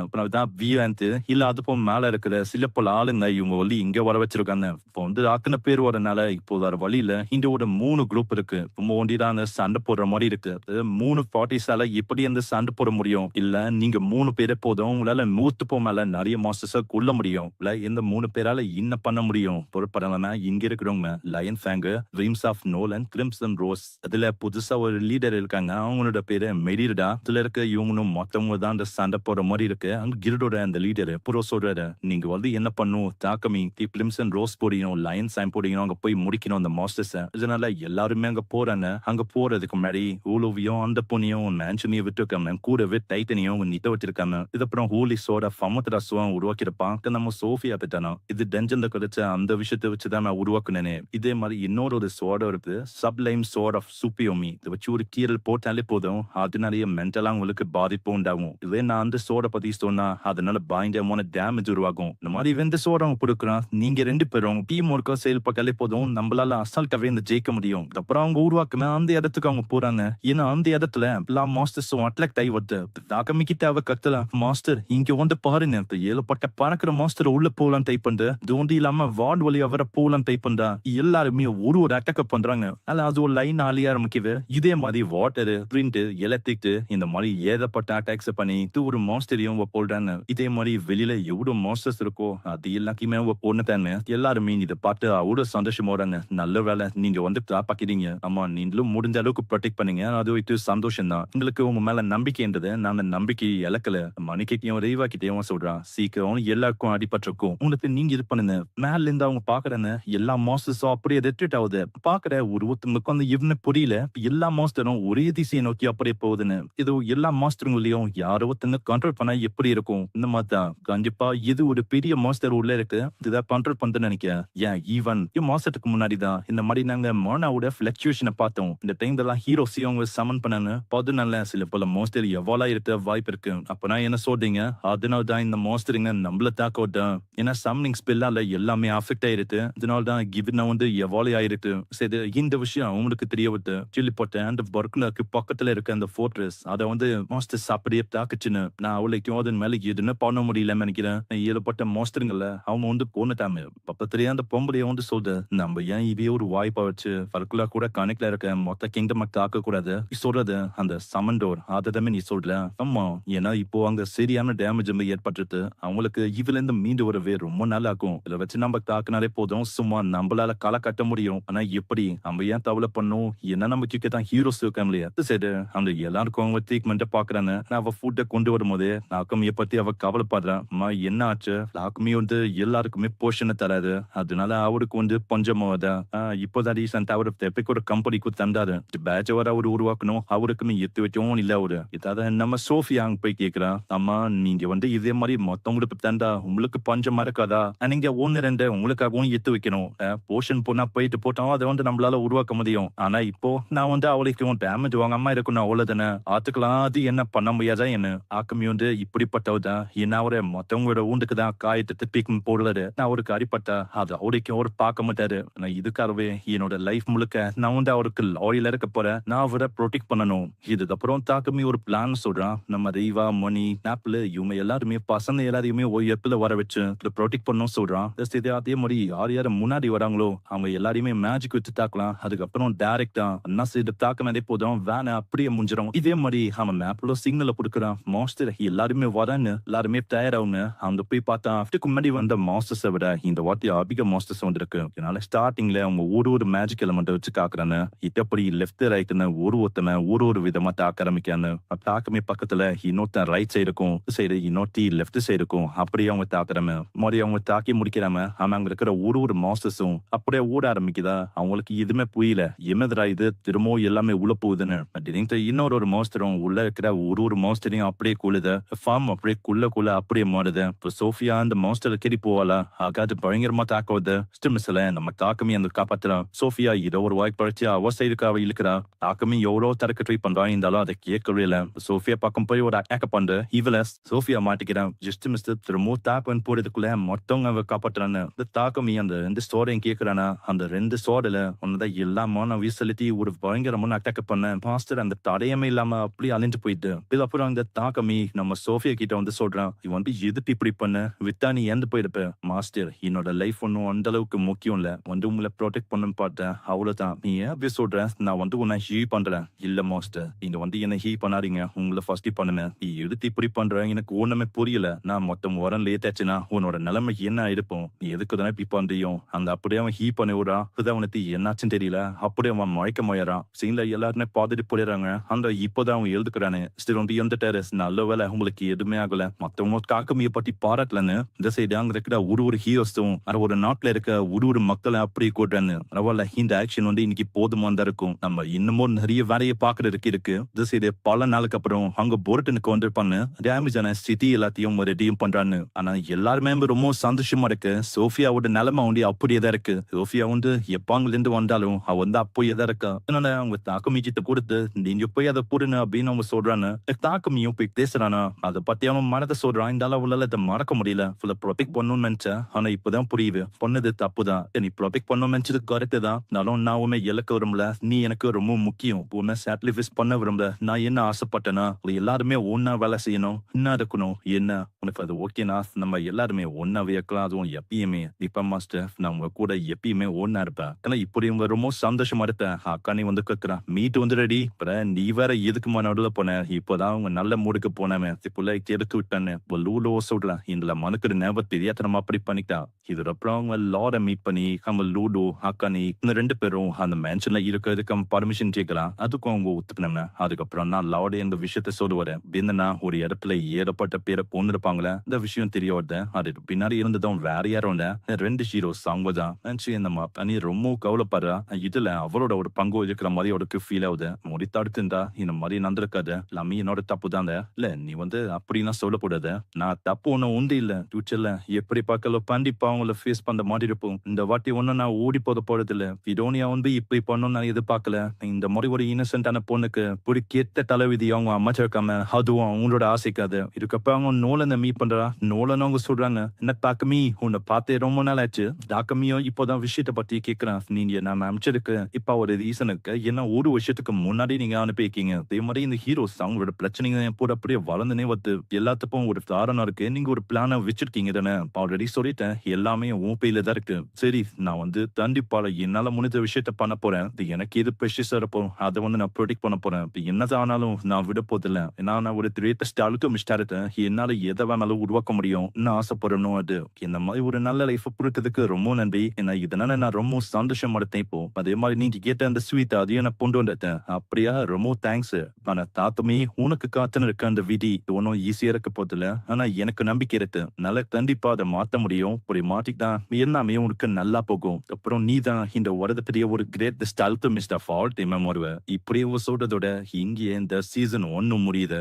இல்ல அது போ மேல இருக்கிற சில பல ஆளுங்க இவங்க வந்து இங்க வர வச்சிருக்காங்க. இப்போ வந்து அத்தனை பேர் வரனால இப்போ வேற வழியில இந்த ஒரு 3 குரூப் இருக்கு. ஒண்டிதான் சண்டை போடுற மாதிரி இருக்கு. 3 பார்ட்டிஸால எப்படி அந்த சண்டை போட முடியும். இல்ல நீங்க 3 பேரே போதும் உங்களால 100 மேல நிறைய மாஸ்டர்ஸ கொல்ல முடியும். இல்ல இந்த 3 பேரால என்ன பண்ண முடியும். பொறுப்படலனா இங்க இருக்கிறவங்க lion fang, dreams of Nolan, crimson rose அதுல புதுசா ஒரு லீடர் மாஸ்டர் இருக்காங்க. அவங்களோட பேரு மெரிடா. இதுல இருக்க இவங்களும் மொத்தவங்க தான் அந்த சண்டை போடுற மாதிரி இருக்கு. அங்க கில்டோட அந்த லீடர் புரோ சொல்றாரு, நீங்க வந்து என்ன பண்ணும் தாக்கமி பிலிம்சன் ரோஸ் போடியும் லயன் சைன் போடியும் அங்க போய் முடிக்கணும் அந்த மாஸ்டர்ஸ். இதனால எல்லாருமே அங்க போறாங்க. அங்க போறதுக்கு முன்னாடி ஊலோவியும் அந்த பொண்ணையும் மேன்ஷனையும் விட்டுருக்காங்க. கூடவே டைட்டனையும் நித்த வச்சிருக்காங்க. இதுக்கப்புறம் ஹூலிஸோட ஃபமத்ராசுவம் உருவாக்கியிருப்பான் நம்ம சோஃபியா பத்தானா. இது டென்ஜன்ல கிடைச்ச அந்த விஷயத்தை வச்சுதான் நான் உருவாக்குனேனே. இதே மாதிரி இன்னொரு ஒரு சோட இருக்கு, சப்லைம் சோட் ஆஃப் சூப்பியோமி. இதை வச்சு ஒரு கீரல் போட்டாலே போதும், அதனாலேயே மென்டலா உங்களுக்கு பாதிப்பு உண்டாகும். இதே நான் அந்த சோட பத்தி சொன்னா அதனால பயங்கரமான டேமேஜ் உருவாகும். இந்த மாதிரி வெந்த சோட அவங்க கொடுக்குறான். நீங்க 2 பேரும் டீம் ஒர்க்கா செயல்பட்டாலே போதும், நம்மளால அசால்ட்டாவே இந்த ஜெயிக்க முடியும். அப்புறம் அவங்க உருவாக்குன அந்த இடத்துக்கு அவங்க போறாங்க. ஏன்னா அந்த இடத்துல எல்லா மாஸ்டர்ஸும் அட்ராக்ட் ஆகி வருது. தாக்கமிக்கிட்ட அவ கத்தல, மாஸ்டர் இங்க வந்து பாருங்க, ஏழப்பட்ட பறக்கிற மாஸ்டர் உள்ள போலாம் டைப் பண்ணு, தோண்டி இல்லாம வார்டு வழியா வர போலாம் டைப் பண்றா. எல்லாருமே ஒரு அட்டாக் பண்றாங்க. ஆனா அது ஒரு லைன் ஆலியா ஆரம்பிக்குது. இதே மாதிரி வாட்டர் பிரிண்ட் எலக்ட்ரிக் இந்த மாதிரி ஏதப்பட்ட அட்டாக்ஸ் பண்ணி ஒரு மாஸ்டரையும் போடுறாங்க. இதே மாதிரி வெளியில எவ்வளவு மாஸ்டர்ஸ் இருக்கோ அது எல்லாத்தையுமே போனதானே. எல்லாருமே இதை பார்த்து அவ்வளவு சந்தோஷமா வராங்க. நல்ல வேலை நீங்க வந்து காப்பாக்கிறீங்க. ஆமா, நீங்களும் முடிஞ்ச அளவுக்கு ப்ரொடெக்ட் பண்ணீங்க. அது வைத்து சந்தோஷம் தான். உங்களுக்கு உங்க மேல நம்பிக்கைன்றது நான் அந்த நம்பிக்கை இழக்கல. மணிக்கிட்டையும் ரீவா கிட்டையும் சொல்றான், சீக்கிரம் எல்லாருக்கும் அடிபட்டிருக்கும். உங்களுக்கு நீங்க இது பண்ணுங்க. மேல இருந்து அவங்க பாக்குறாங்க எல்லா மாஸ்டர்ஸும் அப்படியே ரெட்ரிட் ஆகுது. பாக்குற ஒருத்தவங்களுக்கு வந்து இவனு புரியல, எல்லா மாஸ்டரும் ஒரே திசையை நோக்கி அப்படியே போகுதுன்னு. இது எல்லா மாஸ்டருங்களையும் யாரோ ஒருத்தங்க கண்ட்ரோல் பண்ண எப்படி இருக்கும்? இந்த மாதிரி தான் கண்டிப்பா இது ஒரு பெரிய மாஸ்டர் உள்ள இருக்கு, இதை கண்ட்ரோல் பண்ணு நினைக்கிறேன். ஏன் ஈவன் மாசத்துக்கு முன்னாடி தான் இந்த மாதிரி நாங்க மோனாவோட பிளக்சுவேஷனை பார்த்தோம். இந்த டைம்ல எல்லாம் ஹீரோஸையும் அவங்க சமன் பண்ணாங்க. அதனால சில பல மாஸ்டர் எவ்வளோ இருக்க வாய்ப்பு இருக்கு. அப்ப நான் என்ன சொல்றீங்க, அதனால தான் இந்த மாஸ்டருங்க நம்மள தாக்கோதான். ஏன்னா சம்னிங் ஸ்பெல்லால எல்லாமே அஃபெக்ட் ஆயிருக்கு. இதனால தான் கிவினா வந்து எவ்வளோ ஆயிருக்கு. சரி, இந்த விஷயம் அவங்களுக்கு தெரிய விட்டு சொல்லி போட்டேன். அந்த பர்க்லருக்கு பக்கத்துல இருக்க அந்த ஃபோர்ட்ரஸ் அதை வந்து மாஸ்டர்ஸ் அப்படியே தாக்குச்சுன்னு. நான் அவளைக்கும் அதன் மேல எதுன்னு பண்ண முடியலன்னு நினைக்கிறேன். ஏற்பட்ட மாஸ்டருங்கல்ல அவங்க வந்து போனட்டாம பக்கத்துலயே அந்த பொம்பளைய வந்து சொல்றது, நம்ம ஏன் இதே ஒரு வாய்ப்பா வச்சு பர்க்குலா கூட கணக்குல இருக்க மொத்த கிங்டம் தாக்க கூடாது சொல்றது. அந்த சமண்டோர் அதமே நீ சொல்ற. ஆமா, ஏன்னா இப்போ அங்க சரியான டேமேஜ் ஏற்பட்டுருது. அவங்களுக்கு இதுல இருந்து மீண்டு வரவே ரொம்ப நாள் ஆகும். இதை வச்சு நம்ம தாக்குனாலே போதும், சும்மா நம்மளால களை கட்ட முடியும். ஆனா எப்படி நம்ம ஏன் தவளை பண்ணும்? என்ன நம்ம கிட்ட தான் ஹீரோஸ் இருக்காங்க இல்லையா? சரி, அந்த எல்லாருக்கும் அவங்க ட்ரீட்மெண்ட் பாக்குறாங்க. அவ ஃபுட்டை கொண்டு வரும்போது நாக்கமியை பத்தி அவ கவலைப்படுறான். அம்மா என்ன ஆச்சு? நாக்கமி வந்து எல்லாருக்குமே போஷனை தராது, அதனால அவருக்கு வந்து பஞ்சமாவதா. இப்போதான் ரீசெண்டா அவர் தெப்பிக்கு ஒரு கம்பெனிக்கு தந்தாரு. பேட்ச் வர அவர் உருவாக்கணும். அவருக்குமே எத்து வச்சவும் இல்ல அவரு. இதாவது நம்ம சோஃபியா அங்க போய் கேக்குறா, அம்மா நீங்க வந்து இதே மாதிரி மொத்தவங்களுக்கு தந்தா உங்களுக்கு பஞ்சமா இருக்காதா? நீங்க 1-2 உங்களுக்காகவும் எத்து வைக்கணும். போஷன் போனா போயிட்டு போட்டோம், அதை வந்து நம்மளால உருவாக்க முடியும். ஆனா இப்போ நான் வந்து அவளுக்கு டேமேஜ் வாங்காம இருக்கணும், அவ்வளவுதானே. ஆத்துக்கலாம், அது என்ன பண்ண முடியாதா என்ன? ஆக்கமி வந்து இப்படிப்பட்டவுதான். என்ன அவரை மொத்தவங்களோட ஊண்டுக்கு தான் காயத்தை திருப்பிக்கும் போடுறாரு. நான் அவருக்கு அடிப்பட்டா அது அவருக்கு அவர் பார்க்க மாட்டாரு. நான் இதுக்காகவே என்னோட லைஃப் முழுக்க நான் வந்து அவருக்கு லாயலா இருக்க போறேன். நான் அவரை ப்ரொடெக்ட் பண்ணணும். இதுக்கப்புறம் தாக்கமி ஒரு பிளான் சொல்றான். நம்ம ரீவா மணி நாப்ல இவங்க எல்லாருமே பசங்க எல்லாரையுமே ஒரு எப்பல வர வச்சு ப்ரொடெக்ட் பண்ணணும் சொல்றான். அதே மாதிரி யார் யார் முன்னாடி வராங்களோ அவங்க எல்லாரையுமே மேஜிக் வச்சு தாக்கலாம். அதுக்கப்புறம் டைரக்டா என்ன செய்து தாக்கினதே போதும், வேனை அப்படியே முடிஞ்சிடும். இதே மாதிரி அவன் மேப்ல சிக்னல கொடுக்குறான். மாஸ்டர் எல்லாருமே வரான்னு எல்லாருமே தயாராகுங்க. அவங்க போய் பார்த்தா அதுக்கு முன்னாடி வந்த மாஸ்டர்ஸை விட இந்த வாட்டி அதிக மாஸ்டர்ஸ் வந்திருக்கு. இதனால ஸ்டார்டிங்ல அவங்க ஒரு மேஜிக் எலமெண்ட் வச்சு காக்குறாங்க. இதப்படி லெஃப்ட் ரைட்னு ஒருத்தனை ஒரு விதமா தாக்க ஆரம்பிக்கான்னு. தாக்கமே பக்கத்துல இன்னொருத்தன் ரைட் சைடுக்கும் சைடு இன்னொருத்தி லெஃப்ட் சைடுக்கும் அப்படியே அவங்க தாக்குறாம மாதிரி அவங்க தாக்கி முடிக்கிறாம. ஆனா அங்க இருக்கிற ஒரு மாஸ்டர்ஸும் அப்படியே ஓட ஆரம்பிக்குதா. அவங்களுக்கு எதுவுமே புரியல, என்னதுரா இது திரும்பவும் எல்லாமே உள்ள போகுதுன்னு. இன்னொரு மாஸ்டரும் உள்ள இருக்கிற ஒரு மாஸ்டரையும் அப்படியே கூழுது. ஃபார்ம் அப்படியே குள்ள அப்படியே மாறுது. இப்போ சோஃபியா அந்த மாஸ்டர் கெடி போவாளா, ஆகாது பயங்கரமா தாக்குவது. ஸ்டிமிஸ்ல நம்ம தாக்கமே அந்த காப்பாத்துறான். சோஃபியா ஏதோ ஒரு வாய்ப்பு பழிச்சு அவ சைடுக்கு அவ இழுக்கிறா. தாக்கமே எவ்வளோ தரக்க ட்ரை பண்றான், இருந்தாலும் அதை கேட்கவே இல்லை. சோஃபியா பக்கம் போய் ஒரு அட்டாக் பண்ற இவள சோஃபியா மாட்டிக்கிறான். ஜஸ்ட் மிஸ் திரும்ப தாக்கன் போறதுக்குள்ள மொத்தவங்க அவ காப்பாத்துறான்னு. இந்த தாக்கமே அந்த 2 ஸ்டோரையும் கேட்கிறானா. அந்த 2 ஸ்டோர்ல ஒன்னதான் எல்லாமான வீசலிட்டி ஒரு பயங்கரமான அட்டாக் பண்ண மாஸ்டர் அந்த தடையமே இல்லாம அப்படியே அழிஞ்சு போயிட்டு. இதுக்கப்புறம் அந்த தாக்கமி நம்ம சோஃபியா கிட்ட வந்து சொல்றான், இவன் வந்து எதுக்கு இப்படி பண்ண, விட்டா நீ இறந்து போயிருப்ப. மாஸ்டர் என்னோட லைஃப் ஒன்னும் அந்த அளவுக்கு முக்கியம் இல்ல, வந்து உங்களை ப்ரொடெக்ட் பண்ணு பார்த்தேன், அவ்வளவுதான். நீ ஏன் அப்படி சொல்ற? நான் வந்து உன்னை ஹீ பண்றேன். இல்ல மாஸ்டர், நீங்க வந்து என்ன ஹீ பண்ணாதீங்க, உங்களை ஃபர்ஸ்ட் பண்ணுனேன். நீ எடுத்து இப்படி பண்ற எனக்கு ஒண்ணுமே புரியல. நான் மொத்தம் உரம் லேட் ஆச்சுன்னா உன்னோட நிலைமை என்ன ஆயிருப்போம்? நீ எதுக்கு தானே இப்படி பண்றியும்? அந்த அப்படியே அவன் ஹீ பண்ணி விடுறான். அவனுக்கு என்னாச்சுன்னு தெரியல, அப்படியே அவன் மயக்க முயறான். சீன்ல எல்லாருமே பார்த்துட்டு போயிடுறாங்க. ஆனா இப்போதான் அவங்க எழுதுக்கிறானு. சரி வந்து இறந்துட்டாரு. நல்ல வேளை உங்களுக்கு எதுவுமே ஆகல. மத்தவங்க காக்கமிய பத்தி பாராட்டலன்னு இந்த சைடு அங்க இருக்கிற ஒரு ஹீரோஸும் ஒரு நாட்டுல இருக்க ஒரு மக்களை அப்படி கூட்டுறான்னு. பரவாயில்ல இந்த ஆக்ஷன் வந்து இன்னைக்கு போதுமா தான் இருக்கும். நம்ம இன்னமும் நிறைய வேலையை பாக்குறதுக்கு இருக்கு. இந்த சைடு பல நாளுக்கு அப்புறம் அங்க போர்டனுக்கு வந்திருப்பாங்க. டேமேஜ் ஆன சிட்டி எல்லாத்தையும் ரெடியும் பண்றான்னு. ஆனா எல்லாருமே ரொம்ப சந்தோஷமா இருக்கு. சோஃபியாவோட நிலைமை வந்து அப்படியே தான் இருக்கு. சோஃபியா வந்து எப்பாங்கல இருந்து வந்தாலும் அவ வந்து அப்போயே தான் இருக்கா. அதனால அவங்க தாக்கமி கிட்ட கொடுத்து நீங்க போய் அதை போடுங்க அப்படின்னு அவங்க சொல்றாங்க. தாக்கமியும் போய் பேசுறானா அதை பத்தி அவன் மனதை சொல்றான். இந்த அளவுல அதை மறக்க முடியல. ஃபுல்லா ப்ரொடெக்ட் பண்ணணும்னு நினைச்சேன். ஆனா இப்பதான் புரியுது பண்ணது தப்புதான். நீ ப்ரொடெக்ட் பண்ணணும்னு நினைச்சது கரெக்ட் தான். நானும் நான் உண்மை இழக்க விரும்பல. நீ எனக்கு ரொம்ப முக்கியம். உன்னை சாக்ரிஃபைஸ் பண்ண விரும்பல. நான் என்ன ஆசைப்பட்டேன்னா எல்லாருமே ஒன்னா வேலை செய்யணும், என்ன இருக்கணும், என்ன உனக்கு அது ஓகேனா நம்ம எல்லாருமே ஒன்னாவே இருக்கலாம். அதுவும் எப்பயுமே இப்ப மாஸ்டர் நான் உங்க கூட எப்பயுமே ஒன்னா இருப்பேன். ஆனா இப்படி இவங்க ரொம்ப சந்தோஷமா இருப்பேன். அக்கா நீ வந்து கேட்கிறான் மீட் வந்து ரெடி. நீ வேற எதுக்குமா நடுவில் போன? இப்பதான் அவங்க நல்ல மூடுக்கு போனவன் இப்ப எடுத்து விட்டானு லூலோ சொல்றான். இதுல மனுக்கு ஞாபகம் தெரியாத அப்படி பண்ணிட்டான். இதுக்கப்புறம் அவங்க லார மீட் பண்ணி அவங்க லூடோ அக்கானி இந்த 2 பேரும் அந்த மேன்ஷன்ல இருக்கிறதுக்கு அவன் பர்மிஷன் கேட்கலாம். அதுக்கும் அவங்க ஒத்துக்கினாங்க. அதுக்கப்புறம் நான் லார்டு இந்த விஷயத்த சொல்லுவாரு. என்னன்னா ஒரு இடத்துல ஏறப்பட்ட பேரை பொண்ணு இருப்பாங்களே இந்த விஷயம் தெரிய வருது. அதுக்கு பின்னாடி இருந்ததும் வேற யாரும் இல்ல 2 ஹீரோஸ் அவங்க தான். நம்ம பண்ணி ரொம்ப கவலைப்படுறா. இதுல அவரோட ஒரு பங்கு இருக்கிற மாதிரி அவருக்கு ஃபீல் ஆகுது. முடித்தாடுத்து இருந்தா இந்த மாதிரி நடந்திருக்காது. எல்லாமே என்னோட தப்பு தான். இல்ல நீ வந்து அப்படிலாம் சொல்லக்கூடாது. நான் தப்பு ஒண்ணும் உண்டு இல்ல. ஃபியூச்சர்ல எப்படி பார்க்கல கண்டிப்பா அவங்கள ஃபேஸ் பண்ற மாதிரி இருப்போம். இந்த வாட்டி ஒன்னும் நான் ஓடி போறது இல்ல. விடோனியா வந்து இப்படி பண்ணணும்னு நான் எதிர்பார்க்கல. இந்த மாதிரி ஒரு இன்னசென்டான பொண்ணுக்கு ஒரு கெட்ட தலைவிதி அவங்க அமைச்சிருக்காம அதுவும் அவங்களோட ஆசைக்காது. இதுக்கப்புறம் அவங்க நோலனை மீட் பண்றா. நோலன் அவங்க சொல்றாங்க என்ன தாக்கமி உன்னை பார்த்தே ரொம்ப நாள் ஆச்சு. தாக்கமியும் இப்போதான் விஷயத்தை பத்தி கேட்கிறான். நீங்க நான் அமைச்சிருக்கு இப்ப ஒரு ரீசனுக்கு என்ன ஒரு விஷயத்துக்கு முன்னாடி நீங்க அனுப்பியிருக்கீங்க. அதே மாதிரி இந்த ஹீரோஸ் அவங்களோட பிரச்சனைங்க கூட அப்படியே வளர்ந்துனே வந்து எல்லாத்துக்கும் ஒரு காரணம் இருக்கு. நீங்க ஒரு பிளான வச்சிருக்கீங்க தானே. ஆல்ரெடி சொல்லிட்டேன் எல்லாமே உன் பேர்ல தான் இருக்கு. சரி நான் வந்து கண்டிப்பால என்னால முடிஞ்ச விஷயத்த பண்ண போறேன். எனக்கு எது ப்ரெஷஸ் இருப்போ அதை வந்து நான் ப்ரொடெக்ட் பண்ண போறேன். என்னதான் ஆனாலும் நான் விட போதில்லை. நான் ஒரு கிரேட்டஸ்ட் அல்கெமிஸ்டா என்னால எதை வேணாலும் உருவாக்க முடியும் நான் ஆசைப்படணும். அது இந்த மாதிரி ஒரு நல்ல லைஃப் கொடுத்ததுக்கு ரொம்ப நன்றி. ஏன்னா இதனால நான் ரொம்ப சந்தோஷம் எடுத்தேன். இப்போ அதே மாதிரி நீங்க கேட்ட அந்த ஸ்வீட் அதையும் நான் கொண்டு வந்துட்டேன். அப்படியா ரொம்ப தேங்க்ஸ். ஆனா தாத்தமே உனக்கு காத்துன்னு இருக்க அந்த விதி ஒன்னும் ஈஸியா இருக்க போதில்ல. ஆனா எனக்கு நம்பிக்கை இருக்கு. நல்ல கண்டிப்பா அதை மாத்த முடியும். இப்படி மாட்டிக்கிட்டா எல்லாமே உனக்கு நல்லா போகும். அப்புறம் நீ தான் இந்த உலகத்திலேயே ஒரு greatest alchemist of all time வருவ. இப்படியே சொல்றதோட இங்கே இந்த சீசன் 1 முடியுது.